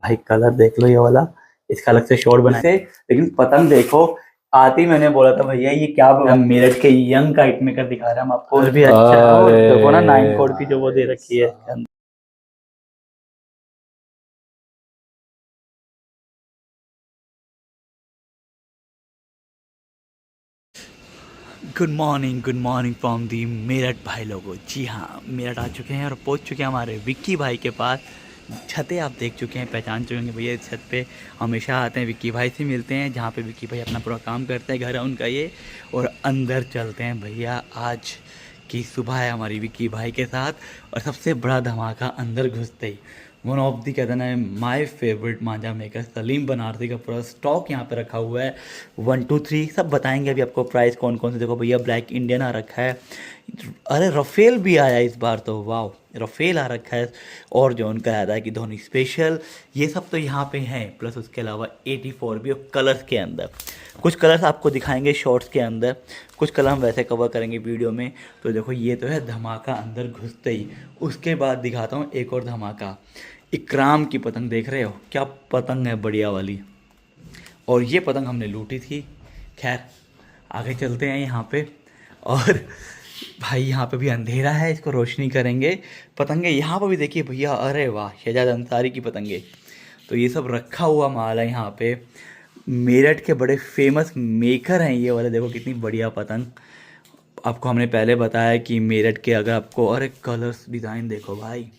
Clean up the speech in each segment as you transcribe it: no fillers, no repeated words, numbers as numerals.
भाई कलर देख लो ये वाला, इसका अलग से शॉट बनाए थे। लेकिन पतंग देखो, आते ही मैंने बोला था भैया ये क्या मेरठ के यंग काइट मेकर दिखा रहे हैं हम आपको, और भी अच्छा है। और देखो ना 9 कोड की जो वो दे रखी है। Good morning from the Meerut भाई लोगों। जी हाँ, मेरठ आ चुके हैं और पहुंच चुके हैं हमारे विक्की भाई के पास। छतें आप देख चुके हैं, पहचान चुके हैं भैया इस छत पे हमेशा आते हैं, विक्की भाई से मिलते हैं, जहाँ पे विक्की भाई अपना पूरा काम करते हैं, घर है उनका ये। और अंदर चलते हैं भैया, आज की सुबह है हमारी विक्की भाई के साथ। और सबसे बड़ा धमाका अंदर घुसते ही, वन ऑफ दी कहते ना my favourite Manjha maker Salim Banarasi का पूरा स्टॉक यहाँ पे रखा हुआ है। 1 2 3 सब बताएंगे अभी आपको, प्राइस कौन कौन से। देखो भैया ब्लैक इंडियन आ रखा है, अरे रफेल भी आया इस बार तो, वाह रफेल आ रखा है। और जो उनका आया था कि धोनी स्पेशल, ये सब तो यहाँ पे हैं। प्लस उसके अलावा 84 भी और कलर्स के अंदर, कुछ कलर्स आपको दिखाएंगे शॉर्ट्स के अंदर, कुछ कलर हम वैसे कवर करेंगे वीडियो में। तो देखो ये तो है धमाका अंदर घुसते ही। उसके बाद दिखाता हूँ एक और धमाका, इकराम की पतंग देख रहे हो, क्या पतंग है बढ़िया वाली। और ये पतंग हमने लूटी थी। खैर आगे चलते हैं यहाँ पे। और भाई यहाँ पे भी अंधेरा है, इसको रोशनी करेंगे। पतंगे यहाँ पर भी देखिए भैया, अरे वाह शहजाद अंसारी की पतंगे। तो ये सब रखा हुआ माल है यहाँ पे। मेरठ के बड़े फेमस मेकर हैं ये वाले, देखो कितनी बढ़िया पतंग। आपको हमने पहले बताया कि मेरठ के अगर आपको, अरे कलर्स डिज़ाइन देखो भाई,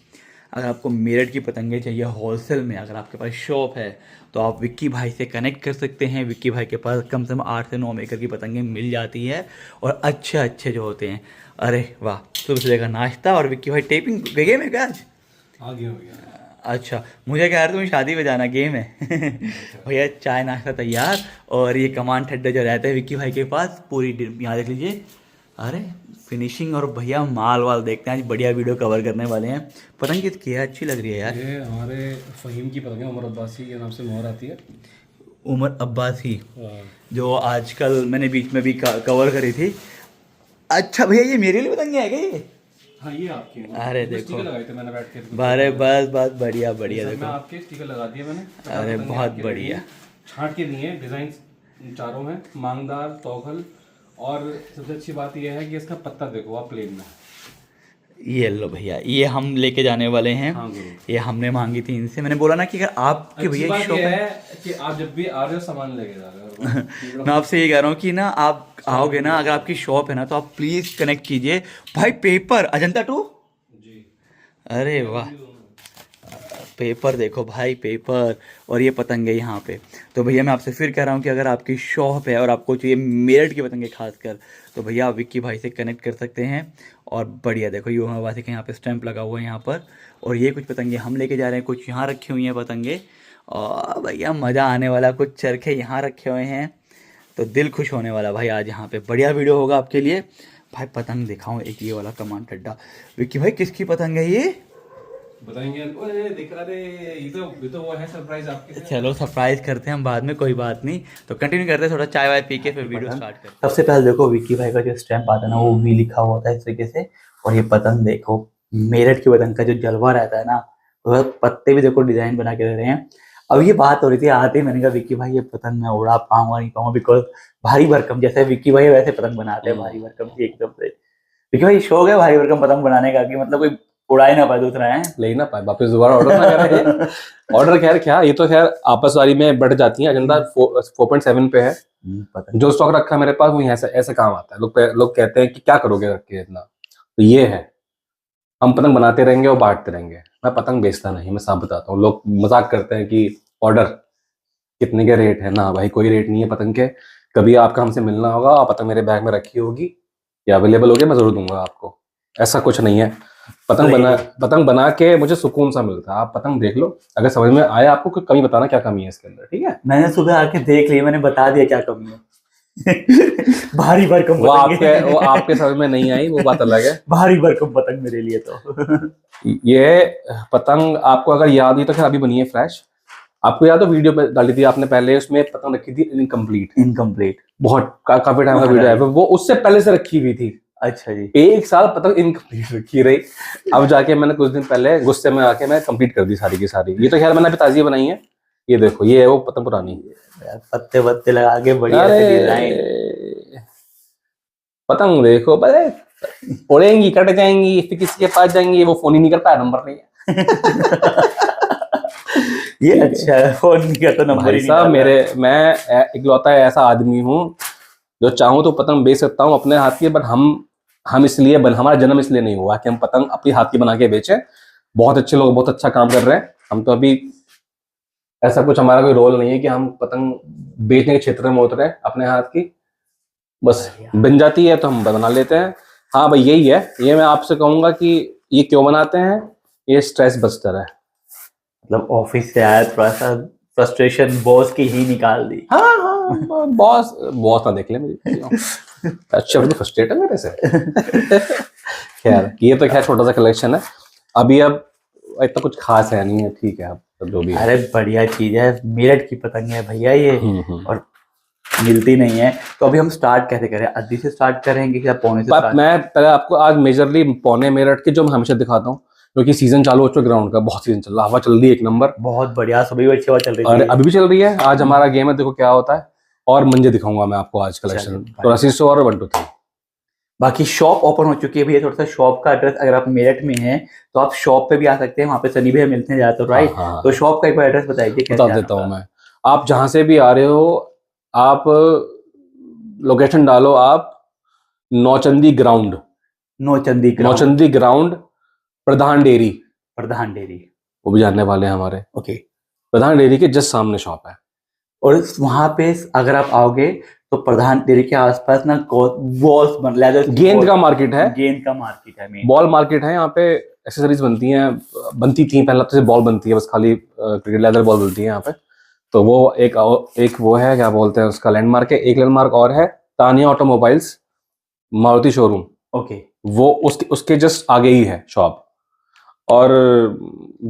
अगर आपको मेरठ की पतंगे चाहिए होलसेल में, अगर आपके पास शॉप है तो आप विक्की भाई से कनेक्ट कर सकते हैं। विक्की भाई के पास कम से कम 8 से 9 मेकर की पतंगे मिल जाती है, और अच्छे अच्छे जो होते हैं। अरे वाह, सुबह सुबह का नाश्ता और विक्की भाई टेपिंग गेम है क्या आज? हाँ गेम हो गया। अच्छा, मुझे कह रहे तुम्हें शादी में जाना, गेम है। भैया चाय नाश्ता तैयार। और ये कमान ठड्डे जो रहते हैं विक्की भाई के पास, पूरी यहाँ देख लीजिए। अरे फिनिशिंग, और भैया माल वाल देखते हैं, आज बढ़िया वीडियो कवर करने वाले हैं। पतंग किसकी है, अच्छी लग रही है यार। ये हमारे फ़हीम की पतंग है, उमर अब्बासी के नाम से मोहर आती है। उमर अब्बासी, जो आजकल मैंने बीच में भी कवर करी थी। अच्छा भैया ये मेरे लिए पतंग है क्या ये? हाँ ये आपकी है। अरे देखो, स्टिकर लगाए थे मैंने बैठ के। बारे बस बस बढ़िया बढ़िया मैं देखो। आपके स्टिकर लगा दिए मैंने। अरे बहुत बढ़िया, छांट के दिए, डिज़ाइन चारों में मांगदार तौखल। और सबसे अच्छी बात यह है कि इसका पत्ता देखो आप प्लेन में। ये लो भैया, ये हम लेके जाने वाले हैं। हाँ ये हमने मांगी थी इनसे, मैंने बोला ना कि अगर आपके भैया बात शॉप यह है है कि आप जब भी आ रहे हो सामान लेके जा रहे हो। मैं आपसे ये कह रहा हूँ कि ना आप आओगे ना, अगर आपकी शॉप है ना, तो आप प्लीज़ कनेक्ट कीजिए भाई। पेपर अजंता 2 जी, अरे वाह, पेपर देखो भाई, पेपर। और ये पतंगे यहाँ पे। तो भैया मैं आपसे फिर कह रहा हूँ कि अगर आपकी शॉप है और आपको चाहिए मेरठ की पतंगे खासकर, तो भैया आप विक्की भाई से कनेक्ट कर सकते हैं। और बढ़िया देखो, ये वासी का यहाँ पे स्टैंप लगा हुआ है यहाँ पर। और ये कुछ पतंगे हम लेके जा रहे हैं, कुछ यहाँ रखी हुई हैं पतंगे। और भैया मज़ा आने वाला, कुछ चरखे यहाँ रखे हुए हैं, तो दिल खुश होने वाला भाई। आज यहाँ पे बढ़िया वीडियो होगा आपके लिए। भाई पतंग दिखाऊँ एक, ये वाला कमान ठड्डा। विक्की भाई किसकी पतंग है ये? बताएंगे। ओए दिख रहा रे, ये तो वो है सरप्राइज आपके लिए। चलो सरप्राइज करते हैं हम बाद में, कोई बात नहीं। तो कंटिन्यू करते हैं, थोड़ा चाय वाय पी के फिर वीडियो स्टार्ट करते हैं। सबसे पहले देखो विक्की भाई का जो स्टैंप आता है ना, वो भी लिखा हुआ था इस तरीके से। और ये पतंग देखो, मेरठ की पतंग का जो जलवा रहता है ना, वो पत्ते भी देखो डिजाइन बना के दे रहे हैं। अब ये बात हो रही थी आते ही, मैंने कहा विक्की भाई ये पतंग मैं उड़ा पाऊंगा नहीं पाऊंगा, बिकॉज भारी भरकम जैसे विक्की भाई वैसे पतंग बनाते हैं, भारी भरकम की एकदम से। विक्की भाई शौक है भारी भरकम पतंग बनाने का, कि मतलब कोई उड़ा ही ना पाए दूसरा है, ले ही ना पाए, वापस दोबारा ऑर्डर ना करें। ऑर्डर खैर क्या, ये तो खैर आपस वाली में बढ़ जाती है। अजंता 4.7 पे है जो स्टॉक रखा है मेरे पास, वो ऐसा ऐसे काम आता है। लोग कहते हैं कि क्या करोगे रख के इतना, तो ये है, हम पतंग बनाते रहेंगे और बांटते रहेंगे। मैं पतंग बेचता नहीं, मैं साफ बताता हूँ। लोग मजाक करते हैं कि ऑर्डर कितने के रेट है ना, भाई कोई रेट नहीं है पतंग के। कभी आपका हमसे मिलना होगा, आप पतंग मेरे बैग में रखी होगी या अवेलेबल होगी, मैं जरूर दूंगा आपको। ऐसा कुछ नहीं है। पतंग बना के मुझे सुकून सा मिलता है। आप पतंग देख लो, अगर समझ में आया आपको, कोई कमी बताना क्या कमी है इसके अंदर, ठीक है? मैंने सुबह आके देख लिया, मैंने बता दिया क्या कमी है। भारी भरकम वो आपके समझ में नहीं आई, वो बात अलग है। भारी भरकम पतंग मेरे लिए तो। ये पतंग आपको अगर याद ही, तो खैर अभी बनी है फ्रेश। आपको याद हो वीडियो पे डाली थी आपने पहले, उसमें पतंग रखी थी इनकम्प्लीट। इनकम्प्लीट बहुत काफी टाइम का वीडियो है वो, उससे पहले से रखी हुई थी। अच्छा जी। 1 साल पतंग इनकम्प्लीट रखी रही। अब जाके मैंने कुछ दिन पहले गुस्से में आके मैं कंप्लीट कर दी सारी की सारी। ये तो खैर मैंने अभी ताजी बनाई है। ये देखो, ये है वो पतंग पुरानी। यार पत्ते वत्ते लगा के बढ़िया से डिजाइन। पतंग देखो, पता उड़ेंगी, कट जाएंगी, फिर किसी के पास जाएंगी, वो फोन ही नहीं कर पाया, नंबर नहीं है। ये अच्छा है, फोन नहीं करता, नंबर भाई ही नहीं साहब, डाला। मैं इकलौता ऐसा आदमी हूँ जो चाहूँ तो पतंग बेच सकता हूँ अपने हाथ की, बट हम इसलिए हमारा जन्म इसलिए नहीं हुआ कि हम पतंग अपने हाथ की बना के बेचें। बहुत अच्छे लोग बहुत अच्छा काम कर रहे हैं। हम तो अभी ऐसा कुछ हमारा कोई रोल नहीं है कि हम पतंग बेचने के क्षेत्र में उतरे अपने हाथ की। बस बन जाती है तो हम बना लेते हैं। हाँ भाई, यही है। ये मैं आपसे कहूंगा कि ये क्यों बनाते हैं, ये स्ट्रेस बस्टर है। मतलब ऑफिस से आया, थोड़ा सा फ्रस्ट्रेशन बॉस की ही निकाल दी। हाँ, बॉस ना देख ले मेरी। अच्छा, तो फ्रस्ट्रेट है मेरे से। खैर, ये तो खैर छोटा सा कलेक्शन है अभी। अब इतना कुछ खास है नहीं है, ठीक है। अब जो भी है, अरे बढ़िया चीज है, मेरठ की पतंग है भैया ये, और मिलती नहीं है। तो अभी हम स्टार्ट कैसे करें? आधी से स्टार्ट करेंगे या पौने से स्टार्ट? मैं पहले आपको आज मेजरली पौने मेरठ के जो मैं हमेशा दिखाता हूँ, क्योंकि सीजन चालू हो चुका ग्राउंड का, बहुत सीजन चल रहा है, हवा चल रही है एक नंबर। बहुत बढ़िया, सुबह भी अच्छी हवा चल रही और थी। अभी भी चल रही है। आज हमारा गेम है, देखो क्या होता है। और मंजे दिखाऊंगा मैं आपको आज कलेक्शन, तो 80 और 1 2 3। बाकी शॉप ओपन हो चुकी है भैया। थोड़ा सा शॉप का एड्रेस, अगर आप मेरठ में हैं तो आप शॉप पे भी आ सकते हैं, वहाँ पे सनी भैया मिलते हैं ज्यादातर, राइट? हाँ, तो शॉप का एक बार एड्रेस बताइए। बता देता हूँ मैं। आप जहां से भी आ रहे हो, आप लोकेशन डालो, आप नौचंदी ग्राउंड, नौचंदी ग्राउंड, प्रधान डेयरी, प्रधान डेयरी, वो भी जानने वाले हैं हमारे। ओके। प्रधान डेयरी के जस्ट सामने शॉप है। और वहां पे अगर आप आओगे तो प्रधान डेयरी के आसपास ना वॉल्स बन, लेदर गेंद का मार्केट है, गेंद का मार्केट है, मेन बॉल मार्केट है। यहाँ पे एक्सेसरीज बनती हैं, बनती थी पहले, तो बॉल बनती है बस, खाली क्रिकेट लेदर बॉल बनती है यहाँ पे। तो वो एक वो है, क्या बोलते हैं उसका, लैंडमार्क है। एक लैंडमार्क और है, Tania automobiles, Maruti showroom. Okay. वो उसके जस्ट आगे ही है शॉप। और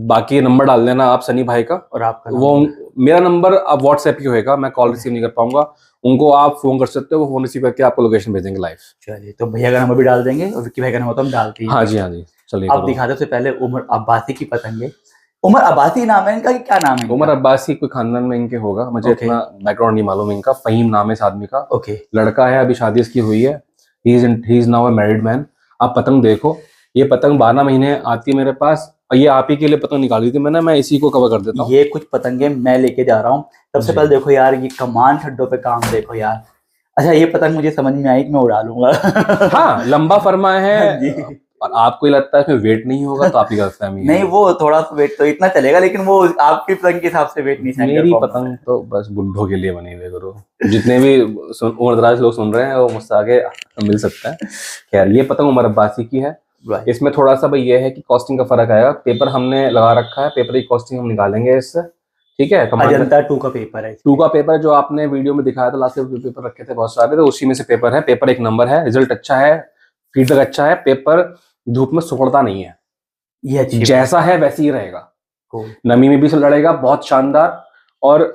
बाकी नंबर डाल देना आप सनी भाई का, और आपका वो मेरा नंबर अब व्हाट्सएप ही होएगा, मैं कॉल रिसीव नहीं कर पाऊंगा। उनको आप फोन कर सकते हो, वो फोन रिसीव करके आपको लोकेशन भेजेंगे लाइव। चलिए, तो भैया का नंबर भी डाल देंगे और विक्की भाई का नंबर तो हम डालते हैं। हाँ जी, हाँ जी, चलिए। आप दिखाते से पहले उमर अब्बासी की पतंगे। उमर अब्बासी नाम है इनका कि क्या नाम है? उमर अब्बासी कोई खानदान में इनके होगा, मुझे इतना बैकग्राउंड नहीं मालूम इनका। फहीम नाम है इस आदमी का। ओके। लड़का है, अभी शादी इसकी हुई है। He is now a married man. आप पतंग देखो, ये पतंग 12 महीने आती है मेरे पास, और ये आप ही के लिए पतंग निकाली थी मैंने, मैं इसी को कवर कर देता हूँ। ये कुछ पतंगे मैं लेके जा रहा हूँ। सबसे पहले देखो यार, ये कमान छड्डों पे काम देखो यार। अच्छा, ये पतंग मुझे समझ में आई कि मैं उड़ा लूंगा। हाँ, लंबा फरमा है जी। और आपको लगता है इसमें वेट नहीं होगा, तो आपकी गलतफहमी है। नहीं, वो थोड़ा सा वेट तो इतना चलेगा, लेकिन वो आपकी पतंग के हिसाब से वेट नहीं सहन कर मेरी पाऊंगा। पतंग तो बस बुड्ढों के लिए बनी हुई है गुरु। जितने भी उम्रदराज लोग सुन रहे हैं वो मुझसे आगे मिल सकते हैं। खैर, ये पतंग उमर अब्बासी की है। इसमें थोड़ा सा भाई ये है कि कॉस्टिंग का फर्क आएगा। पेपर हमने लगा रखा है, पेपर की कॉस्टिंग हम निकालेंगे इससे, ठीक है। अजंता 2 का पेपर है। 2 का पेपर जो आपने वीडियो में दिखाया था, लास्ट पेपर रखे थे बहुत सारे, तो उसी में से पेपर है। पेपर 1 नंबर है, रिजल्ट अच्छा है, फीडबैक अच्छा है। पेपर धूप में सुखड़ता नहीं है, ये जैसा है वैसे ही रहेगा। नमी में भी लड़ेगा बहुत शानदार, और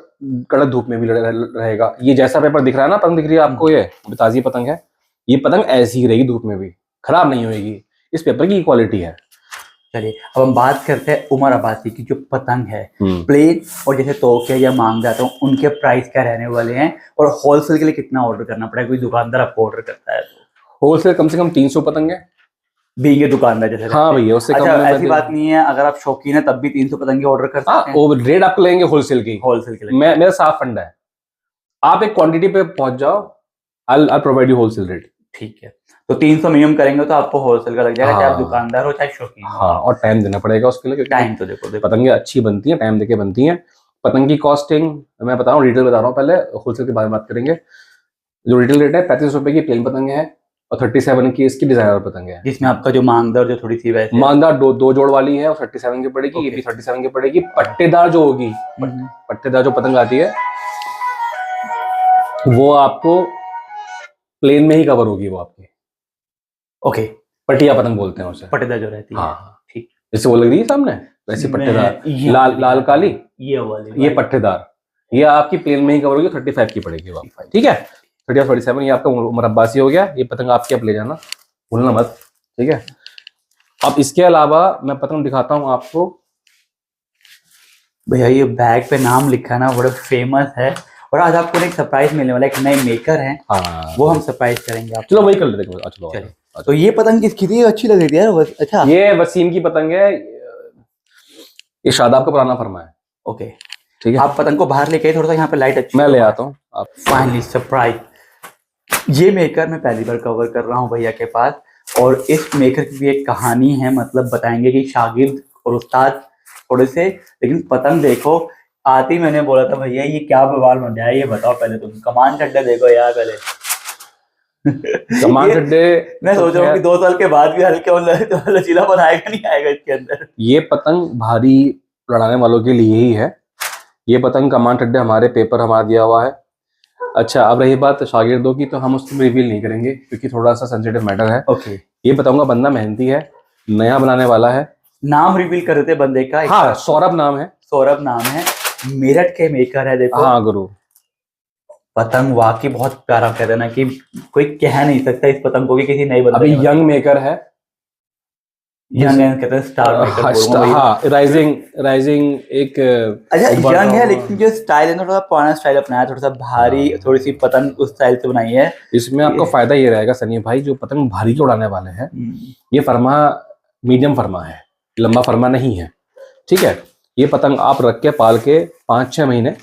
कड़क धूप में भी रहेगा। ये जैसा पेपर दिख रहा है ना, पतंग दिख रही है आपको, ये ताजी पतंग है। ये पतंग ऐसी ही रहेगी, धूप में भी खराब नहीं होगी। इस पेपर की क्वालिटी है। चलिए, अब हम बात करते हैं उमर अब्बासी की जो पतंग है। प्लेन और जैसे तोके या मांग जाता हूँ, उनके प्राइस क्या रहने वाले हैं, और होलसेल के लिए कितना ऑर्डर करना पड़ेगा? कोई दुकानदार आपको ऑर्डर करता है तो होलसेल कम से कम 300 पतंग है, बीइंग ए दुकानदार जैसे। हाँ भैया, उससे कम अच्छा, ऐसी बात नहीं है, अगर आप शौकीन है तब भी 300 पतंगे ऑर्डर कर सकते हैं। वो रेट आपको लेंगे होलसेल की। होलसेल के लिए मेरा साफ फंडा है, आप एक क्वांटिटी पे पहुंच जाओ, I provide you wholesale rate. ठीक है, तो 300 मिनिमम करेंगे तो आपको होलसेल का लग जाएगा, चाहे आप दुकानदार हो चाहे शौकीन हो। हाँ, और टाइम देना पड़ेगा उसके लिए। टाइम तो देखो पतंगे अच्छी बनती है, टाइम देके बनती है। पतंग की कॉस्टिंग मैं बता रहा हूँ, रिटेल बता रहा हूँ, पहले होलसेल के बारे में बात करेंगे। जो रिटेल रेट है 35 रुपए की प्लेन पतंग है, और 37 की इसकी डिजाइनर पतंग है, जिसमें आपका जो मांगदार जो थोड़ी सी वैसे मांगदार दो जोड़ वाली है, और 37 की पड़ेगी। ये भी 37 की पड़ेगी। पट्टेदार जो होगी, पट्टेदार जो पतंग आती है, वो आपको प्लेन में ही कवर होगी। वो आपकी ओके, पटिया पतंग बोलते हैं उसे, पट्टेदार जो रहती है। हाँ, ठीक, जैसे वो लग रही है सामने वैसी पट्टेदार, लाल काली, ये वाली, ये पट्टेदार, ये आपकी प्लेन में ही कवर होगी। 35 की पड़ेगी वो, ठीक है। 30 और 37 ये आपका उमर अब्बासी हो गया। ये पतंग आपके आप ले जाना, भूलना मत, ठीक है। अब इसके अलावा मैं पतंग दिखाता हूँ आपको। भैया ये बैग पे नाम लिखा है ना, बड़ा फेमस है। और आज आपको एक सरप्राइज मिलने वाला है, एक नए मेकर हैं, हाँ वो हम सरप्राइज करेंगे आप। चलो वही कर लेते हैं। चलो चलिए। तो ये पतंग किसकी थी? अच्छी लग रही थी यार। अच्छा, ये वसीम की पतंग है, ये शादाब का पुराना फरमा है। ओके, ठीक है, आप पतंग को बाहर लेके आइए, थोड़ा सा यहाँ पे लाइट अच्छी। मैं ले आता हूँ। आप फाइनली सरप्राइज। ये मेकर मैं पहली बार कवर कर रहा हूँ भैया के पास, और इस मेकर की भी एक कहानी है। मतलब बताएंगे कि शागिर्द और उस्ताद थोड़े से, लेकिन पतंग देखो। आते ही मैंने बोला था भैया ये क्या बवाल बन जाए, ये बताओ पहले तुम। कमान ठड्डे देखो यार पहले। कमान ये ठड्डे मैं सोच रहा हूँ कि 2 साल के बाद भी हल्के और लचीलापन आएगा नहीं आएगा इसके अंदर। ये पतंग भारी लड़ाने वालों के लिए ही है। ये पतंग कमान ठड्डे हमारे पेपर हमारा दिया हुआ है। अच्छा, अब रही बात शागिर्दों की, तो हम उसको रिवील नहीं करेंगे क्योंकि थोड़ा सा सेंसिटिव मैटर है। ओके, ये बताऊंगा, बंदा मेहनती है, नया बनाने वाला है। नाम रिवील कर देते बंदे का। हाँ, सौरभ नाम है। सौरभ नाम है, मेरठ के मेकर है। देखो हाँ गुरु, पतंग वाकई बहुत प्यारा, कहते हैं ना कि कोई कह नहीं सकता इस पतंग को कि किसी नई बंदे अभी ने यंग मेकर है। यंग कहते हैं, स्टार मेकर बोलूंगा भैया। हाँ, राइजिंग एक अच्छा एक बार यंग है, का- लेकिन जो स्टाइल है ना, थोड़ा पुराना स्टाइल अपनाया, थोड़ा सा भारी, हाँ। थोड़ी सी पतंग उस स्टाइल से बनाई है। इसमें आपको फायदा ये रहेगा सनी भाई, जो पतंग भारी के उड़ाने वाले हैं, ये फरमा मीडियम फरमा है, लंबा फरमा नहीं है, ठीक है। ये पतंग आप रख के पाल के 5-6 महीने,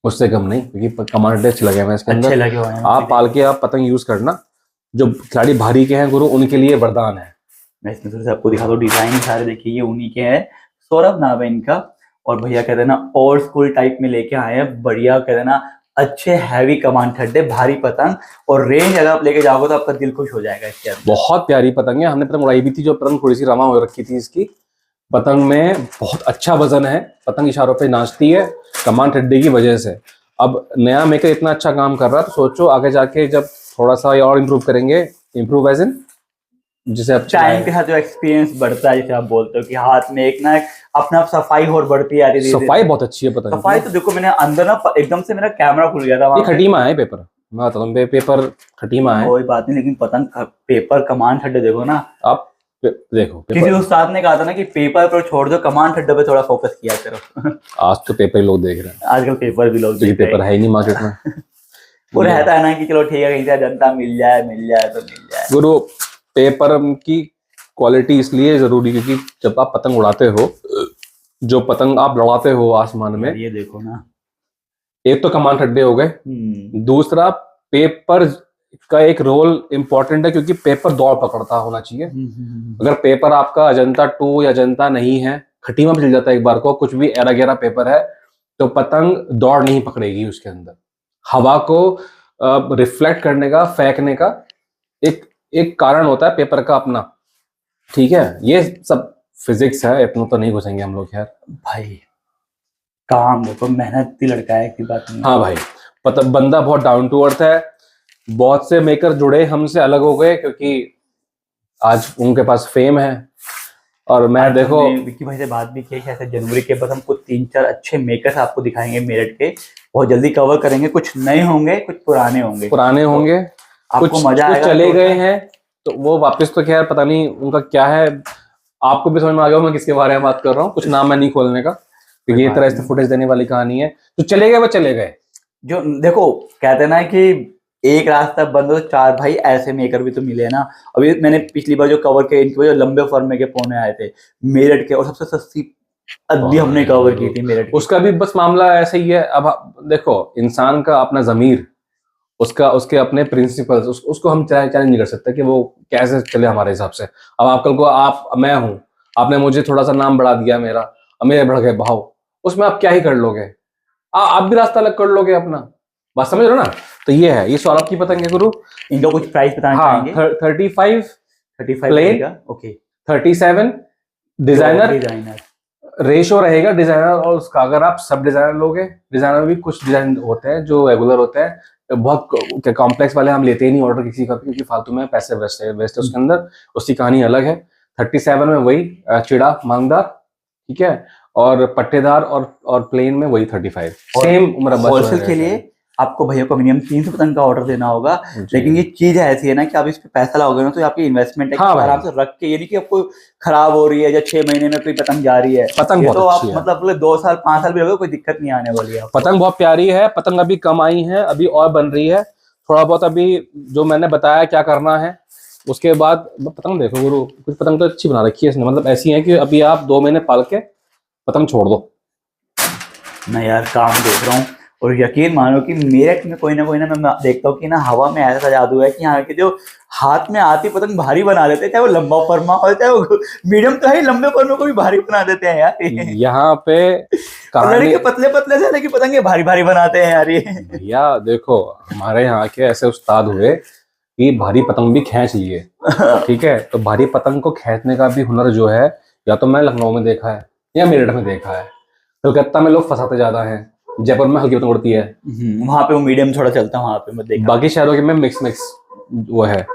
उससे कम नहीं, क्योंकि कमांड टेस्ट लगे हुए हैं इसके अच्छे अंदर। लगे हुए हैं आप पाल के आप पतंग यूज करना। जो खिलाड़ी भारी के हैं गुरु, उनके लिए वरदान है। मैं इसमें थोड़ा सा आपको दिखा दो, डिजाइन सारे देखिए ये उन्हीं के हैं। सौरभ नाम है इनका। और भैया कहते हैं ना ओल्ड स्कूल टाइप में लेके आए हैं, बढ़िया कहते हैं ना, अच्छे हैवी कमान ठड्डे भारी पतंग। और रेंज अगर आप लेके जाओगे तो आपका दिल खुश हो जाएगा इसके अंदर। बहुत प्यारी पतंग है। हमने पतंग उड़ाई भी थी, जो पतंग थोड़ी सी रमा हो रखी थी इसकी। पतंग में बहुत अच्छा वजन है, पतंग इशारों पे नाचती है कमान ठड्डे की वजह से। अब नया मेकर इतना अच्छा काम कर रहा है, तो सोचो आगे जाके जब थोड़ा सा और इम्प्रूव करेंगे, इम्प्रूव एज इन जिसे अब टाइम के साथ जो एक्सपीरियंस बढ़ता है, जैसे आप बोलते हो कि हाथ में एक ना एक अपना सफाई और बढ़ती है, सफाई बहुत अच्छी है पतंग की। सफाई तो देखो, मैंने अंदर ना एकदम से मेरा कैमरा खुल गया था ये वहां पे। खटीमा है पेपर, मैं बताता हूँ, पेपर खटीमा है। कोई बात नहीं, लेकिन पतंग पेपर कमान ठड्डे देखो ना। आप देखो किसी उस्ताद ने कहा था ना कि पेपर पर छोड़ दो, कमान ठड्डे पे थोड़ा फोकस किया करो। आज तो पेपर ही लोग देख रहे हैं, आजकल पेपर भी लोग क्योंकि पेपर है ही नहीं मार्केट में। वो रहता है ना कि चलो ठीक है, कहीं से जनता मिल जाए तो मिल जाए। गुरु, पेपर की क्वालिटी इसलिए जरूरी क्योंकि जब आप पतंग उड़ाते हो, जो पतंग आप लड़ाते हो आसमान में, ये देखो ना, एक तो कमान ठड्डे हो गए, दूसरा पेपर का एक रोल इंपॉर्टेंट है, क्योंकि पेपर दौड़ पकड़ता होना चाहिए। अगर पेपर आपका अजंता 2 या अजंता नहीं है, खटीमा भी चल जाता है एक बार को, कुछ भी एरा गैरा पेपर है, तो पतंग दौड़ नहीं पकड़ेगी। उसके अंदर हवा को रिफ्लेक्ट करने का, फेंकने का एक कारण होता है पेपर का अपना, ठीक है। ये सब फिजिक्स है, इतना तो नहीं घुसेंगे हम लोग यार। भाई काम देखो, मेहनती लड़का है, की बात नहीं। हाँ भाई, बंदा बहुत डाउन टू अर्थ है। बहुत से मेकर जुड़े हमसे अलग हो गए क्योंकि आज उनके पास फेम है। और मैं देखो विक्की भाई से बात भी की, ऐसे जनवरी के बाद हमको 3-4 अच्छे मेकर्स आपको दिखाएंगे मेरठ के, बहुत जल्दी कवर करेंगे। कुछ नए होंगे, कुछ पुराने होंगे। आपको कुछ मजा आएगा। चले गए हैं तो वो वापस तो खैर पता नहीं उनका क्या है, आपको भी समझ में आ गया मैं किसके बारे में बात कर रहा हूँ। कुछ नाम मैं नहीं खोलने का, क्योंकि ये तरह से फुटेज देने वाली कहानी है। तो चले गए वो चले गए। जो देखो कहते हैं ना कि एक रास्ता बंद हो 4 भाई ऐसे मेकर भी तो मिले ना। अभी मैंने पिछली बार जो कवर के, इनके जो लंबे फॉर्मे के फोन आए थे मेरठ के, और सबसे सस्ती अद्दी हमने कवर की थी मेरठ की। उसका भी बस मामला ऐसे ही है। अब देखो, इंसान का अपना जमीर, उसके अपने प्रिंसिपल्स, उसको हम चैलेंज नहीं कर सकते कि वो कैसे चले हमारे हिसाब से। अब आप कल को मैं हूं, आपने मुझे थोड़ा सा नाम बढ़ा दिया मेरा, अब मेरे बढ़ गए भाव, उसमें आप क्या ही कर लोगे? आप भी रास्ता अलग कर लोगे अपना, बात समझ रहे हो ना। तो ये है, ये सौरभ की पतंग है गुरु। इनका कुछ प्राइस बताना चाहेंगे? 35 प्लेन, ओके। 37 डिजाइनर रेशो रहेगा डिजाइनर और उसका। अगर आप सब डिजाइनर लोगे, डिजाइनर में भी कुछ डिजाइन होते हैं जो रेगुलर होते हैं, बहुत कॉम्प्लेक्स वाले हम लेते ही नहीं ऑर्डर किसी का, क्योंकि फालतू में पैसे वेस्ट है उसके अंदर। उसकी कहानी अलग है। 37 में वही चिड़ा मांगदार, ठीक है, और पट्टेदार और प्लेन में वही 35, सेम उम्र। होलसेल के लिए आपको भैया को मिनिमम 300 पतंग का ऑर्डर देना होगा। लेकिन ये चीज ऐसी है ना कि आप इस पे पैसा लगाओगे ना तो ये आपकी इन्वेस्टमेंट है कि हाँ भाई। आराम से रख के, ये नहीं कि आपको खराब हो रही है या 6 महीने में कोई पतंग जा रही है। पतंग ये बहुत तो आप अच्छी है। मतलब अगले 2 साल 5 साल भी रहोगे, कोई दिक्कत नहीं आने वाली है आपको। पतंग बहुत प्यारी है। पतंग अभी कम आई है, अभी और बन रही है। थोड़ा बहुत अभी जो मैंने बताया क्या करना है, उसके बाद पतंग देखो गुरु, कुछ पतंग तो अच्छी बना रखी है इसने, मतलब ऐसी है कि अभी आप 2 महीने पाल के पतंग छोड़ दो। मैं यार काम देख रहा हूँ और यकीन मानो कि मेरठ में कोई ना मैं देखता हूँ कि ना हवा में ऐसा जादू है कि यहाँ के जो हाथ में आती पतंग भारी बना देते हैं, चाहे वो लंबा फरमा हो चाहे वो मीडियम, तो है लंबे फरमे को भी भारी बना देते हैं यार। यहाँ पे कहानी लड़के पतले पतले से लेकिन पतंगे भारी भारी बनाते हैं यार ये। भैया देखो, हमारे यहाँ के ऐसे उस्ताद हुए कि भारी पतंग भी खींच लिए, ठीक है। तो भारी पतंग को खींचने का भी हुनर जो है, या तो मैं लखनऊ में देखा है या मेरठ में देखा है। कलकत्ता में लोग फंसाते ज्यादा हैं, जयपुर में हल्की पतंग उड़ती है, वहां पे वो मीडियम थोड़ा चलता है, वहां पे मैं देखा। बाकी शहरों के में मिक्स वो है।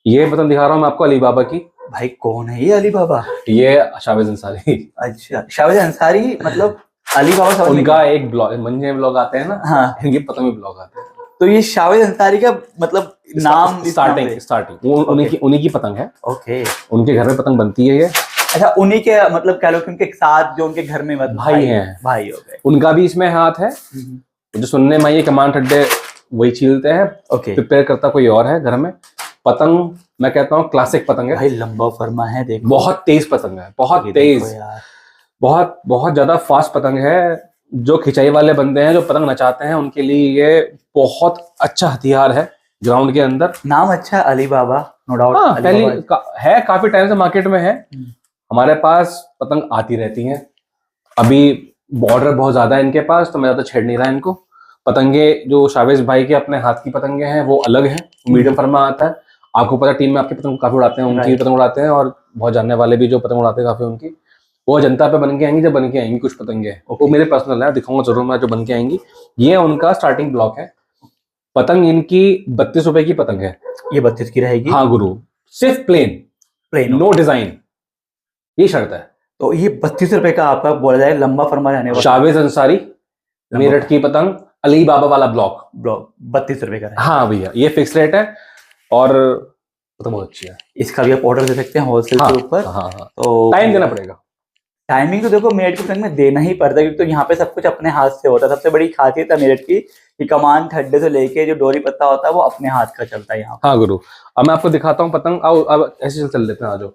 ये पतंग दिखा रहा हूँ मैं आपको अली बाबा की। भाई कौन है ये अली बाबा? ये शावेज अंसारी। अच्छा, शावेज अंसारी मतलब अली बाबा समझ में उनका एक ब्लॉग, मंजे ब्लॉग आते हैं ना, हाँ। इनके पतंग में ब्लॉग आते हैं। तो ये शावेज अंसारी का मतलब नाम स्टार्टिंग उन्हीं की पतंग है। ओके, उनके घर में पतंग बनती है ये। अच्छा, उन्हीं के मतलब कह लो कि उनके साथ जो उनके घर में मतलब भाई हैं, भाई हो गए, उनका भी इसमें हाथ है। जो सुनने में ये कमान ठड्डे वही छीलते हैं, ओके। प्रिपेयर करता कोई और है घर में। पतंग मैं कहता हूँ क्लासिक पतंग है भाई, लंबा फरमा है, देखो बहुत तेज पतंग है, बहुत तेज, बहुत बहुत ज्यादा फास्ट पतंग है। जो खिंचाई वाले बंदे हैं, जो पतंग नचाते हैं, उनके लिए ये बहुत अच्छा हथियार है ग्राउंड के अंदर। नाम अच्छा है अली बाबा, नो डाउट। हाँ, पहली है, काफी टाइम से मार्केट में है। हमारे पास पतंग आती रहती हैं। अभी बॉर्डर बहुत ज्यादा है इनके पास, तो मैं ज्यादा छेड़ नहीं रहा इनको। पतंगे जो शावेज भाई के अपने हाथ की पतंगे हैं वो अलग हैं, मीडियम फरमा आता है। आपको पता, टीम में आपकी पतंग काफी उड़ाते हैं, उनकी पतंग उड़ाते हैं, और बहुत जानने वाले भी जो पतंग उड़ाते हैं काफी उनकी। वो जनता पे बन के आएंगी, जब बन के आएंगी कुछ पतंगे, वो मेरे पर्सनल है, दिखाऊंगा जरूर मैं जो बन के आएंगी। ये उनका स्टार्टिंग ब्लॉक है। पतंग इनकी 32 रुपए की पतंग है। ये 32 की रहेगी? हाँ गुरु, सिर्फ प्लेन, नो डिजाइन, ये शर्त है। तो ये 32 रुपए का आपका बोला जाए लंबा फरमा रहने वाला शावेज अंसारी मेरठ की पतंग, अली बाबा वाला ब्लॉक 32 रुपए का है। हाँ भैया, ये फिक्स रेट है और पतंग बहुत अच्छी है। इसका भी आप ऑर्डर दे सकते हैं होलसेल के ऊपर। हाँ। तो टाइम देना पड़ेगा। टाइमिंग तो देखो मेरठ की पतंग में देना ही पड़ता है, क्योंकि तो यहाँ पे सब कुछ अपने हाथ से होता है। सबसे बड़ी खासियत है मेरठ की कि कमान ठड्डे से लेके जो डोरी पत्ता होता है वो अपने हाथ का चलता है यहाँ। हाँ गुरु, अब मैं आपको दिखाता हूँ पतंग। अब ऐसे चल लेते हैं, आ जाओ।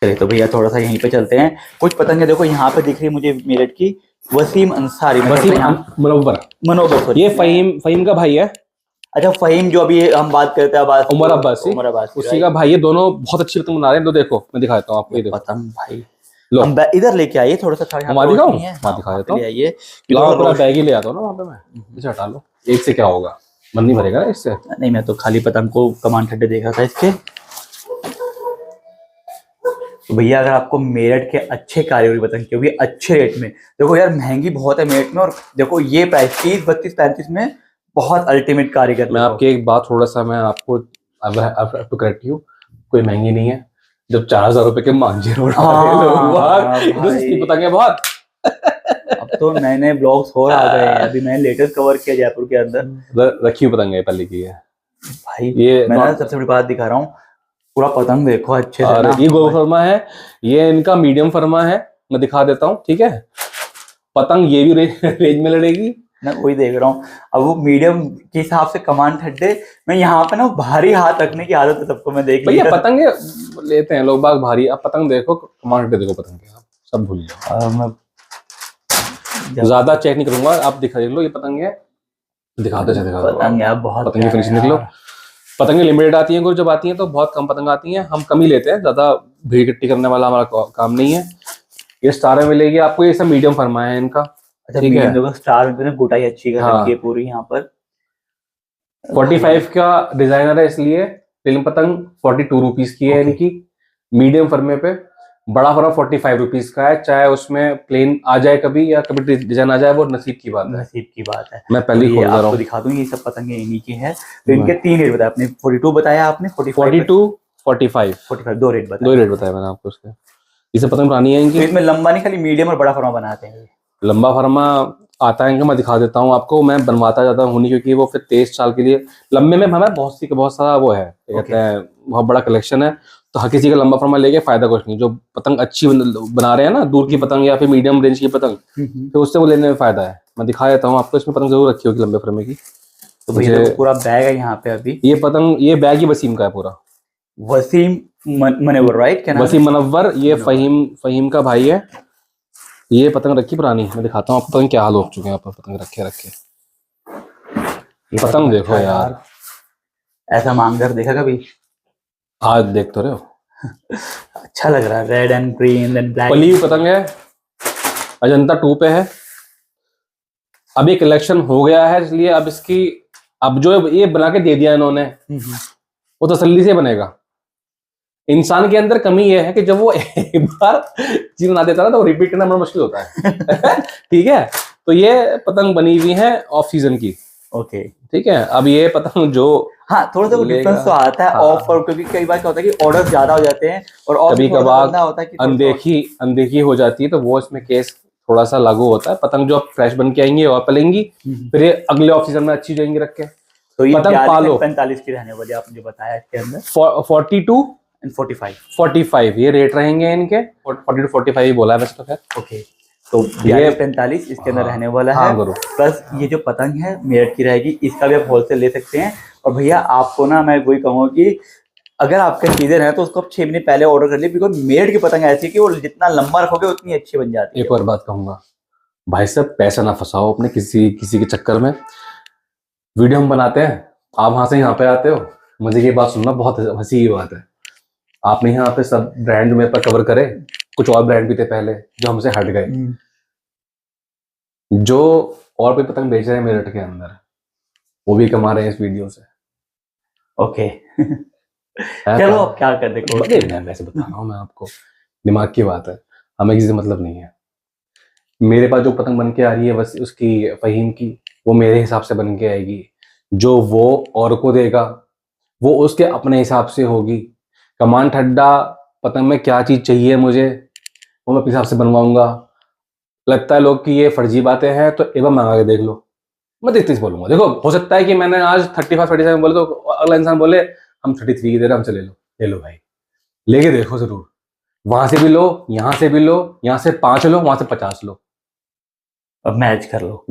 चलिए तो भैया थोड़ा सा यहीं पे चलते हैं। कुछ पतंगे देखो यहाँ पे दिख रही है मुझे मेरठ की, वसीम अंसारी, मनोबर, ये फहीम का भाई है। अच्छा, फहीम जो अभी हम बात करते हैं, उमर अब्बास, उसी का भाई है। दोनों बहुत अच्छी पतंग बना रहे हैं। तो देखो मैं दिखाता हूँ आपको, ये देखो पतंग भाई। लो, हम इधर लेके आइए थोड़ा सा, दिखा देता हूँ। आइए, पूरा बैग ही ले आता हूँ ना वहाँ पे मैं। इसे हटा लो, एक से क्या होगा, मन नहीं भरेगा ना इससे। नहीं, मैं तो खाली पतंग को कमान ठड्डे देख रहा था इसके। तो भैया अगर आपको मेरठ के अच्छे कारीगरी पतंग की, भी अच्छे रेट में, देखो यार महंगी बहुत है मेरठ में, और देखो ये प्राइस 30, 32, 35 में बहुत अल्टीमेट कारीगर। मैं आपकी एक बात थोड़ा सा मैं आपको टू करेक्ट यू, कोई महंगी नहीं है। जब 4000 रुपए के मांझे पतंगे बहुत। अब तो नए नए ब्लॉग्स और आ गए हैं। अभी मैंने लेटेस्ट कवर किया जयपुर के अंदर, रखी हुई पतंग है पहले की है भाई। ये मैं सबसे बड़ी बात दिखा रहा हूँ, पूरा पतंग देखो अच्छे से ना। ये गोल फरमा है, ये इनका मीडियम फरमा है। मैं दिखा देता हूँ, ठीक है। पतंग ये भी रेंज में लड़ेगी, मैं वही देख रहा हूँ। अब वो मीडियम के हिसाब से कमान ठड्डे, मैं यहाँ पे ना भारी हाथ रखने की आदत है सबको, मैं देख भैया पतंगे लेते हैं लोग बाग भारी। अब पतंग देखो, कमान ठड्डे देखो, पतंग के सब भूल जाओ। मैं ज्यादा चेक नहीं करूंगा, आप दिखा लो। ये पतंग है, दिखाते पतंग यार बहुत पतंग की फिनिशिंग देख लो। पतंगे लिमिटेड आती हैं, जब आती हैं तो बहुत कम पतंग आती हैं। हम कम ही लेते हैं, ज्यादा भीड़ इकट्ठी करने वाला हमारा काम नहीं है। ये स्टार में मिलेगी आपको, ये सब मीडियम फरमा है इनका। अच्छा, ठीक है। स्टार में गुटाई अच्छी कर रखी है पूरी यहाँ पर। 45 का डिजाइनर है, इसलिए प्लेन पतंग 42 रुपीज की है इनकी। मीडियम फर्मे पे बड़ा फर्मा 45 रुपीज का है। चाहे उसमें प्लेन आ जाए कभी या कभी डिजाइन आ जाए, वो नसीब की बात है। मैं पहले ही आपको दिखा दूं, ये सब पतंगे इन्हीं की है। तो इनके 3 रेट बताया आपने, 42 बताया आपने, 42, 45 दो रेट बताया मैंने आपको उसके। इसे पतंग बनानी है इनकी। तो इसमें लंबा नहीं, खाली मीडियम और बड़ा फर्मा बनाते हैं। लंबा फर्मा आता है, मैं दिखा देता हूँ आपको, मैं बनवाता जाता हूँ, क्योंकि वो फिर 23 साल के लिए लंबे में हमारा बहुत सारा वो है, क्या कहते हैं, बहुत बड़ा कलेक्शन है। तो हर किसी का लंबा फरमा लेके फायदा कुछ नहीं। जो पतंग अच्छी बना रहे हैं ना, दूर की पतंग या फिर मीडियम रेंज की पतंग, फिर उससे वो लेने में फायदा है। मैं दिखा देता हूँ आपको, इसमें पतंग जरूर रखी होगी लंबे फरमे की। तो भैया देखो पूरा बैग है यहाँ पे अभी। ये पतंग, ये बैग ही वसीम का है पूरा। वसीम मनव्वर, राइट? क्या नाम है? वसीम मनव्वर। ये फहीम का भाई है। ये पतंग रखी पुरानी, मैं दिखाता हूँ आपको पतंग क्या हाल हो चुके हैं यहाँ पर। पतंग रखे ये पतंग देखो यार, ऐसा मांगकर देखा कभी? आज देख तो रहे हो। अच्छा लग रहा है, red and green and black. पली हुई पतंग है, अजंता 2 पे है। अब ये कलेक्शन हो गया है, इसलिए अब इसकी, अब जो ये बना के दे दिया इन्होंने, वो तसल्ली से बनेगा। इंसान के अंदर कमी ये है कि जब वो एक बार चीज बना देता है ना, तो रिपीट करना बड़ा मुश्किल होता है। ठीक है, तो ये पतंग बनी हुई है ऑफ सीजन की। ओके, ठीक है। अब ये पतंग जो, हाँ, थोड़ा सा डिफरेंस तो आता है ऑफ और, क्योंकि कई बार क्या होता है कि ऑर्डर ज्यादा हो जाते हैं और ऑफ कभी कभार होता है कि अनदेखी हो जाती है, तो वो इसमें केस थोड़ा सा लागू होता है। पतंग जो फ्रेश बन के आएंगी और पलेंगी, फिर ये अगले ऑफ सीजन में अच्छी जाएंगी रख के। तो ये पतंग पालो 45 की रहने वाली, आपने जो बताया इसके अंदर 42 एंड 45 ये रेट रहेंगे इनके। 40 to 45 ही बोला है वैसे तो खैर। ओके, तो 42-45 इसके अंदर रहने वाला है। प्लस ये जो पतंग है मेरठ की रहेगी, इसका भी आप होलसेल ले सकते हैं। और भैया आपको ना मैं वही कहूँगा कि अगर आपका सीजन है तो उसको आप 6 महीने पहले ऑर्डर कर लिए, बिकॉज मेरठ की पतंग ऐसी है कि वो जितना लंबा रखोगे उतनी अच्छी बन जाती है। एक और बात कहूंगा, भाई साहब पैसा ना फंसाओ अपने किसी के चक्कर में। वीडियो हम बनाते हैं, आप वहां से यहाँ पे आते हो, मुझे ये बात सुनना बहुत हंसी की बात है। आपने यहाँ पे सब ब्रांड मेरे पर कवर करे, कुछ और ब्रांड भी थे पहले जो हमसे हट गए, जो और भी पतंग बेच रहे हैं मेरठ के अंदर, वो भी कमा रहे हैं इस वीडियो से। ओके, चलो अब क्या कर दे, मैं वैसे बता रहा हूँ मैं आपको, दिमाग की बात है, हमें किसी से मतलब नहीं है। मेरे पास जो पतंग बन के आ रही है बस उसकी फहीम की, वो मेरे हिसाब से बन के आएगी। जो वो और को देगा वो उसके अपने हिसाब से होगी। कमान ठड्डा पतंग में क्या चीज चाहिए मुझे, वो मैं अपने हिसाब से बनवाऊंगा। लगता है लोग कि ये फर्जी बातें हैं, तो एक बार मंगा के देख लो। मैं 33 बोलूंगा। देखो, हो सकता है कि मैंने आज 35-37 बोले तो अगला इंसान बोले हम 33 की दे रहे, हमसे ले लो भाई, लेके देखो जरूर। वहां से भी लो, यहाँ से भी लो, यहाँ से 5 लो, वहां से 50 लो, अब मैच कर लो।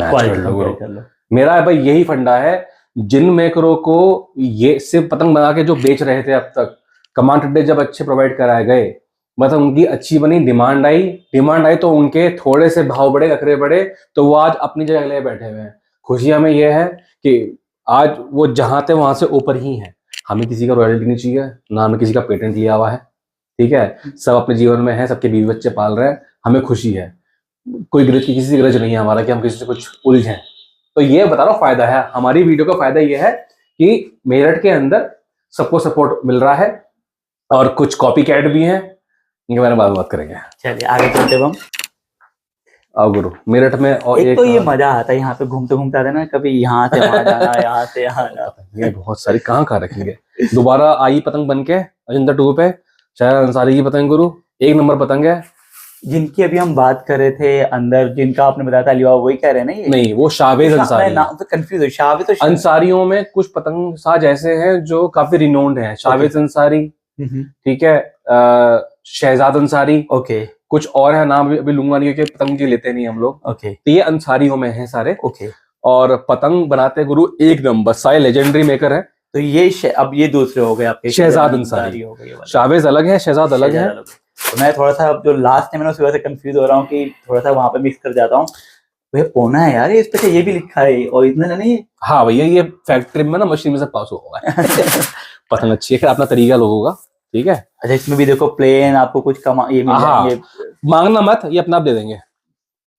मेरा है भाई यही फंडा है। जिन मेकरों को ये सिर्फ पतंग बना के जो बेच रहे थे अब तक, कमांड अड्डे जब अच्छे प्रोवाइड कराए गए, मतलब उनकी अच्छी बनी, डिमांड आई तो उनके थोड़े से भाव बढ़े, नखरे बढ़े, तो वो आज अपनी जगह ले बैठे हुए हैं। खुशी हमें यह है कि आज वो जहां थे वहां से ऊपर ही है। हमें किसी का रॉयल्टी नहीं चाहिए, ना हमें किसी का पेटेंट लिया हुआ है। ठीक है, सब अपने जीवन में है, सबके बीवी बच्चे पाल रहे हैं, हमें खुशी है। कोई किसी से गरज नहीं है हमारा कि हम किसी से कुछ उलझें। तो ये बता रहा हूँ फायदा है हमारी वीडियो का। फायदा ये है कि मेरठ के अंदर सबको सपोर्ट मिल रहा है, और कुछ कॉपी कैट भी हैं, इनके बारे में बात करेंगे। चलिए आगे चलते हम। आओ गुरु, मेरठ में और एक तो ये मजा आता है यहाँ पे घूमते घूमते आते ना, कभी यहाँ से वहां जाना, यहाँ से यहाँ जाना। ये बहुत सारी कहाँ रखेंगे। दोबारा आई पतंग बन के अजंता 2 पे, शायद अंसारी की पतंग गुरु, 1 नंबर पतंग है। जिनकी अभी हम बात कर रहे थे अंदर, जिनका आपने बताया था अलीबाबा, वही कह रहे हैं ना? ये नहीं, वो शावेज अंसारी। नाम तो कंफ्यूज है। शावेज तो अंसारियों में कुछ पतंग साज ऐसे हैं जो काफी रिनोन्ड हैं। शावेज अंसारी, ठीक है, शहजाद अंसारी, ओके, कुछ और है नाम अभी लूंगा नहीं क्योंकि पतंग जी लेते नहीं हम लोग। ओके, तो ये अंसारियों में हैं सारे। ओके, और पतंग बनाते गुरु 1 नंबर, सारे लेजेंडरी मेकर है। तो ये अब ये दूसरे हो गए आपके, शहजाद अंसारी हो गए, शावेज अलग है, शहजाद अलग है। तो मैं थोड़ा सा जो लास्ट है मैंने उस वजह से कंफ्यूज हो रहा हूँ कि थोड़ा सा वहां पे मिक्स कर जाता हूँ। भैया पोना है यार, इस पे ये भी लिखा है, ओरिजिनल है नहीं? हाँ भैया, ये फैक्ट्री में ना मशीन में से पास हुआ है। पतंग अच्छी है, अपना तरीका लोगों का। ठीक है। अच्छा, इसमें भी देखो प्लेन आपको कुछ कम ये मिल जाएंगे, मांगना मत, ये अपना आप दे देंगे।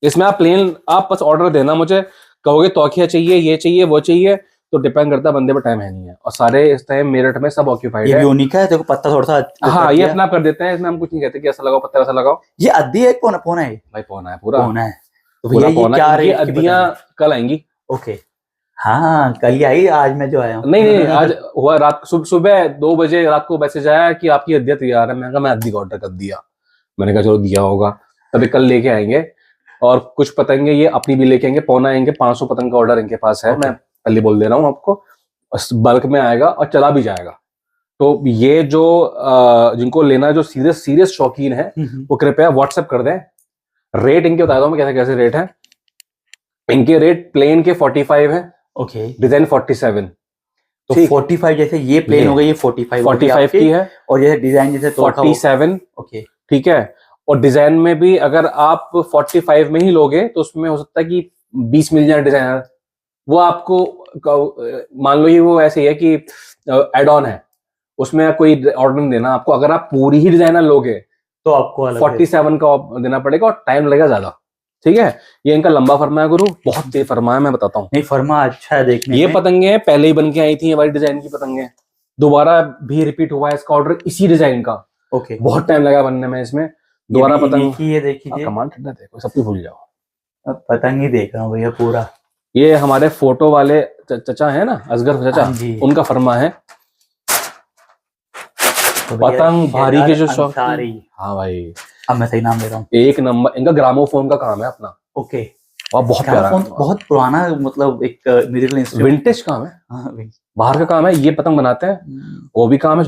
इसमें आप प्लेन, आप बस ऑर्डर देना, मुझे कहोगे तौखिया चाहिए, ये चाहिए, वो चाहिए, तो डिपेंड करता है, बंदे पे टाइम है नहीं है। और सारे इस टाइम मेरठ में सब ऑक्यूपाइड है। ये भी यूनिक है, देखो पत्ता थोड़ा सा। हाँ, ये अपना कर देते हैं, इसमें हम कुछ नहीं कहते कि ऐसा लगाओ पत्ता वैसा लगाओ। ये अद्दी है, पोना है भाई, पोना है पूरा, पोना है। तो भैया ये क्या रेट? अद्दियां कल आएंगी। ओके, हाँ कल ही आई, आज मैं जो आया हूँ। नहीं, आज हुआ रात सुबह 2 बजे रात को मैसेज आया कि आपकी अद्दिया तैयार है। मैं कहा मैं अद्दी का ऑर्डर कर दिया। मैंने कहा चलो दिया होगा, तभी कल लेके आएंगे। और कुछ पतंगे ये अपनी भी लेके आएंगे, पौना आएंगे, 500 पतंग का ऑर्डर इनके पास है। मैं पहले बोल दे रहा हूँ आपको, बल्क में आएगा और चला भी जाएगा। तो ये जो जिनको लेना, जो सीरियस शौकीन है, वो कृपया व्हाट्सएप कर दें। रेट इनके बता दूं मैं कैसे कैसे रेट है। इनके रेट प्लेन के 45 है, ओके, डिजाइन 47। तो 45 जैसे ये प्लेन हो गई, ये 45 की है, और जैसे डिजाइन जैसे 47। ओके, ठीक है। और डिजाइन में भी अगर आप 45 में ही लोगे तो उसमें हो सकता है कि 20 मिल जाए डिजाइनर। वो आपको मान लो ये वो ऐसे ही है कि एड ऑन है, उसमें कोई ऑर्डर नहीं देना आपको। अगर आप पूरी ही डिजाइनर लोगे तो आपको 47 का देना पड़ेगा और टाइम लगेगा ज्यादा। ठीक है। ये इनका लंबा फरमा है गुरु, बहुत तेज फरमा है, मैं बताता हूँ। नहीं, फरमा अच्छा है देखने ये में। पतंगे पहले ही बन के आई थी, ये वाली डिजाइन की पतंगे, दोबारा भी रिपीट हुआ है इसका ऑर्डर इसी डिजाइन का। ओके, बहुत टाइम लगा बनने में इसमें, दोबारा पतंग की ये देखिए, कमांड ठंडा देखो, सब कुछ भूल जाओ। अब पतंग ही देख रहा हूँ भैया पूरा। ये हमारे फोटो वाले चचा है ना, असगर चचा, उनका फरमा है। तो पतंग भारी के जो शौक, अंसारी। हाँ भाई, अब मैं सही नाम ले रहा हूँ। एक नंबर इनका ग्रामोफोन का काम है अपना। ओके, और बहुत प्यारा, बहुत पुराना, मतलब एक म्यूजिकल इंस्ट्रूमेंट, विंटेज काम है। हाँ, बाहर का काम है, ये पतंग बनाते हैं। वो भी काम है,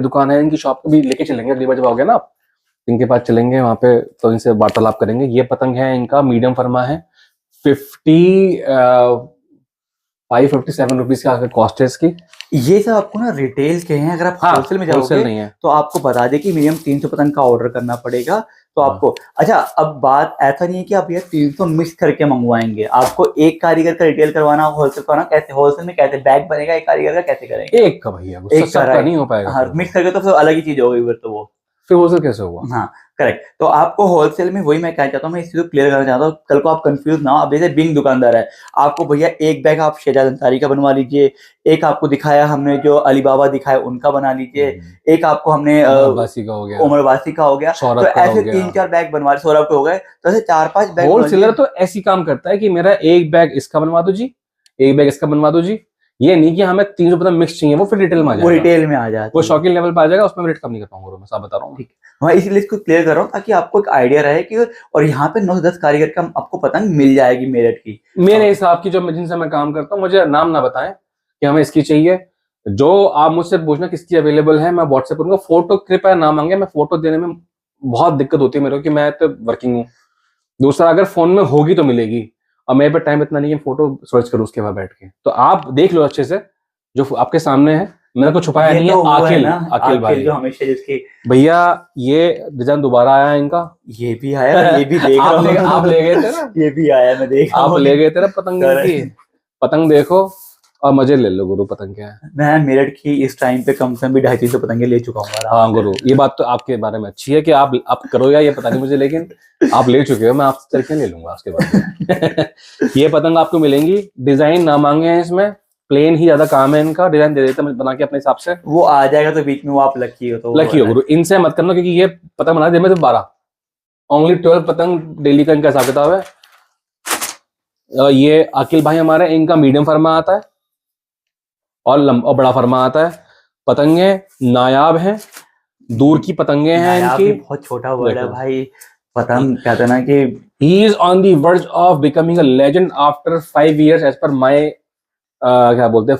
दुकान है इनकी, शॉप पे भी लेके चलेंगे अगली बार जब आओगे ना आप, इनके पास चलेंगे वहां पे, तो इनसे वार्तालाप करेंगे। ये पतंग है इनका मीडियम फरमा है, 57 रुपीज का कॉस्ट है इसकी। ये सब आपको ना रिटेल के हैं, अगर आप होलसेल में जाओगे नहीं है तो आपको बता दे कि मिनिमम 300 पतंग का ऑर्डर करना पड़ेगा। तो आपको अच्छा, अब बात ऐसा नहीं है कि आप ये 300 मिक्स करके मंगवाएंगे। आपको एक कारीगर का रिटेल करवाना, होलसेल करवाना, कैसे होलसेल में कैसे बैग बनेगा एक कारीगर का, कैसे करेंगे? एक का भैया, एक का नहीं हो पाएगा। हाँ, मिक्स करके तो फिर अलग ही चीज हो गई, फिर तो वो फिर होलसेल कैसे हुआ? हाँ करेक्ट। तो आपको होलसेल में, वही मैं कहना चाहता हूँ, मैं इस चीज को क्लियर करना चाहता हूँ, कल को आप कंफ्यूज ना हो। अब जैसे बिंग दुकानदार है, आपको भैया एक बैग आप शहजाद अंसारी का बनवा लीजिए, एक आपको दिखाया हमने जो अली बाबा दिखाया उनका बना लीजिए, एक आपको हमने उमरवासी का हो गया, उमरवासी का हो गया, तो ऐसे 3-4 बैग बनवा, सौरभ के हो गए, तो ऐसे 4-5 बैग। होलसेलर तो ऐसी काम करता है कि मेरा एक बैग इसका बनवा दो जी, एक बैग इसका बनवा दो जी। ये नहीं कि हमें 300 पतंग मिक्स चाहिए, वो फिर रिटेल में आ जाएगा, वो रिटेल में आ जाएगा, वो शौकीन लेवल पे आ जाएगा, उसमें रेट कम नहीं कर पाऊंगा मैं, साफ बता रहा हूँ। ठीक है, मैं इसीलिए इसको क्लियर कर रहा हूँ ताकि आपको एक आइडिया रहे कि, और यहाँ पे 9 से 10 कारीगर का आपको पतंग मिल जाएगी मेरठ की, मेरे हिसाब की, जो जिनसे मैं काम करता हूँ। मुझे नाम ना बताएं कि हमें इसकी चाहिए, जो आप मुझसे पूछना किसकी अवेलेबल है, मैं व्हाट्सएप करूंगा। फोटो कृपया ना मांगे, मैं फोटो देने में बहुत दिक्कत होती है मेरे को, कि मैं तो वर्किंग हूँ। दूसरा, अगर फोन में होगी तो मिलेगी, और मेरे पे टाइम इतना नहीं है फोटो सर्च करूँ उसके बाद बैठ के। तो आप देख लो अच्छे से, जो आपके सामने है, मैंने को छुपाया नहीं है। आकिल भाई जो हमेशा जिसकी भैया, ये डिजाइन दोबारा आया इनका, ये भी आया, ये भी देख रहा हूँ। आप ले गए थे ना, ये भी आया, मैं देख रहा हूँ। आप ले गए थे ना पतंग की, पतंग देखो और मजे ले लो गुरु। पतंग क्या है, मैं मेरठ की इस टाइम पे कम से कम भी 250 पतंगे ले चुका हूँ। हाँ गुरु, ये बात तो आपके बारे में अच्छी है कि आप करो या ये पता नहीं मुझे, लेकिन आप ले चुके हो, मैं आपसे चल के ले लूंगा उसके बाद। ये पतंग आपको मिलेंगी, डिजाइन ना मांगे हैं इसमें, प्लेन ही ज्यादा काम है इनका, डिजाइन दे देते हैं बना के अपने हिसाब से, वो आ जाएगा। तो बीच में वो आप लकी हो, तो लकी हो गुरु, इनसे मत करना, क्योंकि ये पतंग बना दे में तो 12 ओनली 12 पतंग डेली का इनका हिसाब किताब है। ये अकिल भाई हमारे, इनका मीडियम फरमा आता है और बड़ा फरमा आता है। पतंगे नायाब हैं, दूर की पतंगे हैं इनकी। बहुत छोटा वर्ड है भाई, पतंग कहते ना कि he is on the verge of becoming a legend after 5 years as per my क्या बोलते हैं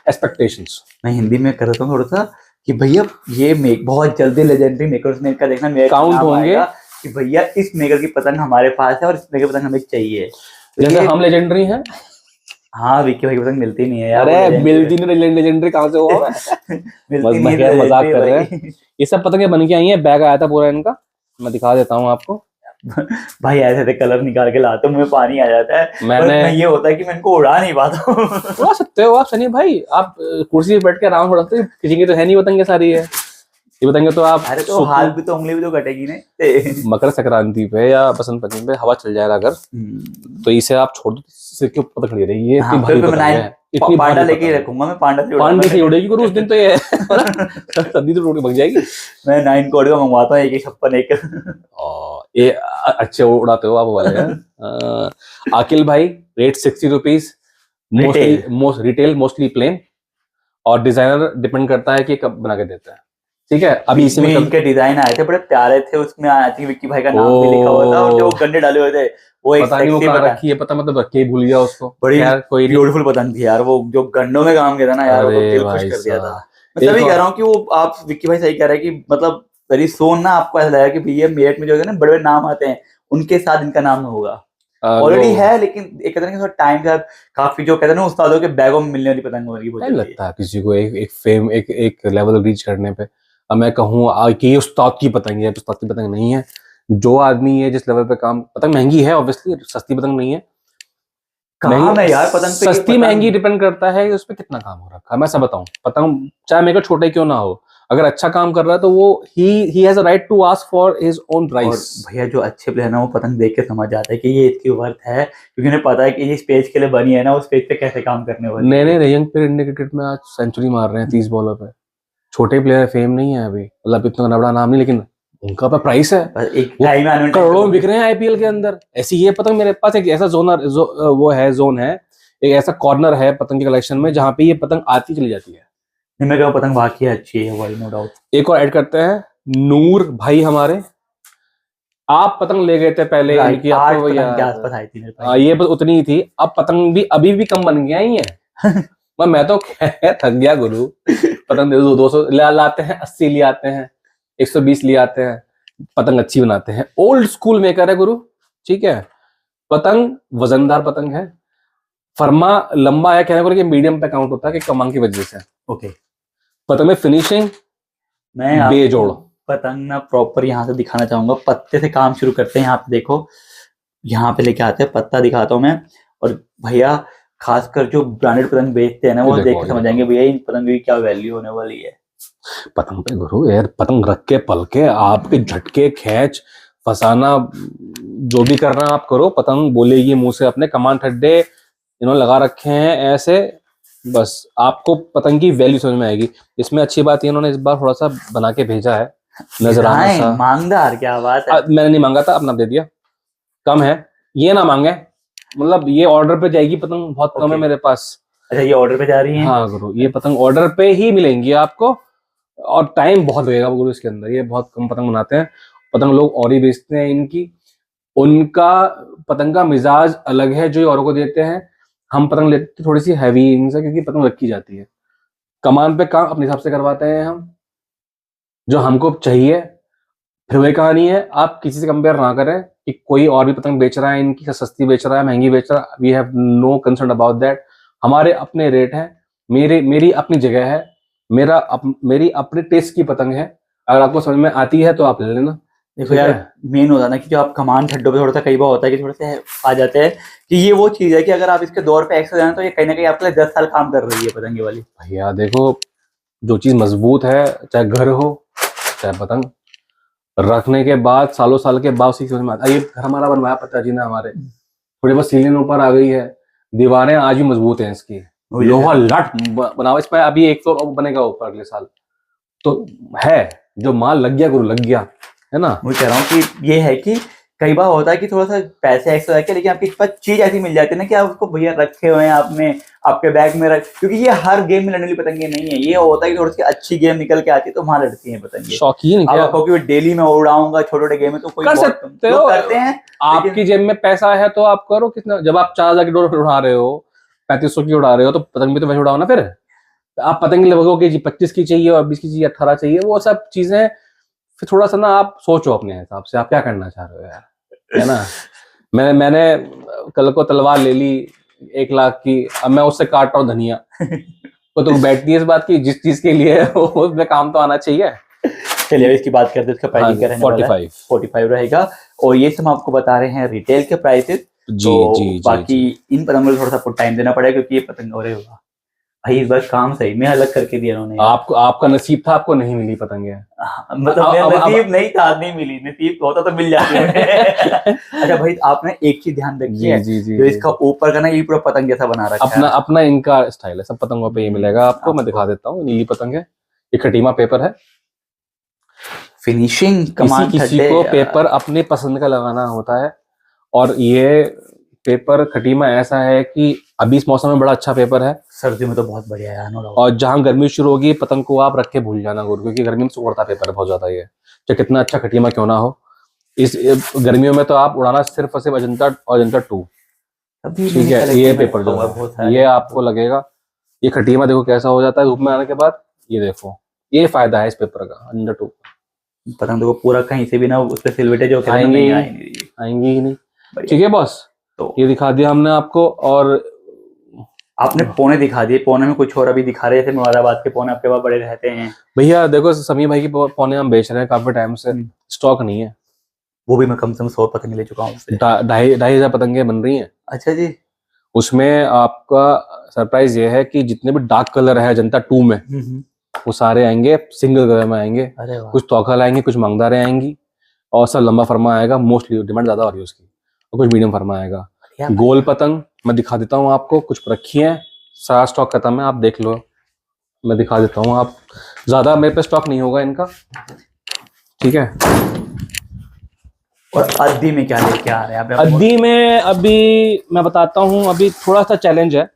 एक्सपेक्टेशंस। मैं हिंदी में कर रहा हूँ थोड़ा सा, कि भैया ये बहुत जल्दी लेजेंडरी मेकर्स में इनका देखना मेरे काउंट होंगे कि भैया इस मेकर की पतंग हमारे पास है और इस मेकर की पतंग हमें चाहिए। जैसे हम लेजेंडरी हैं। हाँ, विक्की भाई की पतंग मिलती नहीं है यार। अरे मिलती नहीं, लेजेंडरी कहाँ से हुआ? मजाक कर रहे हैं। ये सब पतंगे बन के आई हैं, बैग आया था पूरा इनका, मैं दिखा देता हूँ आपको। भाई ऐसे कलर निकाल के लाते हो, मुझे पानी आ जाता है। मैंने ये होता है कि मैं इनको उड़ा नहीं पाता हूँ। उड़ा सकते हो आप सनी भाई, आप कुर्सी पे बैठ के आराम उड़ा सकते हो, खींचेंगे तो है नहीं पतंगे सारी है, ये बताएंगे तो आप। अरे तो हाथ भी तो, उंगली भी तो कटेगी नहीं। मकर संक्रांति पे या बसंत पंचमी पे हवा चल जाएगा अगर, तो इसे आप छोड़ दो, सिर के ऊपर खड़ी रहेगी। इतनी पांडा लेके रखूंगा मैं, पांडे से उड़ेगी गुरु उस दिन तो ये सर्दी तो रोटी बन जाएगी। मैं 9 कोड का मंगवाता हूँ, एक 56 एक। ये अच्छे उड़ाते हो आप वाले। आकिल भाई, rate 60 rupees, retail mostly plain, और डिजाइनर डिपेंड करता है कि कब बना के देता है। ठीक है, अभी इसी में इनके डिजाइन आए थे बड़े प्यारे थे, उसमें आई थिंक विक्की भाई का नाम भी लिखा हुआ था और जो गन्ने डाले हुए थे वो एक पता नहीं वो सेक्सी कहाँ रखी है, पता मतलब रख के ही भूल गया उसको। बड़ी यार कोई नहीं। ब्यूटीफुल पतंग थी यार, वो जो गन्नों में काम किया था ना यार, वो तो अरे दिल खुश भाई कर दिया था। साहब, मैं तभी एक कह रहा हूँ कि वो आप विक्की भाई सही कह रहे हैं कि मतलब वेरी सोन ना आपको ऐसा लगा कि भैया मेरठ में जो है ना बड़े बड़े नाम आते हैं उनके साथ इनका नाम होगा। ऑलरेडी वो है, लेकिन एक कहते हैं कि थोड़ा टाइम के साथ काफी जो कहते हैं ना उस्तादों के बैगों में मिलने वाली पतंग होगी बहुत टाइम जल्दी। लगता है किसी को एक फेम एक लेवल रीच करने पे। अब मैं कहूँ कि ये उस्ताद की पतंग है, उस्ताद की पतंग नहीं है। जो आदमी है जिस लेवल पे काम, पतंग महंगी है ऑब्वियसली, सस्ती पतंग नहीं है। कहाँ में यार पतंग पे ये सस्ती पतंग- महंगी डिपेंड करता है कि उस पर कितना काम हो रखा है। मैं सब बताऊं, पतंग चाहे मेरे को छोटा ही क्यों ना हो, अगर अच्छा काम कर रहा है तो वो he has a right to ask for his own और प्राइस। भैया जो अच्छे प्लेयर ना वो पतंग देख के समझ जाता है कि ये इसकी वर्थ है, क्योंकि उन्हें पता है कि ये स्टेज के लिए बनी है ना, उस स्टेज पे कैसे काम करने वाली नए है। नए यंग प्लेयर इंडियन क्रिकेट में आज सेंचुरी मार रहे हैं 30 बॉलों पे। छोटे प्लेयर फेम नहीं है अभी, मतलब इतना बड़ा नाम नहीं, लेकिन उनका पर प्राइस है, बस एक वो टाइम आने करोड़ों में बिक रहे हैं आईपीएल के अंदर। ऐसी ये पतंग मेरे पास एक ऐसा वो है जोन है, एक ऐसा कॉर्नर है पतंग के कलेक्शन में जहां पे ये पतंग आती चली जाती है। मैं कहूँ पतंग वाकई अच्छी है भाई, नो डाउट। एक और ऐड करते हैं, नूर भाई हमारे, आप पतंग ले गए थे पहले इनकी, 8 आपको पतंग के याद आसपास आई थी मेरे है? पास। ये बस उतनी ही थी, अब पतंग भी अभी भी कम बन गया ही है। मैं तो थक गया गुरु, पतंग 200 लाते हैं, 80 ले आते हैं, 120 ले आते हैं, पतंग अच्छी बनाते हैं। ओल्ड स्कूल मेकर है गुरु, ठीक है। पतंग वजनदार पतंग है, फरमा लंबा है, कहने को कि मीडियम पे काउंट होता है कि कमांग की वजह से। ओके, पतंग में फिनिशिंग मैं आपको बेजोड़। पतंग ना प्रॉपर यहाँ से दिखाना चाहूंगा। पत्ते से काम शुरू करते हैं, यहाँ पे देखो, यहाँ पे लेके आते हैं, पत्ता दिखाता हूँ मैं। और भैया खासकर जो ब्रांडेड पतंग बेचते हैं ना, वो ये देख देखो, के ये समझ जाएंगे भैया इन पतंग की क्या वैल्यू होने वाली है। पतंग पे गुरु यार, पतंग रख के पल के आपके झटके खींच फसाना जो भी करना आप करो, पतंग बोलेगी मुंह से अपने। कमान ठड्डे इन्होंने लगा रखे हैं ऐसे, बस आपको पतंग की वैल्यू समझ में आएगी। इसमें अच्छी बात ये इन्होंने इस बार थोड़ा सा बना के भेजा है, नजराना डिजाइन सा। मांगदार, क्या बात है। मैंने नहीं मांगा था, अपना दे दिया, कम है, ये ना मांगे, मतलब ये ऑर्डर पे जाएगी पतंग, बहुत कम है Okay. मेरे पास। अच्छा, ये ऑर्डर पे जा रही है। हाँ गुरु, ये पतंग ऑर्डर पे ही मिलेंगी आपको, और टाइम बहुत लगेगा गुरु इसके अंदर। ये बहुत कम पतंग बनाते हैं, पतंग लोग और ही बेचते हैं इनकी। उनका पतंग का मिजाज अलग है जो ये औरों को देते हैं। हम पतंग लेते थोड़ी सी हैवी इनसे, क्योंकि पतंग रखी जाती है। कमान पे काम अपने हिसाब से करवाते हैं हम, जो हमको चाहिए। फिर वही कहानी है, आप किसी से कंपेयर ना करें कि कोई और भी पतंग बेच रहा है इनकी, सस्ती बेच रहा है, महंगी बेच रहा है। We have no concern about that. हमारे अपने रेट हैं, मेरी अपनी जगह है, मेरी अपने टेस्ट की पतंग है। अगर आपको समझ में आती है तो आप ले लेना। देखो ठीक यार, है। मेन होता है ना कि जो आप कमान ठड्डों पे थोड़ा सा कई बार होता है कि थोड़े से आ जाते हैं कि ये वो चीज है कि अगर आप इसके दौर पे एक्सेस जाना तो ये कहीं ना कहीं आपके लिए 10 साल काम कर रही है पतंगे वाली। भैया देखो, जो चीज मजबूत है, चाहे घर हो चाहे पतंग, रखने के बाद सालों साल के बाद उसी समझ में आता है। ये घर हमारा बनवाया पिताजी ने हमारे, थोड़ी बहुत सीलिंग ऊपर आ गई है, दीवारें आज भी मजबूत हैं इसकी, लोहा लट बनावा इस पर। अभी एक तो बनेगा ऊपर अगले साल, तो है जो माल लग गया गुरु, लग गया है ना। मैं कह रहा हूँ कि ये है कि कई बार होता है कि थोड़ा सा पैसे एक्स्ट्रा रखे, लेकिन आपके पास चीज ऐसी मिल जाती है ना कि आप उसको भैया रखे हुए हैं आपने आपके बैग में रख, क्योंकि ये हर गेम में लड़ने वाली पतंगे नहीं है। ये होता है कि थोड़ी सी अच्छी गेम निकल के आती है तो वहां लड़ती है पतंगे। शौकीन आप क्या आपको कि डेली में उड़ाऊंगा छोटे छोटे गेम में, तो कोई कर बहुत सकते लोग हो, करते हैं। आपकी जेब में पैसा है तो आप करो। कितना, जब आप 4,000 की डोर उड़ा रहे हो, 3500 की उड़ा रहे हो, तो पतंग भी तो वैसे उड़ाओ ना। फिर आप पतंग लगोगे जी 25 की चाहिए और 20 की चाहिए, 18 चाहिए, वो सब चीजें फिर थोड़ा सा ना आप सोचो अपने हिसाब से, आप क्या करना चाह रहे हो यार, है ना। मैंने कल को तलवार ले ली 1 लाख की, अब मैं उससे काट रहा हूँ धनिया, तो बैठती है इस बात की, जिस चीज के लिए उसमें काम तो आना चाहिए। चलिए इसकी बात करते हैं, इसका प्राइसिंग क्या रहने वाला है। 45 रहेगा। और ये सब आपको बता रहे हैं रिटेल के प्राइसेस। जी तो जी बाकी इन पतंगों को थोड़ा सा आपको टाइम देना पड़ेगा, क्योंकि ये पतंग हो रहे होगा भाई इस बार काम सही में अलग करके दिया उन्होंने। आपको, आपका नसीब था, आपको नहीं मिली पतंगे। मतलब मेरा नसीब नहीं था, नहीं मिली, नसीब होता तो मिल जाती है। अच्छा भाई, आपने एक चीज ध्यान रखी है, जो इसका ऊपर का ना ये पूरा पतंग जैसा बना रखा है, अपना इनका स्टाइल है। सब पतंगों पे ये मिलेगा आपको। मैं दिखा देता हूँ, नीली पतंग है, ये खटीमा पेपर है। फिनिशिंग किसी को पेपर अपने पसंद का लगाना होता है, और ये पेपर खटीमा ऐसा है कि अभी इस मौसम में बड़ा अच्छा पेपर है। सर्दी में तो बहुत बढ़िया है यार, नो डाउट। और जहां गर्मी शुरू होगी पतंग को आप रख के भूल जाना गुरु, क्योंकि गर्मी में सुखड़ता पेपर है बहुत ज्यादा ये, चाहे कितना अच्छा खटिया क्यों ना हो। इस गर्मियों में तो आप उड़ाना सिर्फ और सिर्फ अजंता और अजंता 2, ठीक है। ये पेपर जो है ये आपको लगेगा, ये खटिया देखो कैसा हो जाता है धूप में आने के बाद, ये देखो ये फायदा है इस पेपर का अजंता 2। पतंग देखो पूरा कहीं से भी ना उस पे सिलवटें जो कहते हैं ना, नहीं आएंगी ही नहीं, बढ़िया। ठीक है बॉस। तो ये दिखा दिया हमने आपको, और आपने पौने दिखा दिए, पौने में कुछ और अभी दिखा रहे थे, मुरादाबाद के पौने आपके पास बड़े रहते हैं। भैया देखो समी भाई की पौने हम बेच रहे हैं काफी टाइम से, स्टॉक नहीं है। वो भी मैं कम से कम 100 पतंग ले चुका हूँ उससे। 2,500 पतंगे बन रही हैं। अच्छा जी। उसमें आपका सरप्राइज ये है कि जितने भी डार्क कलर है अजंता 2 में, वो सारे आएंगे सिंगल कलर में आएंगे। अरे वाह। कुछ तौखल आएंगे, कुछ मंगदारें आएंगी, और सब लंबा फरमा आएगा, मोस्टली डिमांड ज्यादा हो रही है उसकी, और कुछ मीडियम फरमा आएगा। गोल पतंग मैं दिखा देता हूँ आपको, कुछ रखी है, सारा स्टॉक खत्म है, आप देख लो, मैं दिखा देता हूँ। आप ज्यादा मेरे पे स्टॉक नहीं होगा इनका, ठीक है। और अद्दी में क्या लेके आ रहे हैं आप? अद्दी में अभी मैं बताता हूँ, अभी थोड़ा सा चैलेंज है,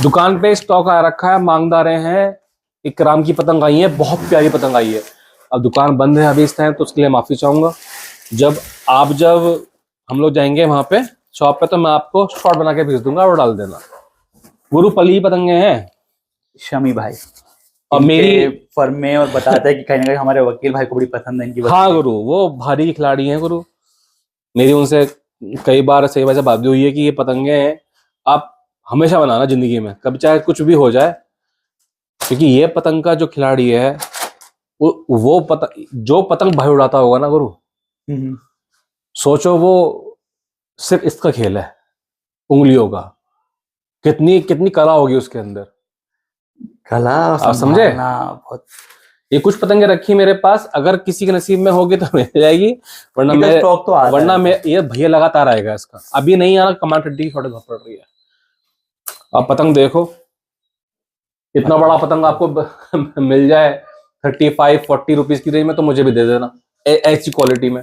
दुकान पे स्टॉक आ रखा है, मांगदारें हैं, इकराम की पतंग आई है, बहुत प्यारी पतंग आई है। अब दुकान बंद है अभी इस टाइम, तो उसके लिए माफी चाहूंगा। जब हम लोग जाएंगे वहां पे शॉप पे, तो मैं आपको शॉर्ट बना के भेज दूंगा और डाल देना। गुरु पली पतंगे हैं शमी भाई और मेरी फर्म में, और बताता है कि कहीं ना कहीं हमारे वकील भाई को बड़ी पसंद है इनकी। हाँ गुरु, वो भारी खिलाड़ी हैं गुरु, मेरी उनसे कई बार सही वजह बात भी हुई है कि ये पतंगे हैं, आप हमेशा बनाना जिंदगी में, कभी चाहे कुछ भी हो जाए, क्योंकि ये पतंग का जो खिलाड़ी है वो जो पतंग भाई उड़ाता होगा ना गुरु, सोचो वो सिर्फ इसका खेल है, उंगलियों का, कितनी कितनी कला होगी उसके अंदर, कला आप समझे। बहुत। ये कुछ पतंगे रखी मेरे पास, अगर किसी के नसीब में होगी तो मिल जाएगी, वरना मैं स्टॉक तो वरना मैं ये भैया लगातार आएगा इसका, अभी नहीं आना, कमांड टिड्डी की शॉर्टेज पड़ रही है। आप पतंग देखो, इतना बड़ा पतंग आपको मिल जाए 35-40 रुपीज की रेंज में, तो मुझे भी दे देना ऐसी क्वालिटी में।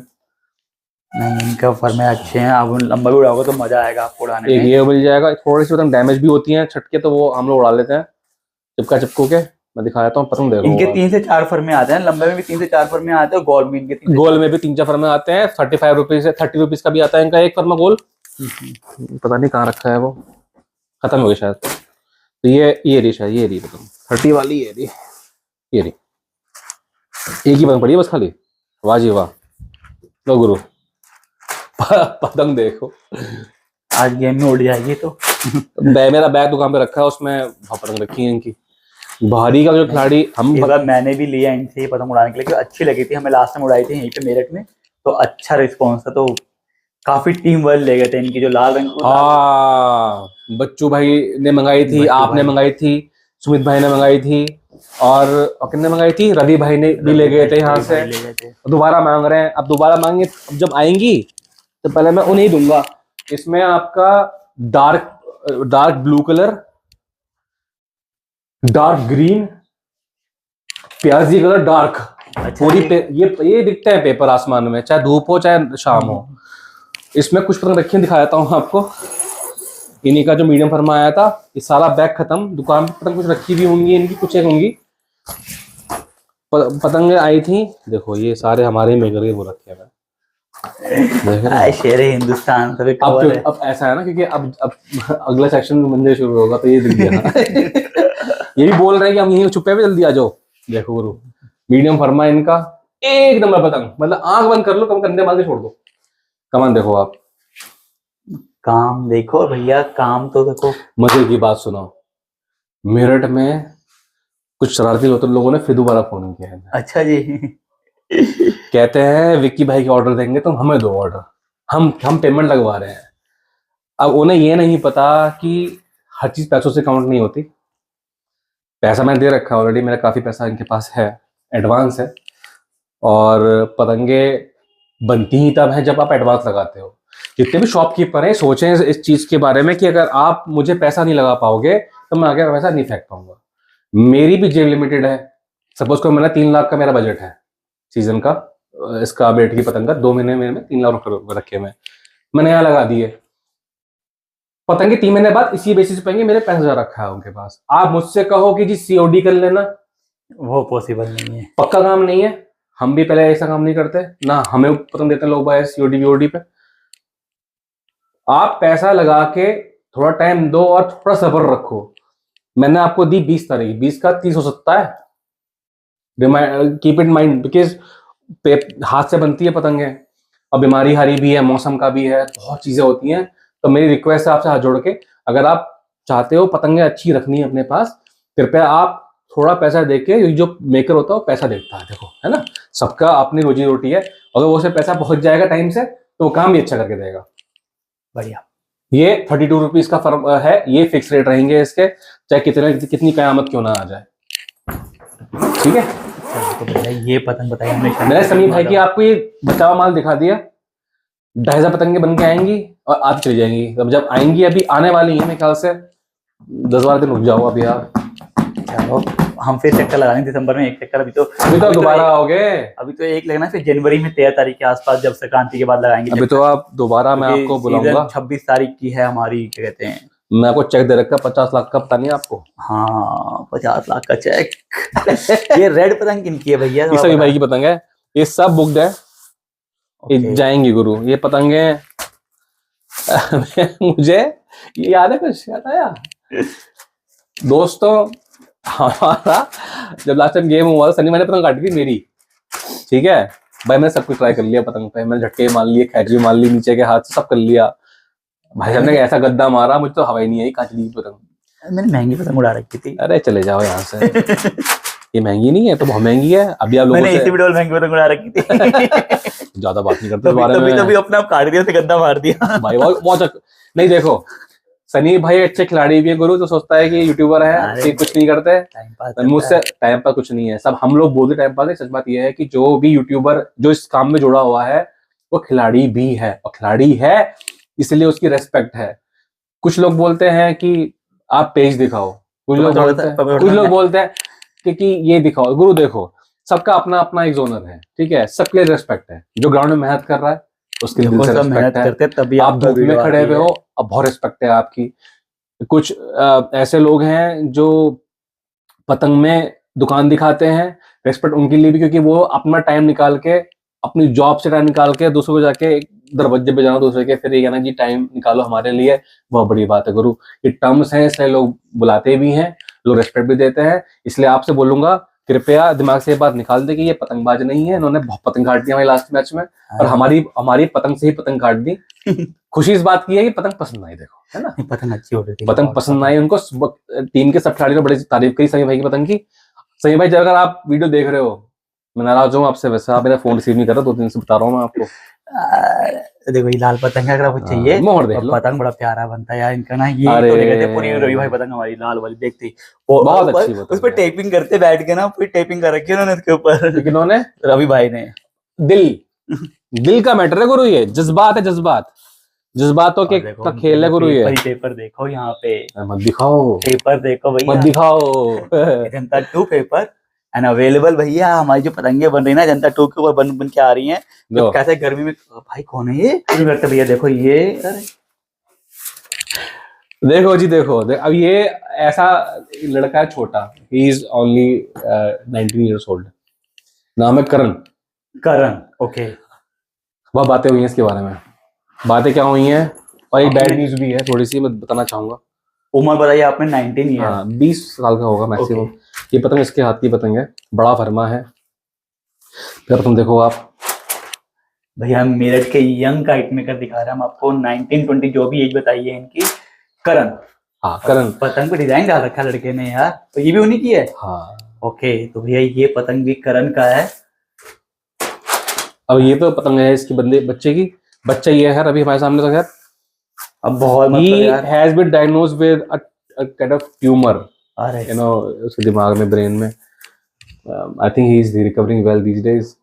नहीं, इनका फर्मे अच्छे हैं, आप लंबा भी उड़ाओगे तो मजा आएगा आपको उड़ाने में। एक ये मिल जाएगा, थोड़ी सी पतंग डैमेज भी होती है छटके, तो वो हम लोग उड़ा लेते हैं चिपकू के। मैं दिखा देता हूँ पतंग, देखो इनके 3 से 4 फर्मे आते हैं, लंबे में भी 3 से 4 फर्मे आते हैं, गोल में इनके गोल में भी 3-4 फर्मे आते हैं, 35 रुपीज से 30 रुपीज का भी आता है इनका एक फर्मा गोल। पता नहीं कहाँ रखा है वो, खत्म हो गया शायद। तो ये रही शायद, ये रही पतंग 30 वाली, ये रही एक ही पतंग पड़ी है बस खाली। वाह जी वाह, लो गुरु पतंग देखो, आज गेम में उड़ जाएगी। तो मेरा बैग दुकान पे रखा है, उसमें पतंग रखी है इनकी। भारी का जो खिलाड़ी मैंने भी लिया इनसे ये पतंग उड़ाने के लिए, अच्छी लगी थी, हमें लास्ट टाइम उड़ाई थी यहीं पे मेरठ में, तो अच्छा रिस्पॉन्स था, तो काफी टीम वर्क ले गए थे इनकी, जो लाल रंग। हाँ, बच्चू भाई ने मंगाई थी, आपने मंगाई थी, सुमित भाई ने मंगाई थी, और किसने मंगाई थी, रवि भाई ने भी ले गए थे यहाँ से, दोबारा मांग रहे हैं। अब दोबारा मांगे, अब जब आएंगी तो पहले मैं उन्हें दूंगा। इसमें आपका dark blue colour, dark green, प्याजी कलर, डार्क, पूरी ये दिखते हैं पेपर आसमान में, चाहे धूप हो चाहे शाम हो। इसमें कुछ पतंग रखी दिखा देता हूँ आपको, इन्हीं का जो मीडियम फर्मा आया था। ये सारा बैग खत्म, दुकान पे पतंग कुछ रखी भी होंगी इनकी, कुछ एक होंगी पतंगे आई थी। देखो ये सारे हमारे मेकर के वो रखे हैं, शेर हिंदुस्तान। अब ऐसा है ना, क्योंकि अब अगला सेक्शन मंदिर शुरू होगा, तो ये दिख गया ये भी बोल रहे हैं कि हम यहीं छुपे हुए, जल्दी आ जाओ। देखो गुरु, मीडियम फर्मा इनका, एक नंबर पतंग, मतलब आंख बंद कर लो, कम कंधे मार के छोड़ दो। कमान देखो आप, काम देखो भैया, काम तो देखो। मजे की बात सुनो, मेरठ में कुछ शरारती लोगों ने फिर दोबारा फोन किया है। अच्छा जी। कहते हैं विक्की भाई के ऑर्डर देंगे तो हमें दो ऑर्डर, हम पेमेंट लगवा रहे हैं। अब उन्हें ये नहीं पता कि हर चीज पैसों से काउंट नहीं होती। पैसा मैंने दे रखा है ऑलरेडी, मेरा काफी पैसा इनके पास है, एडवांस है, और पतंगे बनती ही तब है जब आप एडवांस लगाते हो। जितने भी शॉपकीपर हैं सोचें इस चीज के बारे में कि अगर आप मुझे पैसा नहीं लगा पाओगे तो मैं आगे पैसा नहीं फेंक पाऊंगा। मेरी भी जेब लिमिटेड है, सपोज को मैंने 3 लाख का मेरा बजट है सीजन का, इसका बेट की पतंग का 2 महीने में 3 लाख रखे हुए मैंने यहाँ लगा दिए, पतंगे 3 महीने बाद इसी बेसिस पे मेरे 5,000 रखा है उनके पास। आप मुझसे कहो कि जी COD कर लेना, वो पॉसिबल नहीं है। पक्का काम नहीं है। हम भी पहले ऐसा काम नहीं करते ना, हमें पतंग देते हैं लोग भाई COD VOD पे। आप पैसा लगा के थोड़ा टाइम दो और थोड़ा सब्र रखो। मैंने आपको दी 20 तारीख, 20 का 30 हो सकता है। कीप इन माइंड, बिकॉज हाथ से बनती है पतंगे, और बीमारी हारी भी है, मौसम का भी है, बहुत चीजें होती हैं। तो मेरी रिक्वेस्ट है आपसे हाथ जोड़ के, अगर आप चाहते हो पतंगे अच्छी रखनी है अपने पास, कृपया आप थोड़ा पैसा देके, जो मेकर होता है वो पैसा देता है, देखो है ना, सबका अपनी रोजी रोटी है। अगर वो से पैसा पहुंच जाएगा टाइम से तो वो काम भी अच्छा करके देगा। बढ़िया। ये 32 रुपीज का फर्क है, ये फिक्स रेट रहेंगे इसके, चाहे कितनी कयामत क्यों ना आ जाए। ठीक है, तो भैया ये पतंग बताइए हमने। मैंने समीर भाई की आपको ये बचावा माल दिखा दिया। 2,500 पतंगे बन के आएंगी और आज चली जाएंगी। अब जब आएंगी, अभी आने वाली है मेरे ख्याल से 10-12 दिन रुक जाओ अभी आप। चलो हम फिर चक्कर लगाएंगे दिसंबर में, एक चक्कर। अभी तो दोबारा आओगे। अभी तो एक लगना, फिर जनवरी में 13 तारीख के आसपास जब संक्रांति के बाद लगाएंगे। अभी तो आप दोबारा, मैं आपको बुलाऊंगा। 26 तारीख की है हमारी, क्या कहते हैं, मैं आपको चेक दे रखा 50 लाख का, पता नहीं आपको। हाँ 50 लाख का चेक। ये रेड पतंग किनकी है भैया? ये सभी भाई की पतंग है, ये सब बुकड है। ये जाएंगी गुरु, ये पतंगे। मुझे ये याद है, कुछ याद आया दोस्तों, हमारा जब लास्ट टाइम गेम हुआ था, सनी मैंने पतंग काटी थी मेरी, ठीक है भाई। मैंने सब कुछ ट्राई कर लिया पतंग पे, मैंने झटके मार लिए, खैची मार ली नीचे के हाथ से, सब कर लिया। भाई साहब ने ऐसा गद्दा मारा, मुझे तो हवा ही नहीं आई, काट ली पतंग। मैंने महंगी पतंग उड़ा रखी थी। अरे चले जाओ यहाँ से। ये महंगी नहीं है तो बहुत महंगी है। अभी आप लोगों मैंने इसी वीडियो में महंगी पतंग उड़ा रखी थी। ज्यादा बात नहीं करते बारे में। तभी अपने आप काट दिया, गद्दा मार दिया भाई। बहुत नहीं, देखो सनी भाई अच्छे खिलाड़ी भी है गुरु, तो सोचता है कि यूट्यूबर है, कुछ नहीं करते। मुझसे टाइम पास कुछ नहीं है, सब हम लोग बोलते टाइम पास है। सच बात यह है कि जो भी यूट्यूबर जो इस काम में जुड़ा हुआ है वो खिलाड़ी भी है, और खिलाड़ी है इसलिए उसकी रेस्पेक्ट है। कुछ लोग बोलते हैं कि आप पेज दिखाओ, कुछ लोग बोलते हैं कि ये दिखाओ। गुरु देखो, सबका अपना अपना एक जोनर है, ठीक है, सबके लिए रेस्पेक्ट है। जो ग्राउंड में मेहनत कर रहा है उसके दिल से रेस्पेक्ट है। तभी आप धूप में खड़े हुए हो, अब बहुत रेस्पेक्ट है आपकी। कुछ ऐसे लोग हैं जो पतंग में दुकान दिखाते हैं, रेस्पेक्ट उनके लिए भी, क्योंकि वो अपना टाइम निकाल के, अपनी जॉब से टाइम निकाल के दूसरों को जाके दरवाजे पे जाना दूसरे के, फिर ये कहना जी टाइम निकालो हमारे लिए, बहुत बड़ी बात है गुरु। ये टर्म्स हैं, इसलिए लोग बुलाते भी हैं, लोग रेस्पेक्ट भी देते हैं। इसलिए आपसे बोलूंगा, कृपया दिमाग से ये बात निकाल दे कि ये पतंगबाज नहीं है। इन्होंने बहुत पतंग काट दी हमारी लास्ट मैच में, और हमारी पतंग से ही पतंग काट दी। खुशी इस बात की है कि पतंग पसंद आई, देखो है ना, पतंग अच्छी हो रही थी, पतंग पसंद आई उनको। टीम के सब खिलाड़ियों ने बड़ी तारीफ करी समी भाई की पतंग की। समी भाई अगर आप वीडियो देख रहे हो, मैं नाराज हूँ आपसे, वैसे आप मेरा फोन रिसीव नहीं कर रहे, 2 दिन से बता रहा हूँ मैं आपको। देखो ये लाल पतंग अगर आपको चाहिए, मोहर देख लो, पतंग बड़ा प्यारा बनता है यार इनका ना। ये तो कहते हैं पूरी रवि भाई पतंग हमारी लाल वाली देखती, बहुत अच्छी पतंग, उस पर टेपिंग करते बैठ के ना, फिर टेपिंग कर रखी है उन्होंने उसके ऊपर। किन्होंने? रवि भाई ने। दिल का मैटर है गुरु, ये जज्बात है, जज्बातों के का खेल है गुरु। ये पेपर देखो यहाँ पे, मत दिखाओ पेपर देखो भैया, मत दिखाओ। जनता 2 पेपर एंड अवेलेबल भैया। हमारी जो पतंगे बन रही है ना जनता 2 के ऊपर बन के आ रही हैं, तो कैसे गर्मी में। भाई कौन है ये? करते भैया देखो ये, अरे देखो जी, देखो अब ये ऐसा लड़का है छोटा, he is only 19 years old, नाम है करण। ओके। बहुत बातें हुई हैं इसके बारे में, बातें क्या हुई हैं, और एक बैड न्यूज भी है थोड़ी सी, मैं बताना चाहूंगा। उम्र बताइए आपने? 19 ईयर। हाँ, 20 साल का होगा मैक्सिमम। ये पतंग इसके हाथ की पतंग है, बड़ा फरमा है। फिर तुम देखो आप भैया, मेरठ के यंग काइट मेकर दिखा रहे हैं हम आपको, 19-20 जो भी एज बताई है इनकी। करण। हाँ, करण। पतंग पे डिजाइन डाल रखा लड़के ने यार, तो ये भी उन्हीं की है। हाँ। ओके, तो भैया ये पतंग भी करण का है। अब ये तो पतंग है इसकी बच्चे की, बच्चा ये है अभी हमारे सामने, तो खैर अब बहुत मतलब has been diagnosed with a kind of tumour, you know, उसके दिमाग में, ब्रेन में। I think he is recovering well these days.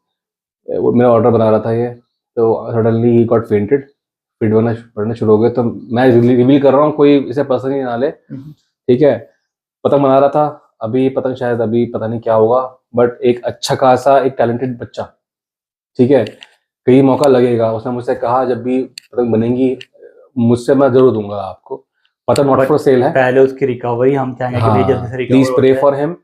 वो मेरा ऑर्डर बना रहा था ये, तो suddenly he got fainted, fit पड़ना शुरू हो गए। तो मैं रिवील कर रहा हूँ, कोई इसे पर्सनली ना ले, ठीक है। पतंग बना रहा था, अभी पतंग शायद अभी पता नहीं क्या होगा, बट एक अच्छा खासा एक टैलेंटेड बच्चा, ठीक है, कहीं मौका लगेगा। उसने मुझसे कहा जब भी पतंग बनेंगी मुझसे, मैं जरूर दूंगा आपको। पतंग नॉट फॉर सेल है। पहले उसकी रिकवरी हम चाहेंगे कि भाई जल्दी से please recover pray for him.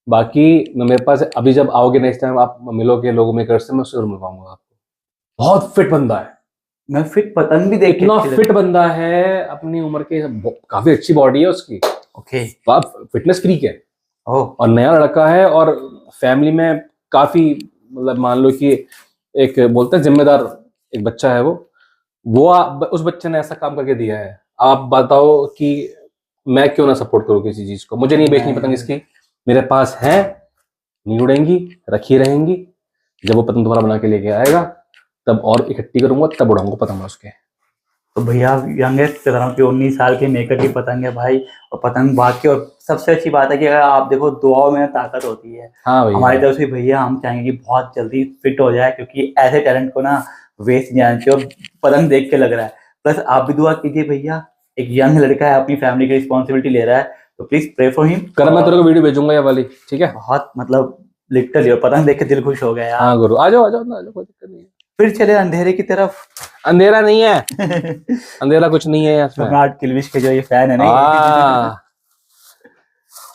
बाकी मेरे पास अभी जब आओगे नेक्स्ट टाइम आप मिलोगे लोगों में से, मैं उससे जरूर मिलवाऊंगा आपको। बहुत फिट बंदा है, मैं फिट पतंग भी देख के इतना अच्छी फिट बंदा है, अपनी उम्र के काफी अच्छी बॉडी है उसकी। ओके। आप फिटनेस फ्रीक है ओह और नया लड़का है, और फैमिली में काफी मतलब मान लो कि एक बोलते हैं जिम्मेदार एक बच्चा है वो उस बच्चे ने ऐसा काम करके दिया है। आप बताओ कि मैं क्यों ना सपोर्ट करूँ किसी चीज को। मुझे नहीं बेचनी पतंग इसकी, मेरे पास है, नहीं उड़ेंगी, रखी रहेंगी। जब वो पतंग दोबारा बना के लेके आएगा तब और इकट्ठी करूंगा, तब उड़ाऊंगा पतंग उसके। तो भैया यंगेस्ट कह रहा हूँ कि 19 साल के मेकर की पतंग है भाई, और पतंग बाकी। और सबसे अच्छी बात है कि अगर आप देखो दुआओं में ताकत होती है। हाँ भैया, हमारी तरफ से भैया हम चाहेंगे कि बहुत जल्दी फिट हो जाए, क्योंकि ऐसे टैलेंट को ना वेस्ट नहीं जाना चाहिए। और पतंग देख के लग रहा है, प्लस आप भी दुआ कीजिए भैया, एक यंग लड़का है, अपनी फैमिली की रिस्पॉन्सिबिलिटी ले रहा है, तो प्लीज प्रे फॉर हिम। कर मैं तेरे को वीडियो भेजूंगा ये वाली, ठीक है? बहुत मतलब लिटरली, और पतंग देख के दिल खुश हो गया यार। हाँ गुरु, आ जाओ ना, आ जाओ, कोई दिक्कत नहीं है। फिर चले अंधेरे की तरफ। अंधेरा नहीं है, अंधेरा कुछ नहीं है इसमें। सम्राट किलविश के जो ये फैन है ना, हाँ,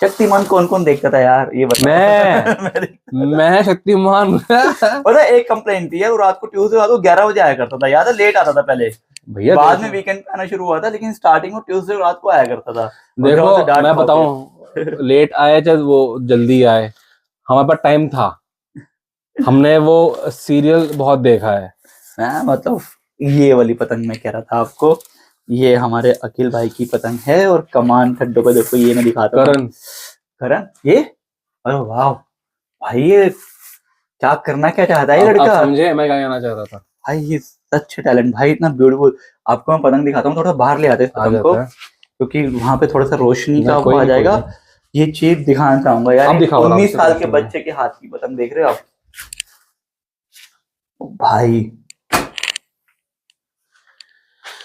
शक्तिमान कौन कौन देखता था यार ये बताओ। मैं शक्तिमान। पता है एक कंप्लेंट थी यार, वो रात को ट्यूसडे रात को 11 बजे आया करता था, याद है? लेट आता था पहले, भैया बाद में वीकेंड पे आना शुरू हुआ था, लेकिन स्टार्टिंग में ट्यूसडे रात को आया करता था। देखो मैं बताऊं, लेट आए चाहे वो जल्दी आए, हमारे पास टाइम था, हमने वो सीरियल बहुत देखा है। मतलब ये वाली पतंग मैं कह रहा था आपको, ये हमारे अखिल भाई की पतंग है। और कमान खड्डों को देखो, ये मैं दिखाता हूँ। करण ये, अरे वाह भाई, ये क्या करना क्या चाहता है ये लड़का? आप समझे मैं क्या कहना चाह रहा था? भाई ये सच टैलेंट भाई, इतना ब्यूटीफुल। आपको मैं पतंग दिखाता हूँ, थोड़ा बाहर ले आते हैं इस पतंग को, क्योंकि वहां पे थोड़ा सा रोशनी का वो आ जाएगा। ये चीज दिखाना चाहूंगा यार, 19 साल के बच्चे के हाथ की पतंग देख रहे हो आप भाई।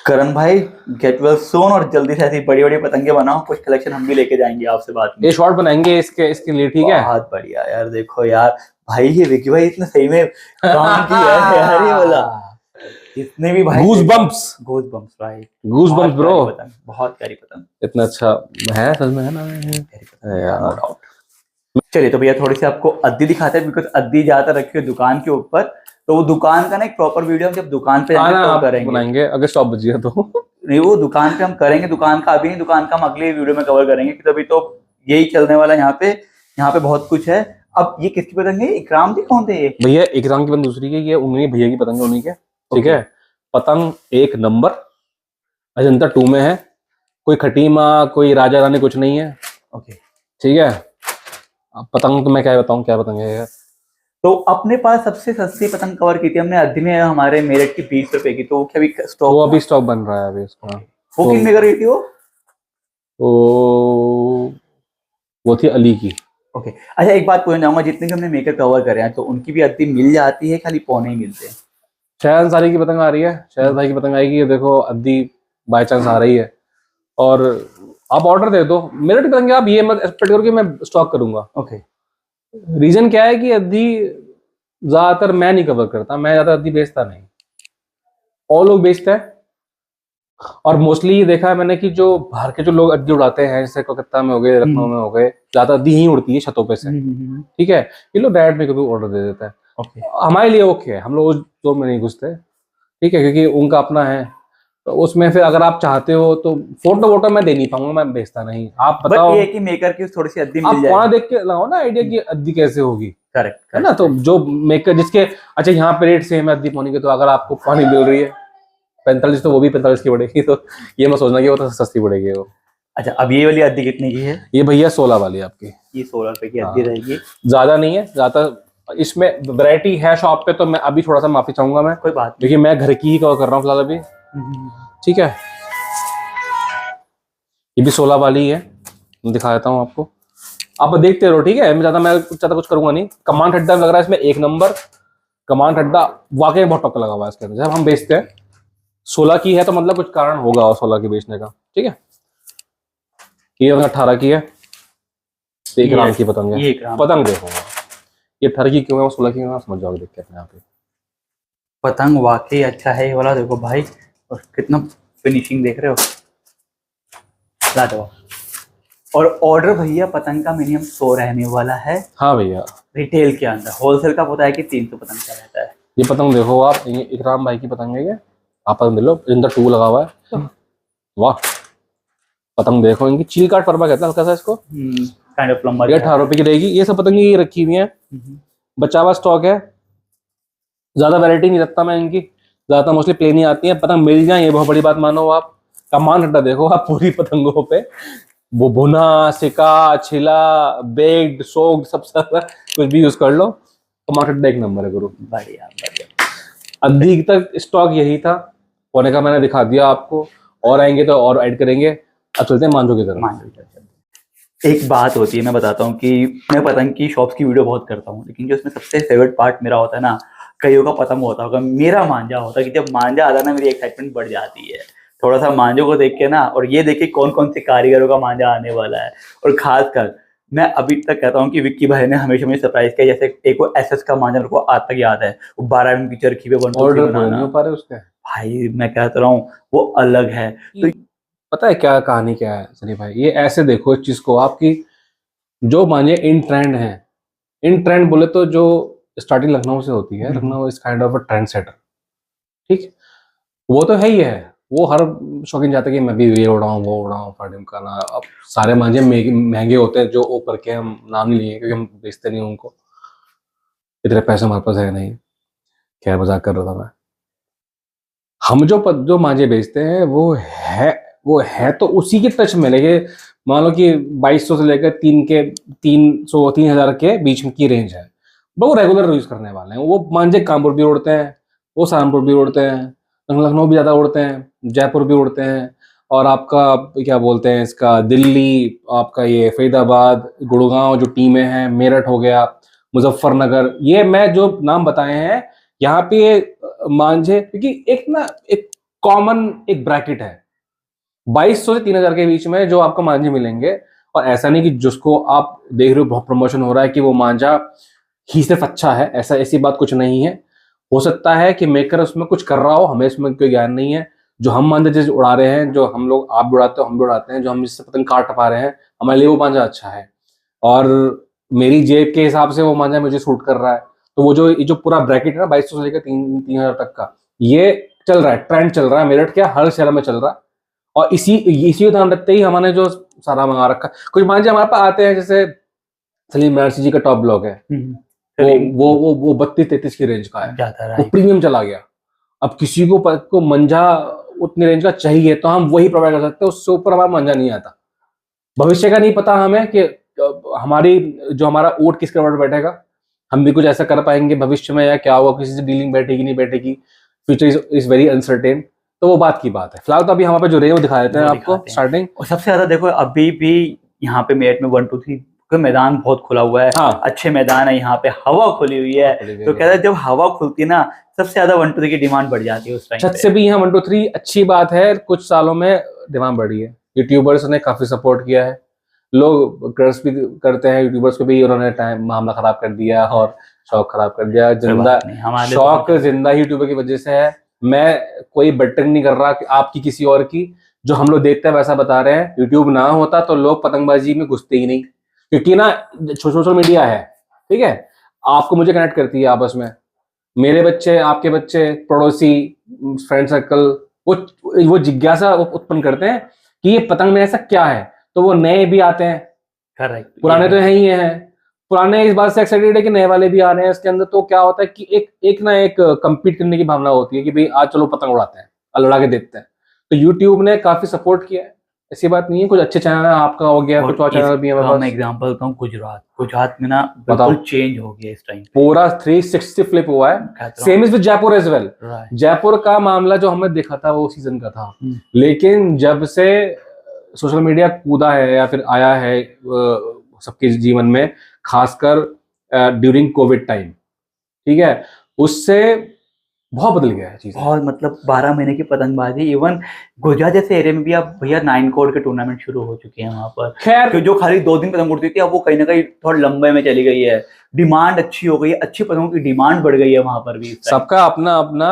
करण भाई गेट वेल सून, और जल्दी से ऐसी बड़ी बड़ी पतंगे बनाओ, कुछ कलेक्शन हम भी लेके जाएंगे आपसे बाद में। ये शॉर्ट बनाएंगे इसके लिए, ठीक है? बहुत बढ़िया यार, देखो यार भाई, ये विकी भाई इतने सही में काम किया है यार ये वाला, इतने भी भाई। गूज बम्प्स भाई, गूज बम्प्स ब्रो, बहुत प्यारी पतंग, इतना अच्छा है सच में, है ना यार। चलिए तो भैया थोड़ी सी आपको अद्दी दिखाते हैं, बिकॉज अद्दी ज्यादातर रखी है दुकान के ऊपर, तो वो दुकान का ना एक प्रॉपर वीडियो हम जब दुकान पे जाएंगे तो करेंगे, बनाएंगे अगर स्टॉप बच गया तो। नहीं वो दुकान पे हम करेंगे, दुकान का अभी नहीं, दुकान का हम अगले वीडियो में कवर करेंगे, क्योंकि अभी तो यही चलने वाला है यहाँ पे बहुत कुछ है। अब ये किसकी पतंग है? इकराम जी कौन थे ये? भैया इकराम की पतंग दूसरी की, ये उन्हीं भैया की पतंग है, उन्हीं के, ठीक है? पतंग एक नंबर, अजंता 2 में है, कोई खटीमा कोई राजा रानी कुछ नहीं है, ओके ठीक है? पतंग तो मैं क्या बताऊं, क्या पतंग है यार। तो अपने पास सबसे सस्ती पतंग कवर की थी हमने अद्दी में, हमारे मेरठ की 20 रुपए की, तो वो क्या अभी स्टॉक? वो अभी स्टॉक बन रहा है अभी इसका। वो किन में कर रही थी वो थी अली की। ओके अच्छा, एक बात पूछना चाहूंगा, जितने भी हमने मेकर कवर करे हैं तो उनकी भी अद्दी मिल जाती है, खाली पौने ही मिलते हैं? शहर सारी की पतंग आ रही है, शहर भाई की पतंग आएगी, ये देखो अद्दी बाय चांस आ रही है, और आप ऑर्डर दे दो। मेरठ की पतंग आप ये मत एक्सपेक्ट करो कि मैं स्टॉक करूंगा। ओके रीजन क्या है कि अद्दी ज्यादातर मैं नहीं कवर करता, मैं ज्यादा अद्दी बेचता नहीं, और लोग बेचते हैं। और मोस्टली ये देखा है मैंने कि जो बाहर के जो लोग अद्दी उड़ाते हैं, जैसे कोलकाता में हो गए, लखनऊ में हो गए, ज्यादा अद्दी ही उड़ती है छतों पे से, ठीक है? ये लोग डायरेक्ट में कभी ऑर्डर दे देता है। ओके हमारे लिए ओके है, हम लोग तो में नहीं घुसते, ठीक है? क्योंकि उनका अपना है, तो उसमें फिर अगर आप चाहते हो तो फोटो वोटो मैं दे नहीं पाऊंगा, मैं बेचता नहीं। आप बताओ, बट ये कि मेकर की थोड़ी सी अद्दी मिल आप जाए, वहां देख के लगाओ ना आइडिया कि अद्दी कैसे होगी, करेक्ट है ना? तो जो मेकर जिसके अच्छा यहाँ पे रेट सेम है अद्दी पानी के, तो अगर आपको पानी मिल रही है 45 तो वो भी 45 की पड़ेगी, तो ये मत सोचना कि वो तो सस्ती पड़ेगी वो। अच्छा अब ये वाली अद्दी कितने की है? ये भैया 16 वाली आपकी, ये 16 रुपए की अद्दी रहेगी, ज्यादा नहीं है, ज्यादा इसमें वैरायटी है शॉप पे, तो मैं अभी थोड़ा सा माफी चाहूंगा मैं, कोई बात क्योंकि मैं घर की ही कवर कर रहा हूँ फिलहाल अभी, ठीक है? ये भी 16 वाली है, मैं दिखा देता हूँ आपको, आप देखते रहो, ठीक है? मैं ज्यादा कुछ करूंगा नहीं। कमांड हड्डा लग रहा है इसमें एक नंबर, कमांड हड्डा वाकई बहुत टक्कर लगा हुआ है इसके अंदर। जब हम बेचते हैं 16 की है तो मतलब कुछ कारण होगा और 16 की बेचने का, ठीक है? ये 18 की है, 1 ग्राम की पतंग है। पतंग देखो ये 18 की क्यों है, 16 की क्यों है, समझ जाओगे देख के अपने यहाँ पे। पतंग वाकई अच्छा है ये वाला, देखो भाई, और कितना फिनिशिंग देख रहे हो, लाजवाब। और ऑर्डर भैया पतंग का मिनिमम 100 रहने वाला है हाँ भैया, रिटेल के अंदर। होलसेल का पता है कि 300 पतंग का रहता है। ये पतंग देखो आप, ये इकराम भाई की पतंग है ये, आप पतंग देख लो, इनका 2 लगा हुआ है। वाह, पतंग देखो, इनकी चील काट फरमा कहते हैं हल्का सा इसको, काइंड ऑफ लंबा। ये 18 रुपए की रहेगी। ये सब पतंग ये रखी हुई है, बचा हुआ स्टॉक है, ज्यादा वैरायटी नहीं रखता मैं इनकी, ज्यादा मोस्टली प्लेन ही आती है। पतंग मिल जाए ये बहुत बड़ी बात मानो आप। कमान अड्डा देखो आप पूरी पतंगों पे, वो भुना, सिका, छिला, बेक्ड, सोक्ड, सब कुछ भी यूज कर लो, कमान अड्डा एक नंबर है गुरु। बढ़िया बढ़िया। अधिक तक स्टॉक यही था, होने का मैंने दिखा दिया आपको, और आएंगे तो और ऐड करेंगे। अब चलते हैं मांझो की तरफ। एक बात होती है, मैं बताता हूँ कि मैं पतंग की शॉप्स की वीडियो बहुत करता हूँ, लेकिन जो उसमें सबसे फेवरेट पार्ट मेरा होता है ना, कईयों का पतंग होता होगा, मेरा मांझा होता है कि जब मांझा आता है ना मेरी एक्साइटमेंट बढ़ जाती है थोड़ा सा मांझों को देख के ना, और ये देख के कौन कौन से कारीगरों का मांझा आने वाला है। और खासकर मैं अभी तक कहता हूँ कि विक्की भाई ने हमेशा मुझे सरप्राइज किया। जैसे एक वो एसएस का मांझा मेरे को आज तक याद है, वो 12 mm की चरखी पे 1 2 3 बनाना, पा रहे उसके भाई मैं कहता रहा हूँ वो अलग है। तो पता है क्या कहानी क्या है सनी भाई, ये ऐसे देखो इस चीज को आपकी, जो मानिए इन ट्रेंड है, इन ट्रेंड बोले तो जो स्टार्टिंग लखनऊ से होती है, Lucknow is kind of a trend setter, ठीक, वो तो है ही है। वो हर शौकीन चाहता है कि मैं भी ये उड़ाऊं वो उड़ाऊं, फाडिम का ना। अब सारे मांझे महंगे होते हैं, जो ओ करके हम नाम नहीं लिए क्योंकि हम बेचते नहीं उनको, इतने पैसे हमारे पास है नहीं। खैर मजाक कर रहा था मैं। हम जो मांझे बेचते हैं वो है तो उसी के टच में, लेकिन मान लो कि 2200 से लेकर 300-3000 के बीच में की रेंज है, वो रेगुलर यूज करने वाले हैं। वो मांझे कानपुर भी उड़ते हैं, वो सहारनपुर भी उड़ते हैं, लखनऊ भी ज़्यादा उड़ते हैं, जयपुर भी उड़ते हैं, और आपका क्या बोलते हैं इसका, दिल्ली, आपका ये फरीदाबाद, गुड़गांव जो टीमें हैं, मेरठ हो गया, मुजफ्फरनगर, ये मैं जो नाम बताए हैं यहाँ पे मांझे, क्योंकि एक कॉमन एक ब्रैकेट है 2200 से 3000 के बीच में जो आपको मांझे मिलेंगे। और ऐसा नहीं कि जिसको आप देख रहे हो बहुत प्रमोशन हो रहा है कि वो मांझा ही सिर्फ अच्छा है, ऐसी बात कुछ नहीं है। हो सकता है कि मेकर उसमें कुछ कर रहा हो, हमें इसमें कोई ज्ञान नहीं है। जो हम मांझे जैसे उड़ा रहे हैं, जो हम लोग, आप भी उड़ाते हो हम भी उड़ाते हैं, जो हम जिससे पतंग काट पा रहे हैं, हमारे लिए वो मांझा अच्छा है, और मेरी जेब के हिसाब से वो मांझा मुझे सूट कर रहा है। तो वो जो पूरा ब्रैकेट है ना 2200 से लेकर 3000 तक का, ये चल रहा है, ट्रेंड चल रहा है, मेरठ क्या हर शहर में चल रहा है। और इसी को ध्यान रखते ही हमने जो सारा मंगा रखा। कुछ मांझे हमारे पास आते हैं, जैसे सलीम बनारसी जी का टॉप ब्लॉक है, वो 32-33 की रेंज का है, वो प्रीमियम चला गया। अब किसी को मंझा उतनी रेंज का चाहिए तो हम वही प्रोवाइड कर सकते हैं, उससे ऊपर हमारा मंझा नहीं आता। भविष्य का नहीं पता हमें कि हमारा वोट किसके ऊपर बैठेगा, हम भी कुछ ऐसा कर पाएंगे भविष्य में, या क्या होगा, किसी से डीलिंग बैठेगी नहीं बैठेगी, फ्यूचर इज वेरी अनसर्टेन। तो वो बात की बात है। फिलहाल तो अभी हमारे पे जो रहे वो दिखा देते हैं आपको स्टार्टिंग। और सबसे ज्यादा देखो अभी भी यहाँ पे मेरठ में 1 2 3 का मैदान बहुत खुला हुआ है। हाँ। अच्छे मैदान है, यहाँ पे हवा खुली हुई है, तो कहते हैं जब हवा खुलती है ना, सबसे ज्यादा 1 2 3 की डिमांड बढ़ जाती है उस टाइम। छत से भी यहाँ 1 2 3 अच्छी बात है, कुछ सालों में डिमांड बढ़ी है। यूट्यूबर्स ने काफी सपोर्ट किया है, लोग कर्ज भी करते हैं यूट्यूबर्स को भी, उन्होंने टाइम मामला खराब कर दिया और शौक खराब कर दिया। जिंदा शौक जिंदा यूट्यूबर की वजह से है। मैं कोई बटन नहीं कर रहा कि आपकी किसी और की, जो हम लोग देखते हैं वैसा बता रहे हैं। यूट्यूब ना होता तो लोग पतंगबाजी में घुसते ही नहीं, क्योंकि ना सोशल मीडिया है, ठीक है, आपको मुझे कनेक्ट करती है आपस में, मेरे बच्चे, आपके बच्चे, पड़ोसी, फ्रेंड सर्कल, वो जिज्ञासा उत्पन्न करते हैं कि ये पतंग में ऐसा क्या है, तो वो नए भी आते हैं। करेक्ट, पुराने तो है ही हैं, पुराने इस बात से एक्साइटेड है कि नए वाले भी आ रहे हैं इसके अंदर। तो क्या होता है कि एक कंपीट करने की भावना होती है कि भाई आज चलो पतंग उड़ाते हैं, लड़ा के देखते हैं। तो यूट्यूब ने काफी सपोर्ट किया है, ऐसी बात नहीं है। कुछ अच्छे चैनल है, आपका हो गया, कुछ और चैनल भी है। मैं एग्जांपल बताऊं, गुजरात में ना बिल्कुल चेंज हो गया इस टाइम, पूरा 360 फ्लिप हुआ है। Same is with Jaipur as well. Jaipur का मामला जो हमें देखा था वो सीजन का था, लेकिन जब से सोशल मीडिया कूदा है या फिर आया है सबके जीवन में, खासकर ड्यूरिंग कोविड टाइम, ठीक है, उससे बहुत बदल गया है चीज़। बहुत, मतलब 12 महीने की पतंगबाजी। इवन गुजरात जैसे एरिया में भी अब भैया 9 करोड़ के टूर्नामेंट शुरू हो चुके हैं वहां पर। खैर, तो जो खाली 2 दिन पतंग उड़ती थी, अब वो कहीं ना कहीं थोड़ा लंबे में चली गई है। डिमांड अच्छी हो गई है, अच्छी पतंगों की डिमांड बढ़ गई है वहां पर भी। सबका अपना अपना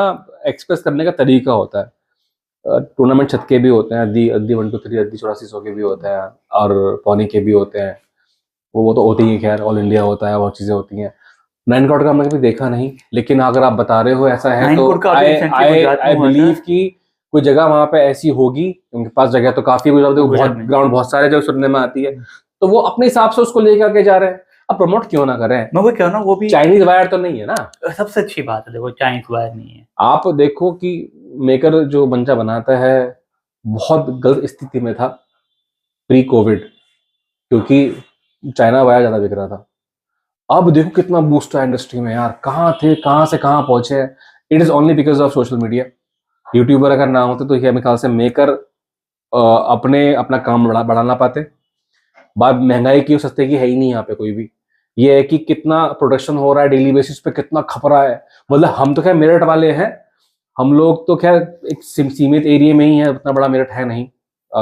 एक्सप्रेस करने का तरीका होता है। टूर्नामेंट छत के भी होते हैं, अद्दी अद्दी 1 2 3 अद्दी 8400 के भी होते हैं और पौनी के भी होते हैं। वो तो होती ही है, खैर ऑल इंडिया होता है, बहुत चीज़ें होती हैं। 9 करोड़ का हमने कभी देखा नहीं, लेकिन अगर आप बता रहे हो ऐसा है 9 तो करोड़ का अभी recently गुजरात में आई हुआ था। बिलीव कि कोई जगह वहाँ पे ऐसी होगी, उनके पास जगह तो काफी गुजरात में, बहुत गुजरात में। ग्राउंड बहुत सारे जो सुनने में आती है, तो वो अपने हिसाब से उसको लेकर के जा रहे हैं। अब प्रमोट क्यों ना करें? मैं वो कह रहा हूँ, वो भी चाइनीज वायर तो नहीं है ना। सबसे अच्छी बात है, देखो चाइनीज वायर नहीं है। आप देखो कि मेकर जो मंचा बनाता है बहुत गलत स्थिति में था प्री कोविड, क्योंकि चाइना वायर ज्यादा बिक रहा था। अब देखो कितना बूस्ट है इंडस्ट्री में यार, कहाँ थे कहाँ से कहाँ पहुंचे। It is only because of social media. YouTuber अगर ना होते तो ये मेरे ख्याल से मेकर अपना काम बढ़ा ना पाते। बात महंगाई की और सस्ते की है ही नहीं यहाँ पे कोई भी। ये है कि कितना प्रोडक्शन हो रहा है डेली बेसिस पे, कितना खप रहा है। मतलब हम तो खैर मेरठ वाले हैं, हम लोग तो खैर एक सीमित एरिया में ही है, उतना बड़ा मेरठ है नहीं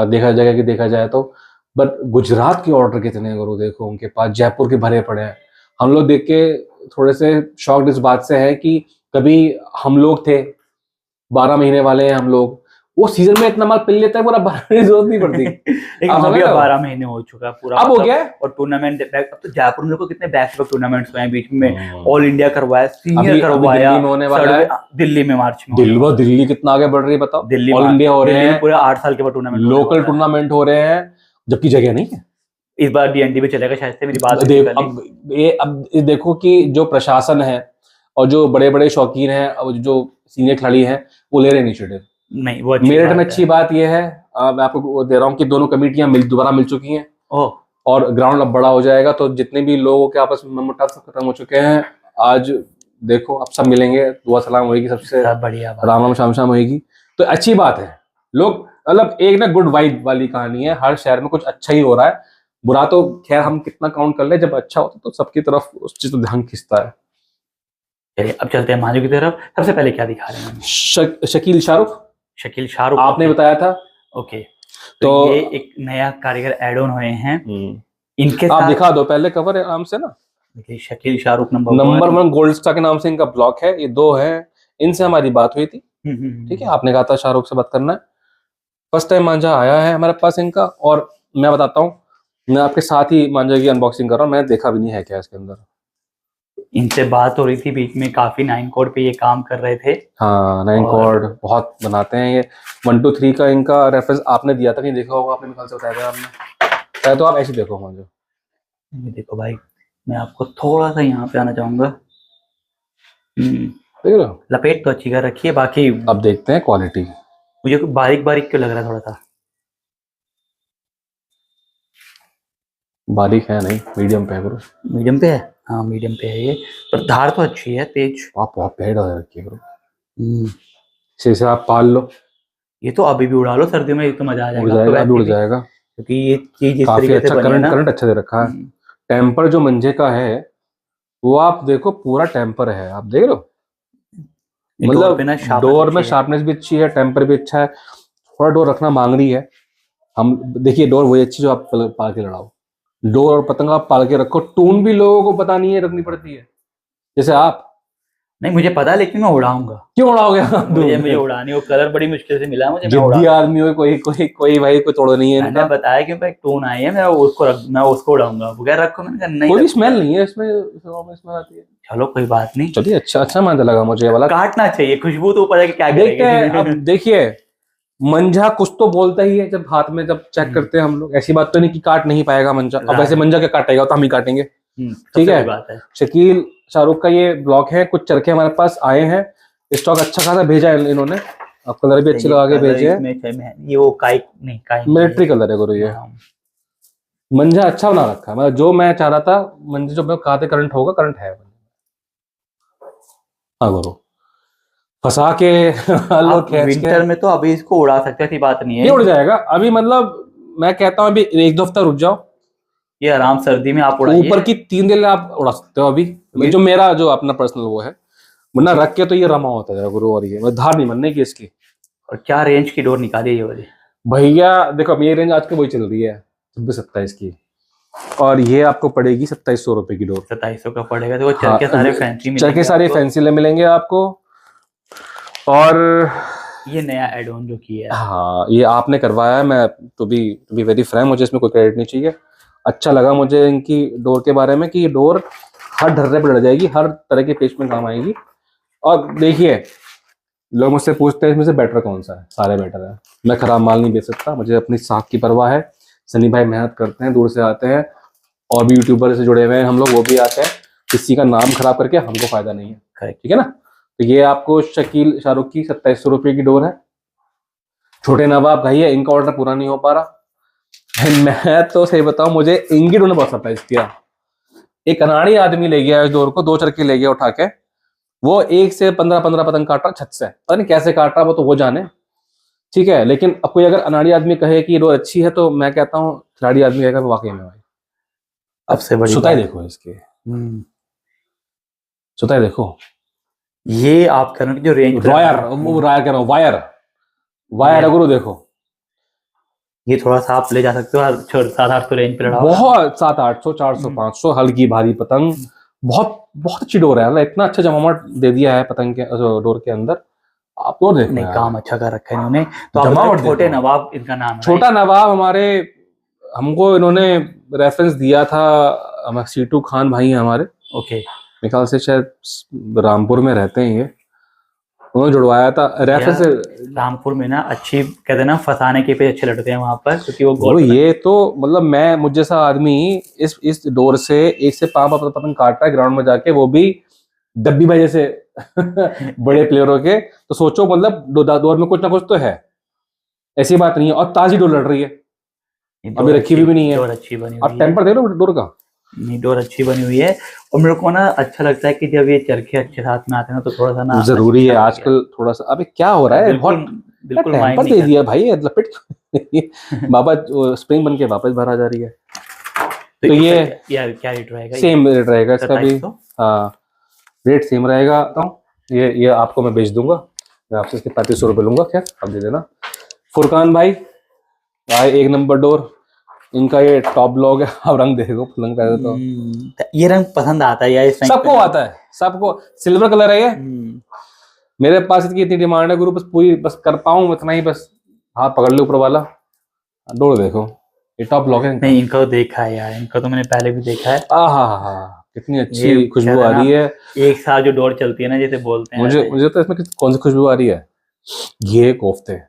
देखा जाएगा कि देखा जाए तो। बट गुजरात के ऑर्डर कितने करो देखो उनके पास, जयपुर के भरे पड़े हैं। हम लोग देख के थोड़े से शॉक्ड इस बात से है कि कभी हम लोग थे 12 महीने वाले हैं हम लोग, वो सीजन में इतना माल पिल लेता है पूरा 12 महीने जरूरत नहीं पड़ती। लेकिन आप अभी समझ रहे हो? 12 महीने हो चुका है पूरा, अब हो मतलब। गया है? और टूर्नामेंट अब तो जयपुर में देखो कितने बैक टू बैक टूर्नामेंट्स हुए हैं बीच में। ऑल इंडिया करवाया, सीनियर अभी करवाया, दिल्ली में होने वाला है। दिल्ली में मार्च में होने वाला है। दिल्ली कितना आगे बढ़ रही है बताओ। दिल्ली ऑल इंडिया हो रहे दिल्ली में हैं, पूरे 8 साल के बाद टूर्नामेंट लोकल टूर्नामेंट हो रहे हैं, जबकि जगह नहीं है। इस बार डीएनडी में चलेगा शायद से, मेरी बात अब ये देखो कि जो प्रशासन है और जो बड़े बड़े शौकीन हैं और जो सीनियर खिलाड़ी हैं वो ले रहे इनिशिएटिव। नहीं, वो मेरठ में अच्छी बात यह है, मैं आपको वो दे रहा हूँ कि दोनों कमेटियां दोबारा मिल चुकी हैं और ग्राउंड अब बड़ा हो जाएगा, तो जितने भी लोगों के आपस में मुटाव खत्म हो चुके हैं, आज देखो अब सब मिलेंगे, दुआ सलाम होगी, सबसे बढ़िया राम राम शाम शाम होगी, तो अच्छी बात है। लोग मतलब एक ना गुड वाइब वाली कहानी है, हर शहर में कुछ अच्छा ही हो रहा है। बुरा तो खैर हम कितना काउंट कर ले, जब अच्छा होता तो सबकी तरफ उस चीज तो ध्यान खींचता है। चलिए अब चलते हैं मांझू की तरफ। सबसे पहले क्या दिखा रहे हैं? शकील शाहरुख आपने बताया था। ओके, तो ये एक नया कारीगर ऐड ऑन हुए हैं इनके आप साथ। दिखा दो पहले कवर है आराम से ना। देखिए Shakeel Shahrukh number 1 gold star के नाम से इनका ब्लॉक है, ये 2 है। इनसे हमारी बात हुई थी, ठीक है, आपने कहा था शाहरुख से बात करना है। फर्स्ट टाइम मांझा आया है हमारे पास इनका, और मैं बताता हूँ, मैं आपके साथ ही मांझा की अनबॉक्सिंग कर रहा हूँ, मैंने देखा भी नहीं है क्या इसके अंदर। इनसे बात हो रही थी बीच में, काफी 9 कोड पे ये काम कर रहे थे। हाँ 9 कोड बहुत बनाते हैं ये। 1 2 3 का इनका रेफरेंस आपने दिया था, नहीं देखा होगा आपने, कल से बताया था आपने, तो आप ऐसे देखो मांझा। देखो भाई, मैं आपको थोड़ा सा यहाँ पे आना चाहूंगा। देख रहे हो, लपेट तो अच्छी कर रखी है, बाकी अब देखते हैं क्वालिटी। मुझे बारीक बारीक क्यों लग रहा है थोड़ा सा? बारीक है नहीं, मीडियम पे है ब्रो। मीडियम पे है, हाँ मीडियम पे है ये, पर धार तो अच्छी है, तेज। आप बहुत पेड़ रखिए ब्रो, इसे आप पाल लो। ये तो अभी भी उड़ा लो, सर्दियों में तो मजा आ जाएगा। उड़ जाएगा, अभी उड़ जाएगा, क्योंकि ये चीज काफी अच्छा करंट अच्छा दे रखा है। टेम्पर जो मंजे का है वो आप देखो पूरा टेम्पर है, आप देख रहे हो, मतलब डोर में शार्पनेस भी अच्छी है, टेम्पर भी अच्छा है। थोड़ा डोर रखना मांग रही है, हम देखिए डोर वही अच्छी जो आप पाल के लड़ाओ। डोर और पतंग आप पाल के रखो, टून भी लोगों को पता नहीं है रखनी पड़ती है, जैसे आप। नहीं मुझे पता, लेकिन मैं उड़ाऊंगा। क्यों उड़ाओगे? मुझे उड़ानी, वो कलर बड़ी मुश्किल से मिला है मुझे। जिद्दी आदमी हो, कोई भाई कोई तोड़ नहीं है इनका। मैंने बताया कि भाई टोन आई है, मैं उसको उड़ाऊंगा। बगैर रखो, मैंने कहा नहीं, कोई स्मेल नहीं है इसमें, स्मेल आती है। चलो कोई बात नहीं, चलिए अच्छा मांझा लगा मुझे ये वाला। काटना चाहिए, खुशबू तो ऊपर है कि क्या देखते हैं। अब देखिए मंझा कुछ तो बोलता ही है, जब हाथ में जब चेक करते हैं हम लोग, ऐसी बात तो नहीं कि काट नहीं पाएगा मंझा। अब वैसे मंझा क्या काटेगा, तो हम ही काटेंगे, ठीक है। शकील शाहरुख का ये ब्लॉक है, कुछ चरखे हमारे पास आए हैं, स्टॉक अच्छा खासा भेजा है इन्होंने, अब कलर भी अच्छे लगा के भेजे हैं। ये वो काई मिलिट्री कलर है गुरु, ये मंझा अच्छा बना रखा है। मतलब जो मैं चाह रहा था, मंझे जो मैं कहा था करंट होगा, करंट है। हाँ गुरु फंसा के लोग विंटर में तो अभी इसको उड़ा सकते हैं, बात नहीं है, ये उड़ जाएगा अभी। मतलब मैं कहता हूँ अभी 1-2 हफ्ता रुक जाओ, ये आराम सर्दी में आप उड़ाइए। ऊपर की 3 दिन आप उड़ा सकते हो अभी। जो मेरा जो अपना पर्सनल वो है, वरना रख के तो ये रमा होता है गुरु, और ये धार नहीं बनने की इसकी। और क्या रेंज की डोर निकाली ये वाली भैया? देखो मेरी रेंज आज के वही चल रही है 26-27 की, और ये आपको पड़ेगी 2700 रुपए की डोर। 2700 का पड़ेगा। तो वो चरखे सारे फैंसी मिलेंगे, चरखे सारे फैंसी मिलेंगे आपको। और ये नया एड ऑन जो किया है। हाँ ये आपने करवाया है, मैं टू बी वेरी फ्रैंक, मुझे इसमें कोई क्रेडिट नहीं चाहिए। अच्छा लगा मुझे इनकी डोर के बारे में कि ये डोर हर ढर्रे पर लड़ जाएगी, हर तरह के पेज में काम आएगी। और देखिए लोग मुझसे पूछते हैं इसमें से बेटर कौन सा है, सारे बेटर है। मैं खराब माल नहीं बेच सकता, मुझे अपनी साख की परवाह है। सनी भाई मेहनत करते हैं, दूर से आते हैं, और भी यूट्यूबर से जुड़े हुए हैं हम लोग, वो भी आते हैं। किसी का नाम खराब करके हमको फायदा नहीं है, करेक्ट। ठीक है ना। तो ये आपको शकील शाहरुख की 2700 रुपये की डोर है। छोटे नवाब भाई है, इनका ऑर्डर पूरा नहीं हो पा रहा। मैं तो सही बताऊं, मुझे इंगित ने बहुत सरप्राइज किया। एक अनाड़ी आदमी ले गया इस डोर को, 2 चरखे ले गया उठा के, वो 1 से 15 पतंग काट रहा छत से, पता नहीं कैसे काट रहा, वो तो वो जाने, ठीक है। लेकिन अब कोई अगर अनाड़ी आदमी कहे कि ये डोर अच्छी है, तो मैं कहता हूँ खिलाड़ी आदमी कहेगा वाकई में भाई। अब से बड़ी सुताई बात। देखो इसके, सुताई देखो, ये आप कह रहे हो कि जो रेंज वायर, वो वायर कह रहा हूँ, वायर वायर अगर देखो, ये थोड़ा सा आप ले जा सकते हो 700-800 रेंज पे लड़ा हुआ है। बहुत 700-800 400 500 हल्की भारी पतंग, बहुत बहुत अच्छी डोर है। इतना अच्छा जमावट दे दिया है पतंग के डोर के अंदर, आप डोर देखो नहीं यार। काम अच्छा कर रखा है इन्होंने। तो आप जमावट बताओ, छोटे देखो। नवाब इनका नाम है। छोटा नवाब हमारे, हमको इन्होंने रेफरेंस दिया था, हमारे सीटू खान भाई हैं हमारे, ओके। मेरे ख्याल से शायद रामपुर में रहते हैं ये, उन्होंने जुड़वाया था रेफरेंस। रामपुर में ना अच्छी कहते हैं ना, फंसाने के पे अच्छे लड़ते हैं वहां पर, क्योंकि वो वो ये तो मतलब मैं मुझ जैसा आदमी इस डोर से 1 से 5 पतंग काट रहा है ग्राउंड में जाके, वो भी डब्बी भाई जैसे बड़े प्लेयरों के, तो सोचो मतलब डोर में कुछ ना कुछ तो है, ऐसी बात नहीं है। और ताजी डोर लड़ रही है, अभी रखी हुई भी नहीं है। डोर अच्छी बनी हुई आप है। टेम्पर दे लो डोर का। नहीं डोर अच्छी बनी हुई है। और मेरे को ना अच्छा लगता है कि जब ये चरखे अच्छे साथ में आते हैं ना, तो थोड़ा सा ना जरूरी है अच्छा आजकल थोड़ा सा। अबे क्या हो रहा है, बिल्कुल बहुत बिल्कुल टेम्पर माइंड दे नहीं दिया भाई, लपेट बाबा स्प्रिंग बन के वापस बाहर आ जा रही है। करता। तो ये यार क्या रेट रहेगा? सेम रेट रहेगा इसका भी, 2700? हाँ रेट सेम रहेगा। तो ये आपको मैं बेच दूंगा, मैं आपसे इसके 3500 रुपये लूंगा, खैर आप दे देना। फुरकान भाई आए 1 नंबर डोर, इनका ये टॉप ब्लॉग है। अब रंग देखो पलंग का तो ये रंग पसंद आता है यार इस रंग सबको पे। आता है, सबको सिल्वर कलर है ये। मेरे पास इसकी इतनी डिमांड है गुरु, बस पूरी बस कर पाऊं इतना ही, बस हाथ पकड़ ले ऊपर वाला। डोर देखो, ये टॉप ब्लॉग है इनका। नहीं इनका तो देखा है यार, इनका तो मैंने पहले भी देखा है। कितनी अच्छी खुशबू आ रही है। एक साथ जो डोर चलती है ना, जैसे बोलते हैं मुझे तो इसमें कौन सी खुशबू आ रही है, घी कोफ्ते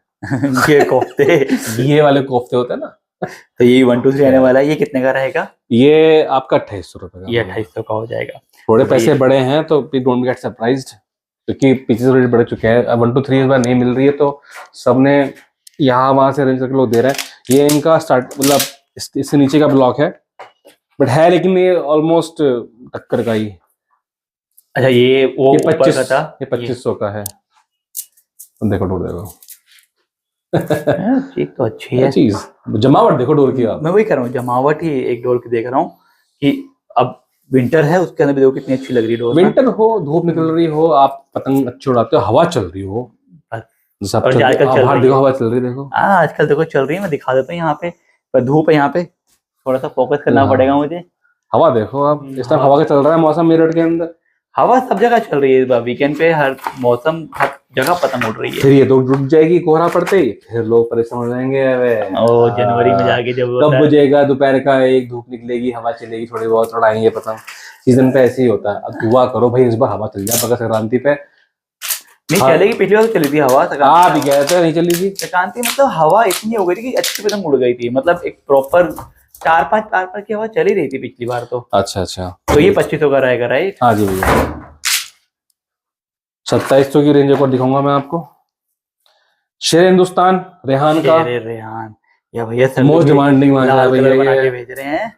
ये कोफ्ते घी वाले कोफ्ते होते हैं ना। तो ये 1 2 3 आने वाला है। ये कितने का रहेगा? ये आपका 2800 रुपये का। ये 2800 का हो जाएगा। थोड़े पैसे बड़े हैं तो प्लीज डोंट गेट सरप्राइज्ड, क्योंकि पीछे से रेट बढ़ चुके हैं। अब 1 2 3 इस बार नहीं मिल रही है, तो सबने यहाँ वहां से रेंज करके लोग दे रहे हैं। ये इनका स्टार्ट मतलब इससे नीचे का ब्लॉक है, बट है लेकिन ये ऑलमोस्ट टक्कर का ही। अच्छा ये वो ये ऊपर 25 का था। ये 2500 का है। देखो डोर देखो, चीज तो अच्छी है। चीज जमावट देखो डोर की आप। मैं वही कर रहा हूँ, जमावट ही एक डोर की देख रहा हूँ कि अब विंटर है, उसके अंदर भी देखो कितनी अच्छी लग रही है डोर। विंटर हो, धूप निकल रही हो, आप पतंग अच्छी उड़ाते हो, हवा चल रही हो, सब और चल आजकल रही, चल बाहर रही देखो है। हवा चल रही है, देखो हाँ आजकल देखो चल रही है, मैं दिखा देता हूँ यहाँ पे, पर धूप है यहाँ पे, थोड़ा सा फोकस करना हाँ। पड़ेगा मुझे। हवा देखो आप, इस टाइम हवा का चल रहा है मौसम मेरठ के अंदर। हवा सब जगह चल रही है इस बार, वीकेंड पे हर मौसम हर जगह पतंग उड़ रही है। फिर ये तो रुक जाएगी कोहरा पड़ते ही, फिर लोग परेशान हो जाएंगे। ओ जनवरी में जाके जब कब बुझेगा, दोपहर का 1 धूप निकलेगी, हवा चलेगी, थोड़ी बहुत उड़ाएंगे पतंग। सीजन पे ऐसे ही होता है। अब दुआ करो भाई इस बार हवा चल जाए मकर संक्रांति पे। नहीं चलेगी, पिछली बार तो चली थी हवा। आप ही कहते हैं नहीं चली थी संक्रांति मतलब हवा इतनी हो गई थी कि अच्छी पतंग उड़ गई थी, मतलब एक प्रॉपर 4-5 की हवा चली रही थी पिछली बार तो। अच्छा तो ये 2500 का रहेगा राइट? हाँ जी भैया। 2700 की रेंज को दिखाऊंगा मैं आपको। शेर हिंदुस्तान रेहान का, रेहान या भैया मोस्ट डिमांडिंग लाल भैया कलर बना ये। के भेज रहे हैं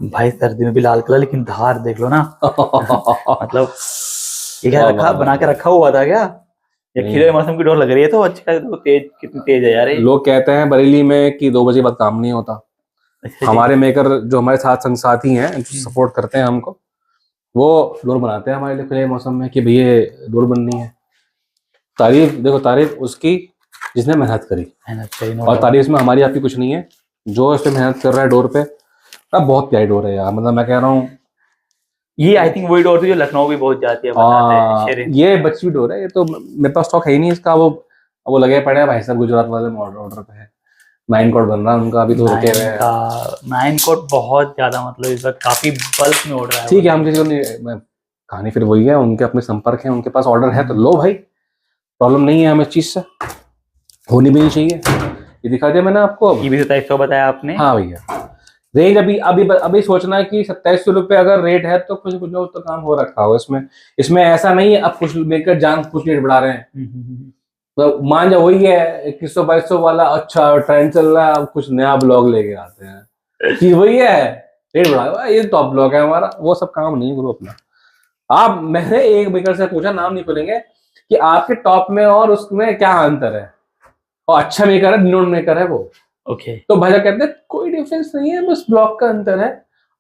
भाई, सर्दी में भी लाल कलर, लेकिन धार देख लो ना मतलब ये क्या रखा बना के रखा हुआ था क्या? ये खिले मौसम की डोर लग रही है तो अच्छा, तो तेज कितनी तेज है यार ये। लोग कहते हैं बरेली में कि 2 बजे बाद काम नहीं होता। हमारे मेकर जो हमारे साथ संग साथी हैं जो सपोर्ट करते हैं हमको, वो डोर बनाते हैं हमारे लिए खुले मौसम में कि भैया डोर बननी है। तारीफ देखो, तारीफ उसकी जिसने मेहनत करी, और तारीफ में हमारी आपकी कुछ नहीं है। जो इस पे मेहनत कर रहा है डोर पे, अब बहुत प्यारी डोर है यार, मतलब मैं कह रहा हूँ। ये आई थिंक वही डोर थी जो लखनऊ भी बहुत जाती है, ये बची डोर है, ये तो मेरे पास स्टॉक है ही नहीं इसका। वो अब वो लगे पड़े हैं भाई साहब, गुजरात वाले ऑर्डर पे है, 9 करोड़ बन रहा है उनका, अभी तो रुके हुए हैं। 9 कोट बहुत ज्यादा, मतलब इस वक्त काफी बल्क में उड़ रहा है। ठीक है, हम किसी को नहीं, कहानी फिर वही है, उनके अपने संपर्क हैं, उनके पास ऑर्डर है तो लो भाई, प्रॉब्लम नहीं है हमें इस चीज से, होनी भी नहीं चाहिए। ये दिखा दिया मैंने आपको। ये भी 2700 बताया आपने। हाँ भैया, रेंज अभी अभी अभी सोचना है कि 2700 रुपये अगर रेट है तो कुछ कुछ तो काम हो रखा हो इसमें। इसमें ऐसा नहीं है अब कुछ मेकर जान कुछ रेट बढ़ा रहे हैं, तो मान जा वही है 2100-2200 वाला, अच्छा ट्रेंड चल रहा है, अब कुछ नया ब्लॉग लेके आते हैं, चीज वही है, रेट बढ़ा, ये टॉप ब्लॉग है हमारा, वो सब काम नहीं करो अपना। आप, मैंने एक मेकर से पूछा, नाम नहीं बोलेंगे, कि आपके टॉप में और उसमें क्या अंतर है, और अच्छा मेकर है नॉन मेकर है वो। ओके। तो भाई कहते हैं कोई डिफरेंस नहीं है, बस ब्लॉक का अंतर है।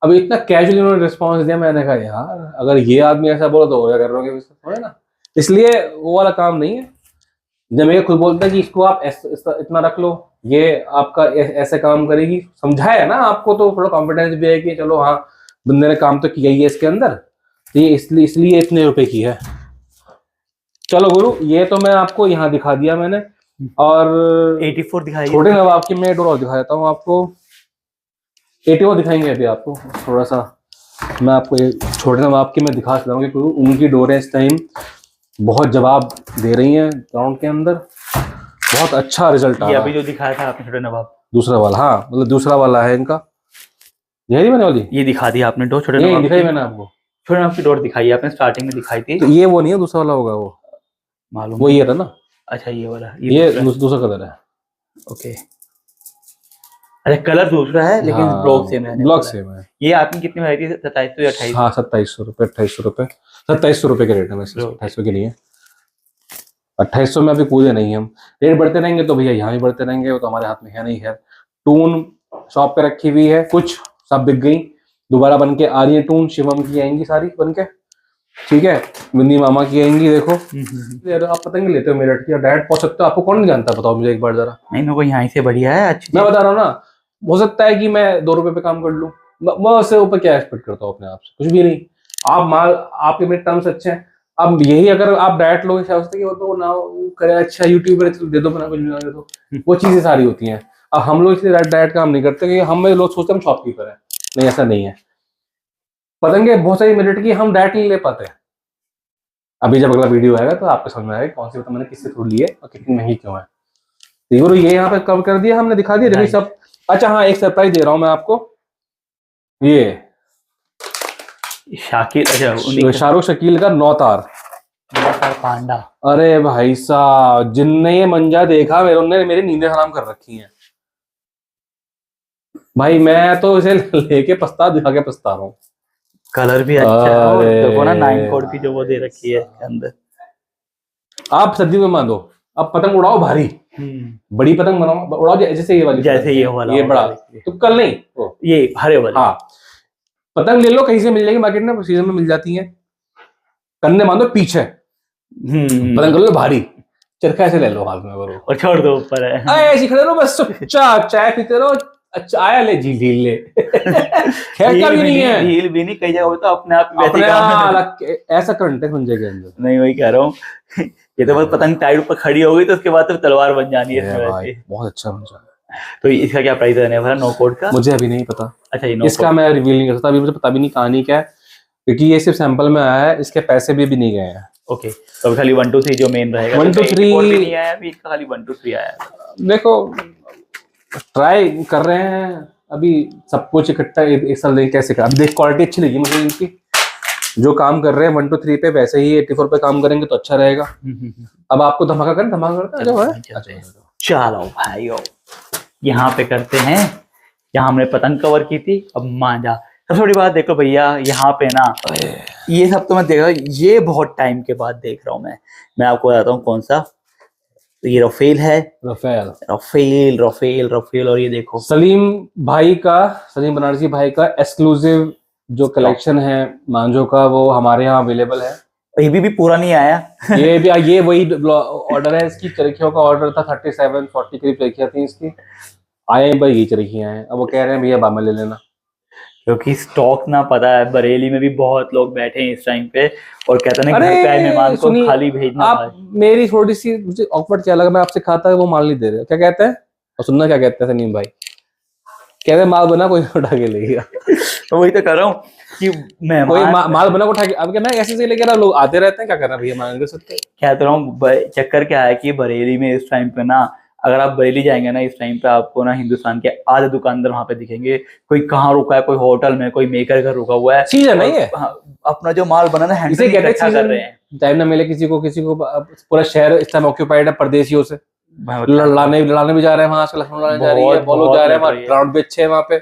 अब इतना कैजुअली उन्होंने रिस्पॉन्स दिया, मैंने कहा यार अगर ये आदमी ऐसा बोला तो हो क्या कर रहे हो ना, इसलिए वो वाला काम नहीं है। जब मेरे खुद बोलता है कि इसको आप इतना रख लो, ये आपका ऐसे काम करेगी, समझाया ना आपको, तो थोड़ा कॉन्फिडेंस भी है कि चलो हाँ बंदे ने काम तो किया ही है इसके अंदर, तो ये इसलिए इतने रुपए की है। चलो गुरु, ये तो मैं आपको यहाँ दिखा दिया मैंने, और 84 दिखाई, छोटे नवाब की मैं और दिखा देता हूँ आपको, 84 दिखाएंगे अभी आपको, थोड़ा सा मैं आपको ये छोटे नवाब की मैं दिखा सकता हूँ, क्योंकि उनकी डोरें इस टाइम बहुत जवाब दे रही हैं ग्राउंड के अंदर, बहुत अच्छा रिजल्ट आ ये रहा अभी है। जो दिखाया था आपने छोटे नवाब, दूसरा वाला, हाँ मतलब दूसरा वाला है इनका, यही मैंने वाली, ये दिखा दिया आपने डोर छोटे ये नवाब दिखाई की। मैंने आपको, छोटे नवाब की डोर दिखाई आपने, स्टार्टिंग में दिखाई थी। तो ये वो नहीं है, दूसरा वाला होगा वो, मालूम वो ये था ना, अच्छा ये वाला, ये दूसरा कलर है। ओके। अच्छा कलर दूसरा है लेकिन हाँ, ब्लॉक सेम है। ब्लॉक सेम है। ये आपने कितनी में आई थी, 2700 या 2800? हाँ 2700 रुपये, 2800 रुपये, 2700 रुपये के रेट है वैसे, 2800 के लिए। 2800 में अभी पूरे नहीं हम, रेट बढ़ते रहेंगे तो भैया यहाँ भी बढ़ते रहेंगे, वो तो हमारे हाथ में है नहीं। खैर टून शॉप पे रखी हुई है, कुछ सब बिक गई, दोबारा बन के आ रही है टून, शिवम की आएंगी सारी बन के, ठीक है, बिंदी मामा की आएंगी। देखो यार आप पतंग लेते हो मेरठ की, डायरेक्ट पहुंच सकते हो, आपको कौन नहीं जानता, बताओ मुझे एक बार जरा। नहीं मेरे को यहाँ से बढ़िया है, अच्छी मैं बता रहा हूँ ना, हो सकता है कि मैं 2 रुपए पे काम कर लूँ, मैं उससे ऊपर क्या एक्सपेक्ट करता हूँ अपने आप से, कुछ भी नहीं। आप माल, आपके मेरे टर्म्स अच्छे हैं, अब यही अगर आप डायरेक्ट लोग सोचते कि वो तो ना करे, अच्छा यूट्यूबर दे दो, बना कुछ बना दे दो, वो चीजें सारी होती हैं। अब हम लोग इसलिए डायरेक्ट काम नहीं करते, क्योंकि हम लोग सोचते हैं हम शॉपकीपर है, नहीं ऐसा नहीं है। पतंगे बहुत सारी मिनट की हम डायरेक्ट नहीं ले पाते। अभी जब अगला वीडियो आएगा तो आपको समझ में आएगा कौन सी पतंग मैंने किससे थ्रू ली है और कितनी महंगी क्यों है। तो ये यहाँ पे कवर कर दिया हमने, दिखा दिया देखिए सब। अच्छा हाँ, एक सरप्राइज दे रहा हूँ मैं आपको, ये शाकिर, अच्छा शाहरुख शकील का 9 तार पांडा। अरे भाई साहब, जिनने ये मंजा देखा मेरी नींदें हराम कर रखी हैं भाई, मैं तो इसे लेके दिखा के पछता रहा हूँ। कलर भी अच्छा है, और देखो ना 9 कोड की जो वो दे रखी है अंदर। आप सर्दी में मान दो, अब पतंग उड़ाओ भारी, बड़ी पतंग बनाओ, उड़ाओ जैसे ये वाली, जैसे ये वाला, ये बड़ा, तो कल नहीं वो ये हरे वाला। हाँ, पतंग ले लो कहीं से मिल जाएगी मार्केट में, सीजन में मिल जाती है, कन्ने मान दो पीछे, पतंग कर लो भारी, चरखा ऐसे ले लो हाथ में करो और छोड़ दो ऊपर है, ऐसे खड़े रहो बस चुपचाप, चाय पीते रहो, अच्छा आया ले झील ढील ले खैर का भी नहीं है, झील भी नहीं, कई जगह होता अपने आप अपने अलग ऐसा करंट है खुंजे के अंदर। नहीं वही कह रहा हूँ ये तो बस पतंग टाइड ऊपर खड़ी हो गई तो उसके बाद तो तलवार बन जानी है इसमें वैसे। बहुत अच्छा बन जाए। तो इसका क्या प्राइस रहने वाला 9 कोड का? मुझे अभी नहीं पता, अच्छा ये इसका मैं रिवील नहीं कर सकता अभी, मुझे पता भी नहीं कहानी क्या है, क्योंकि ये सिर्फ सैंपल में आया है, इसके पैसे भी अभी नहीं गए हैं। ओके, तो खाली 1 2 3 जो मेन रहेगा, 1 2 3 नहीं आया अभी, इसका खाली 1 2 3 आया है। देखो ट्राई कर रहे हैं अभी सब कुछ इकट्ठा एक साल देख कैसे कर, अब देख क्वालिटी अच्छी लगी मुझे इनकी, जो काम कर रहे हैं 1 2 3 पे वैसे ही 84 पे काम करेंगे तो अच्छा रहेगा। अब आपको धमाका करें, धमाका करते हैं, चलो भाइयों यहाँ पे करते हैं, यहाँ हमने पतंग कवर की थी, अब मांझा। सबसे बड़ी बात देखो भैया, यहाँ पे ना ये सब तो मैं देख रहा हूँ, ये बहुत टाइम के बाद देख रहा हूँ मैं आपको बताता हूँ कौन सा, तो ये रफेल है, रफेल, और ये देखो सलीम भाई का, सलीम बनारसी भाई का एक्सक्लूसिव जो कलेक्शन है मांझों का, वो हमारे यहाँ अवेलेबल है। ये भी पूरा नहीं आया ये वही ऑर्डर है, इसकी चरखियों का ऑर्डर था 37-40 करीब चरखियां थी इसकी, आए भाई ये चरखियां हैं, अब वो कह रहे हैं भैया बामा ले लेना, क्योंकि स्टॉक ना पता है, बरेली में भी बहुत लोग बैठे हैं इस टाइम पे और कहते हैं ना घर पे आए मेहमान को सुनिए, खाली भेजना आप भाई। मेरी थोड़ी सी मुझे ऑकवर्ड क्या लगा, मैं आपसे खाता है वो माल नहीं दे रहे, क्या कहते हैं? और सुनना क्या कहते हैं सलीम भाई, कहते हैं माल बना कोई उठा के ले गया। तो वही तो कर रहा हूँ कि कोई मेहमान माल बना को उठा के, अब क्या मैं ऐसे से लेके रहा, लोग आते रहते हैं, क्या करना भैया, मान नहीं सकते। कह तो रहा हूँ चक्कर क्या है कि बरेली में इस टाइम पे ना, अगर आप बरेली जाएंगे ना इस टाइम पे, आपको ना हिंदुस्तान के आधे दुकानदार वहां पे दिखेंगे। कोई कहाँ रुका है, कोई होटल में, कोई मेकर घर रुका हुआ है। सीजन है ये, हाँ, अपना जो माल बना ना इसे हैंडलिंग कहते हैं इकट्ठा कर रहे सीजन। हैं। टाइम ना मिले किसी को पूरा शहर इस टाइम ऑक्यूपाइड है परदेशियों से, बहुत लड़ाने भी जा रहे हैं वहां से, लखनऊ लड़ाने जा रही है, वो लोग जा रहे हैं वहाँ, ग्राउंड भी अच्छे है वहाँ पे,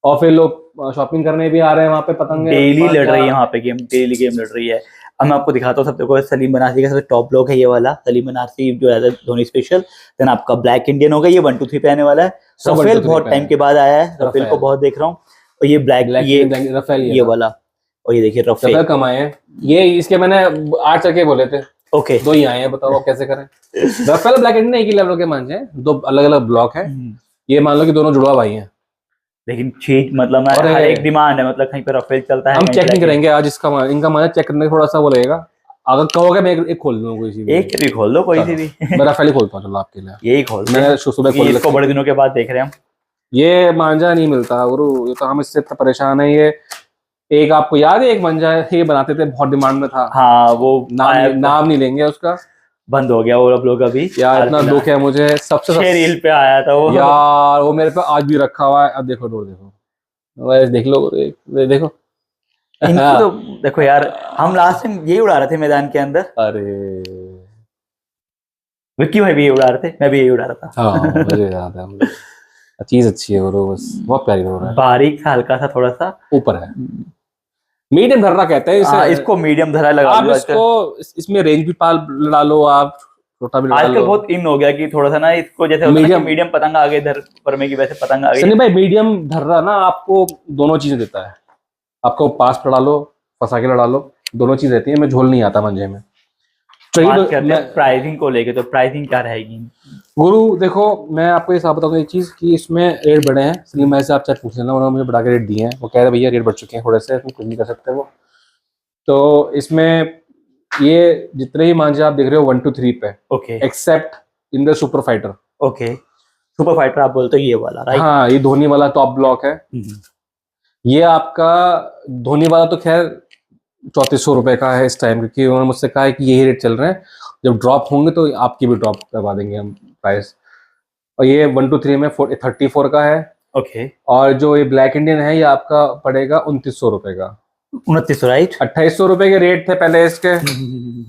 और फिर लोग शॉपिंग करने भी आ रहे हैं वहाँ पे, पतंगे डेली लड़ रही है वहाँ पे गेम, डेली गेम लड़ रही है। अब मैं आपको दिखाता हूँ। सब देखो, सलीम बनारसी का सबसे टॉप ब्लॉक है ये वाला, सलीम बनारसी जो है धोनी स्पेशल। देन आपका ब्लैक इंडियन होगा, ये 1-2-3 पे आने वाला है। सब रफेल 1-2-3 बहुत पे टाइम है। के बाद आया है, रफेल को रफेल। बहुत देख रहा हूँ। और ये ब्लैक, ये रफेल ये वाला, और ये देखिए रफेल रफेल। कम आए हैं, ये इसके मैंने 8 चक्के बोले थे, ओके 2 ही आए हैं, बताओ कैसे करें। रफेल ब्लैक इंडियन एक ही लेवल के मान हैं, 2 अलग अलग ब्लॉक हैं, ये मान लो कि दोनों जुड़वा भाई हैं। लेकिन चीज मतलब ना और हर एक डिमांड है, मतलब कहीं पे रफेल चलता है, हम कहीं चेक नहीं Black करेंगे आज, इसका इनका माना चेक करने में थोड़ा सा वो लगेगा, अगर कहोगे मैं एक खोल दूंगा कोई सी Indian। एक भी खोल दो, कोई सी भी। मैं रफेल ही खोलता हूँ, चलो आपके लिए यही खोल दो। मैंने सुबह खोल इसको बड़े दिनों के बाद देख रहे हैं हम। ये मांझा नहीं मिलता गुरु, ये तो हम इससे इतना परेशान है। ये एक आपको याद है, एक मांझा ये बनाते थे, बहुत डिमांड में था, हाँ वो नाम नहीं लेंगे उसका, बंद हो गया वो अब लोग अभी। यार इतना दुख है मुझे, सबसे रील पे आया था वो यार, वो मेरे पे आज भी रखा हुआ है, अब देखो डोर देखो, वैसे देख लो, देखो इनको तो देखो यार, हम लास्ट टाइम यही उड़ा रहे थे मैदान के अंदर। अरे विक्की भाई भी यही उड़ा रहे थे, मैं भी यही उड़ा रहा था। हाँ मुझे याद है, मुझे चीज अच्छी है गुरु, बस बहुत प्यारी हो रहा है, बारीक सा हल्का सा थोड़ा सा ऊपर है, मीडियम धरना कहते हैं इसे। इसको मीडियम धरा लगा आप लो इसको इसमें रेंज भी पाल डालो, आप छोटा भी डाल आजकल लो। बहुत इन हो गया कि थोड़ा सा ना इसको जैसे मीडियम पतंग आगे इधर पर में की वैसे पतंग आगे। सनी भाई मीडियम धर्रा ना आपको दोनों चीजें देता है, आपको पास लड़ा लो, फंसा के लड़ा लो, दोनों चीज रहती है, मैं झोल नहीं आता मंजे में। बात करते हैं प्राइसिंग को लेके, तो प्राइसिंग क्या रहेगी गुरु? देखो मैं आपको ये साफ बताऊंगा एक चीज कि इसमें रेट बढ़े हैं, सलीम भाई से आप चाहे पूछ लेना, उन्होंने मुझे बढ़ा के रेट दिए हैं, वो कह रहे भैया रेट बढ़ चुके हैं थोड़े से, कुछ नहीं कर सकते वो। तो इसमें ये जितने ही मांझे आप देख रहे हो 1 to 3 पे, okay, accept in the super fighter. Okay super fighter आप बोलते हो ये वाला, राइट? हाँ, ये धोनी वाला टॉप ब्लॉक है। ये आपका धोनी वाला तो खैर 3400 रुपए का है इस टाइम, क्योंकि उन्होंने मुझसे कहा है कि यही रेट चल रहे हैं, जब ड्रॉप होंगे तो आपकी भी ड्रॉप करवा देंगे हम प्राइस। और ये 1 to 3 में 34 का है। ओके, और जो ये ब्लैक इंडियन है ये आपका पड़ेगा 2900 रुपए का। 2900, राइट? 2800 रुपए के रेट थे पहले इसके,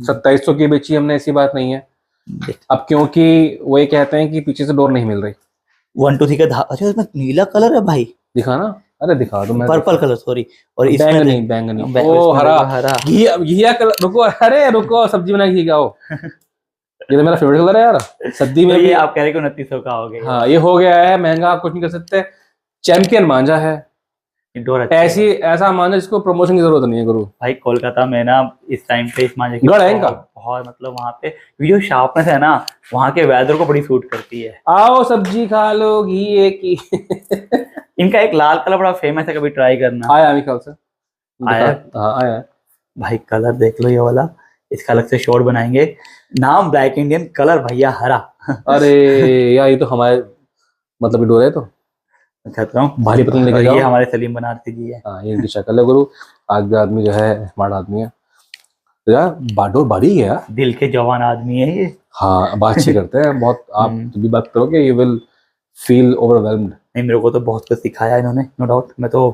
2700 की बेची हमने, ऐसी बात नहीं है। अब क्योंकि वो ये कहते हैं कि पीछे से डोर नहीं मिल रही। 1 to 3 का अच्छा, इसमें नीला कलर है भाई, दिखा ना, अरे दिखा दो, मैं पर्पल कलर, सॉरी। और बैंगनी बैंगनी, ओ हरा घिया कलर, रुको, अरे रुको, सब्जी बना घी का, ये तो मेरा फेवरेट कलर है यार, सर्दी में तो भी। ये आप कह रहे हो 2900 का हो गया? हाँ, ये हो गया है महंगा, आप कुछ नहीं कर सकते। चैंपियन मांझा है, ऐसा मांझा जिसको प्रमोशन की जरूरत नहीं है गुरु। भाई कोलकाता में ना इस टाइम पे इस मांझे की गढ़ है इनका बहुत, मतलब वहाँ पे जो शार्पनेस है ना, वहाँ के वेदर को बड़ी सूट करती है। आओ सब्जी खा लो घी एक ही। इनका एक लाल कलर बड़ा फेमस है, कभी ट्राई करना। आया मेरे ख्याल से, आया? हाँ आया भाई कलर देख लो ये वाला, इसका अलग से शॉट बनाएंगे। नाम ब्लैक इंडियन, कलर भैया हरा। अरे यार, ये तो हमारे मतलब डोर है, तो कहता हूँ भारी पतंग लेके जाओ। ये हमारे सलीम बनारसी जी है। हाँ, ये इनकी शक्ल है गुरु। आज भी आदमी जो है स्मार्ट आदमी है यार, बाडोर बारी है यार, दिल के जवान आदमी है ये। हाँ, बात अच्छी करते हैं बहुत। आप जब भी बात करोगे यू विल फील ओवरवेल्म्ड। नहीं, मेरे को तो बहुत कुछ सिखाया इन्होंने, नो डाउट। मैं तो,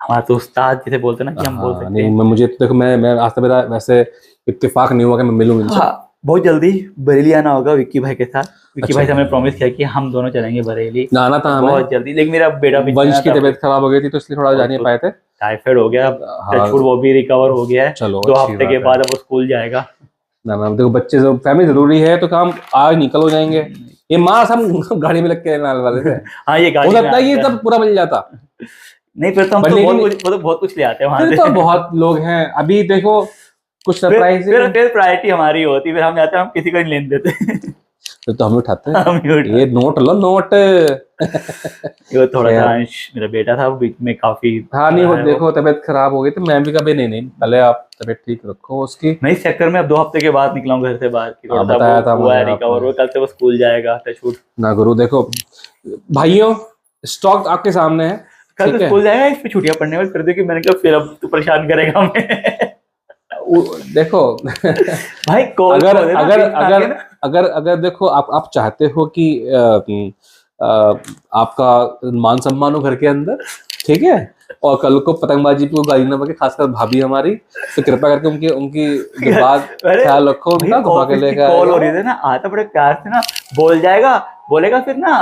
हमारा तो उस्ताद जिसे बोलते हैं ना, कि हम बोल सकते हैं। मुझे तो देखो, मैं आज तक मेरा वैसे इत्तेफाक नहीं हुआ कि मैं मिलूं इनसे। हाँ, बहुत जल्दी बरेली आना होगा विक्की भाई के साथ। विक्की भाई से हमने प्रॉमिस किया कि हम दोनों चलेंगे बरेली, आना था हमें बहुत जल्दी। लेकिन मेरा बेटा भी, वंश की तबीयत खराब हो गई थी, तो इसलिए थोड़ा जा नहीं पाए थे। टाइफाइड हो गया, टचवुड वो भी रिकवर हो गया है। चलो 2 हफ्ते के बाद अब वो स्कूल जाएगा। ना देखो, बच्चे से फैमिली जरूरी है, तो काम आज निकल हो जाएंगे। ये मास हम गाड़ी में लग के लाने वाले थे। हाँ, ये गाड़ी हो सकता है ये सब पूरा मिल जाता। नहीं, फिर तो हम तो बहुत कुछ ले आते हैं वहां से। तो बहुत लोग हैं अभी, देखो कुछ सरप्राइज। फिर प्रायोरिटी हमारी होती, फिर हम जाते हैं, हम किसी को नहीं लेने देते। फिर तो हम ही उठाते हैं। हम ही उठाते ये नोट लो नोट। वो थोड़ा सा अंश मेरा बेटा था, वो बीच में काफी हाँ नहीं, वो है देखो तबीयत खराब हो गई तो मैं भी कभी नहीं पहले आप तबीयत ठीक रखो उसकी। मैं इस चक्कर में अब 2 हफ्ते के बाद निकला हूँ घर से बाहर, कि थोड़ा सा बताया था वो हुआ है मुझे रिकवर, आपने। वो कल से वो स्कूल जाएगा टचवुड। ना गुरु देखो भाइयों, स्टॉक आपके सामने है, कल ठीक से है। स्कूल जाएगा, इस पे छुट्टियां पड़ने वाली कर दी, कि मैंने कहा फिर अब तू परेशान करेगा हमें। देखो भाई कॉल अगर कॉल है ना, अगर बीच में आके अगर ना। अगर अगर देखो आप चाहते हो कि आपका मान सम्मान हो घर के अंदर, ठीक है, और कल को पतंगबाजी पे गाड़ी ना बके, खासकर भाभी हमारी, तो कृपया करके उनकी उनकी जो बात अरे ख्याल रखो, भाई उनका धोखा के ऑफिस की लेके कॉल हो रही आएगा। थी ना, आता बड़े प्यार से ना, बोल जाएगा, बोलेगा फिर ना,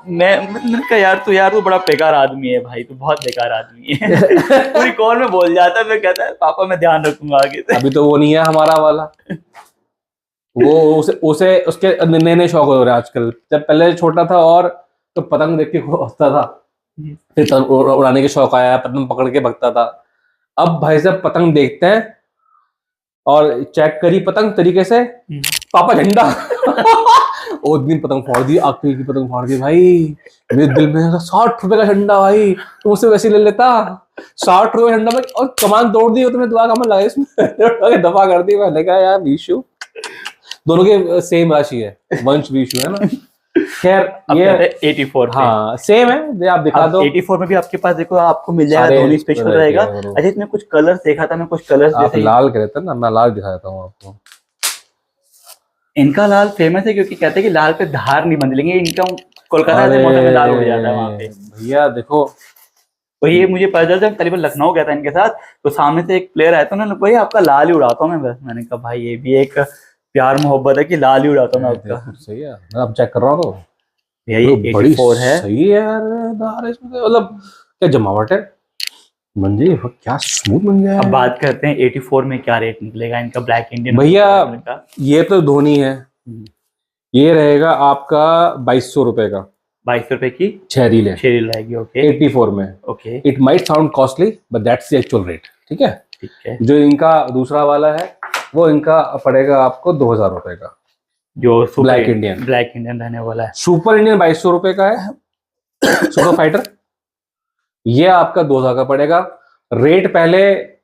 मैंने कहा यार तू बड़ा बेकार आदमी है भाई, तू बहुत बेकार आदमी है। पूरी कॉल में बोल जाता है, मैं कहता है पापा मैं ध्यान रखूंगा आगे से। अभी तो वो नहीं है हमारा वाला, वो उसे उसे उसके नए नए शौक हो रहे हैं आजकल। जब पहले छोटा था और तो पतंग देख के हंसता था, फिर पतंग उड़ाने के शौक आया, पतंग पकड़ के भगता था। अब भाई साहब पतंग देखते हैं और चेक करी पतंग तरीके से, पापा झंडा। उस दिन पतंग फाड़ दी, आखिरी की पतंग फाड़ दी भाई। मेरे दिल में 60 रुपए का झंडा भाई, तुम उससे वैसे ले लेता। 60 रुपए झंडा में, और कमान तोड़ दी, तुम्हें दुआ कमान लगा इसमें। दफा कर दी। मैंने कहा यार विशु, दोनों के सेम राशि है, वंश विशु है ना। खैर अब ये कहते हैं 84 पे। हाँ सेम है, ये आप दिखा अब दो। 84 में भी आपके पास देखो, आपको मिल जाएगा, सारे धोनी स्पेशल रहते रहेगा। हैं गुरु। अच्छा इसमें कुछ कलर्स देखा था मैं, कुछ कलर्स आप जैसे लाल कह रहे थे ना, मैं लाल दिखा देता हूँ आपको। इनका लाल फेमस है, क्योंकि कहते हैं कि लाल पे धार नहीं बंध लेंगे इनका, कोलकाता अरे के मौसम में लाल उड़ जाता है वहां पे। भैया देखो, तो ये मुझे पता चला जब करीबन लखनऊ गया था इनके साथ, तो सामने से एक प्लेयर आया था, उन्होंने भाई आपका लाल ही उड़ाता हूँ मैं बस। मैंने कहा भाई ये भी एक प्यार मोहब्बत है कि लाल ही उड़ाता हूँ मैं आपका। देखो सही है, मैं अब चेक कर रहा हूँ तो भैया ये बड़ी 84 है। सही है यार, दार इसमें मतलब क्या जमावट है, मंजी क्या स्मूथ बन गया अब है। बात करते हैं 84 में क्या रेट निकलेगा इनका ब्लैक इंडियन भैया का। ये तो धोनी है, ये रहेगा आपका 2200 रुपए का, 22 रुपए की 6 रीलें शेरी रहेगी। ओके 84 में। Okay it might sound costly but that's the actual rate, ठीक है। ठीक है। जो इनका दूसरा वाला है वो इनका पड़ेगा आपको 2000 रुपए का, जो ब्लैक इंडियन रहने वाला है। सुपर इंडियन 2200 रुपए का है। सुपर फाइटर ये आपका 2000 का पड़ेगा। रेट पहले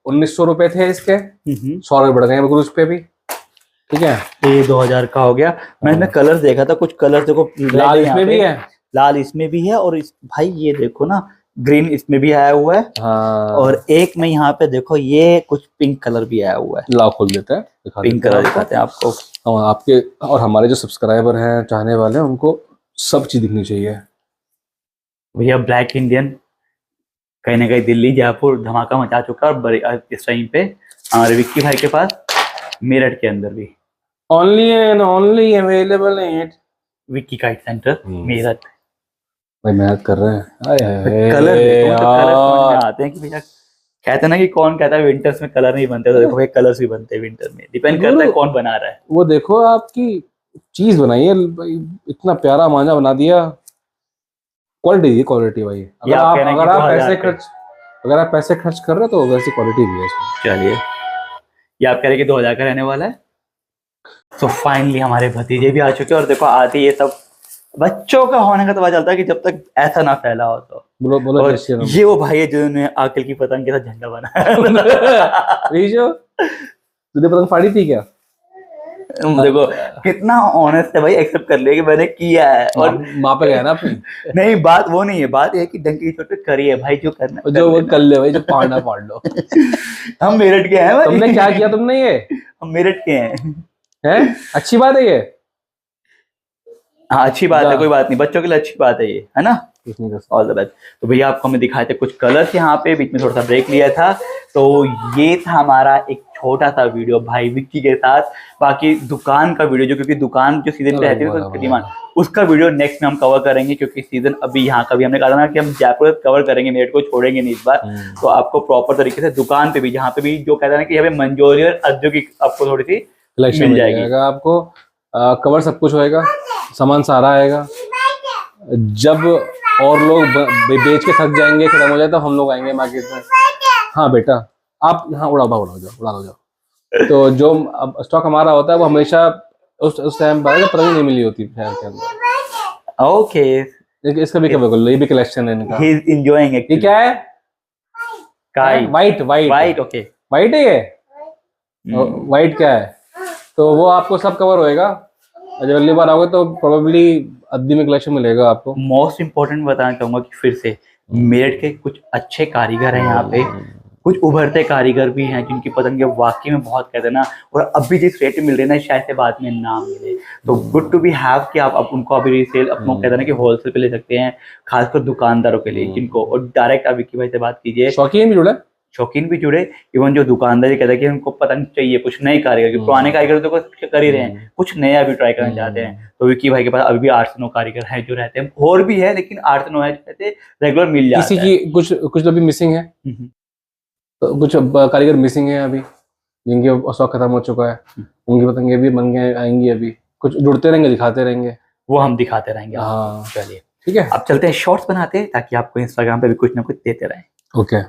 1900 रुपए थे इसके, 100 रुपए बढ़ गए बिल्कुल उस पे भी, ठीक है। तो ये 2000 का हो गया। मैंने कलर देखा था, कुछ कलर देखो, लाल इसमें भी है, लाल इसमें भी है, और भाई ये देखो ना, ग्रीन इसमें भी आया हुआ है। हाँ। और एक में यहाँ पे देखो ये कुछ पिंक कलर भी आया हुआ है। लाओ खोल देते हैं, पिंक कलर दिखाते हैं आपको। आपके और हमारे जो सब्सक्राइबर हैं, चाहने वाले हैं, उनको सब चीज दिखनी चाहिए। भैया ब्लैक इंडियन कहीं ना कहीं दिल्ली जयपुर धमाका मचा चुका है, और इस टाइम पे हमारे विक्की भाई के पास मेरठ के अंदर भी only and only available at Vicky kite centre Meerut. भाई मेहनत कर रहे हैं। कलर देखो, तो कलर समझ में आते हैं कि भैया, कहते हैं ना कि कौन कहता है विंटर्स में कलर नहीं बनते, तो देखो भाई कलर्स भी बनते हैं विंटर में, डिपेंड करता है कौन बना रहा है। वो देखो आपकी चीज बनाई है भाई, इतना प्यारा मांझा बना दिया। क्वालिटी क्वालिटी भाई, अगर आप पैसे खर्च कर रहे हो तो वैसी क्वालिटी भी है इसमें। चलिए, ये आप कह रहे कि 2000 का रहने वाला है। तो फाइनली हमारे भतीजे भी आ चुके हैं, और देखो आते ये सब बच्चों का होने का तो पता चलता है कि जब तक ऐसा ना फैला हो तो। बोलो और ये वो भाई है जिन्होंने आकल की पतंग के साथ झंडा बनाया। तुझे पतंग फाड़ी थी क्या? देखो कितना ऑनेस्ट है भाई, एक्सेप्ट कर लिया कि मैंने किया है। और माँ पे गया ना अपनी। नहीं, बात वो नहीं है, बात ये है कि डंकी की चोट पे करी है भाई, जो करना जो वो कर ले भाई, जो फाड़ना फाड़ लो। हम मेरठ के हैं भाई। तुमने क्या किया तुमने ये? हम मेरठ के हैं। अच्छी बात है ये। हाँ अच्छी बात है, कोई बात नहीं, बच्चों के लिए अच्छी बात है ये, है ना। All the best. तो भैया आपको हमें दिखाए थे कुछ कलर्स यहाँ पे, बीच में थोड़ा सा ब्रेक लिया था। तो ये था हमारा एक छोटा सा वीडियो भाई विक्की के साथ। बाकी दुकान का वीडियो, जो क्योंकि दुकान जो सीजन पे रहती है उसकी डिमांड, उसका वीडियो नेक्स्ट में हम कवर करेंगे, क्योंकि सीजन अभी यहाँ का भी हमने कहा था ना कि हम जयपुर कवर करेंगे, मेरठ को छोड़ेंगे नहीं इस बार। तो आपको प्रॉपर तरीके से दुकान पे भी, जहाँ पे भी जो कहता है ना कि यहाँ पे मंजोरी और अज्जू की आपको थोड़ी सी मिल जाएगी, आपको कवर सब कुछ होएगा, सामान सारा आएगा। जब और लोग बेच के थक जाएंगे, खत्म हो जाए, तो हम लोग आएंगे मार्केट में। हाँ बेटा आप यहाँ उड़ा जाओ। तो जो अब स्टॉक हमारा होता है वो हमेशा उस टाइम पर पता नहीं मिली होती शहर के अंदर। ओके, इसका भी कवर कर लो, ये भी कलेक्शन है इनका। ही इज एंजॉयिंग ये एक्चुअली। क्या है? काई, white white white, okay. White है ये। वाइट क्या है? तो वो आपको सब कवर होएगा, जब अगली बार आओगे तो प्रोबेबली अद्दी में कलेक्शन मिलेगा आपको। मोस्ट इम्पोर्टेंट बताना चाहूंगा कि फिर से मेरठ के कुछ अच्छे कारीगर हैं यहाँ पे, कुछ उभरते कारीगर भी हैं जिनकी पतंगे वाकई में बहुत कहते हैं ना, और अभी जिस रेट में मिल रहे हैं ना शायद से बाद में ना मिले, तो गुड टू बी हैव कि आप उनको अभी रीसेल अपना कहते हैं ना कि होलसेल पे ले सकते हैं, खासकर दुकानदारों के लिए जिनको, और डायरेक्ट आप विक्की भाई से बात कीजिए। शौकीन भी जुड़ा है? शौकीन भी जुड़े, इवन जो दुकानदार ये कहते हैं कि उनको पतंग चाहिए कुछ नए कारीगर, कि पुराने कारीगर तो कुछ कर ही रहे हैं, कुछ नया भी ट्राई करना चाहते हैं, तो विक्की भाई के पास अभी भी 8 से 9 कारीगर हैं जो रहते हैं, और भी है लेकिन 8 से 9 है जो रहते हैं, रेगुलर मिल जाता किसी है। की कुछ लोग भी मिसिंग है, हम्म। तो कुछ कारीगर मिसिंग है अभी, जिनके स्टॉक खत्म हो चुका है, उनकी पतंगे भी मंगे आएंगी अभी, कुछ जुड़ते रहेंगे, दिखाते रहेंगे, वो हम दिखाते रहेंगे आपको। हाँ चलिए ठीक है, अब चलते हैं शॉर्ट्स बनाते हैं ताकि आपको इंस्टाग्राम पे भी कुछ ना कुछ देते रहें। ओके।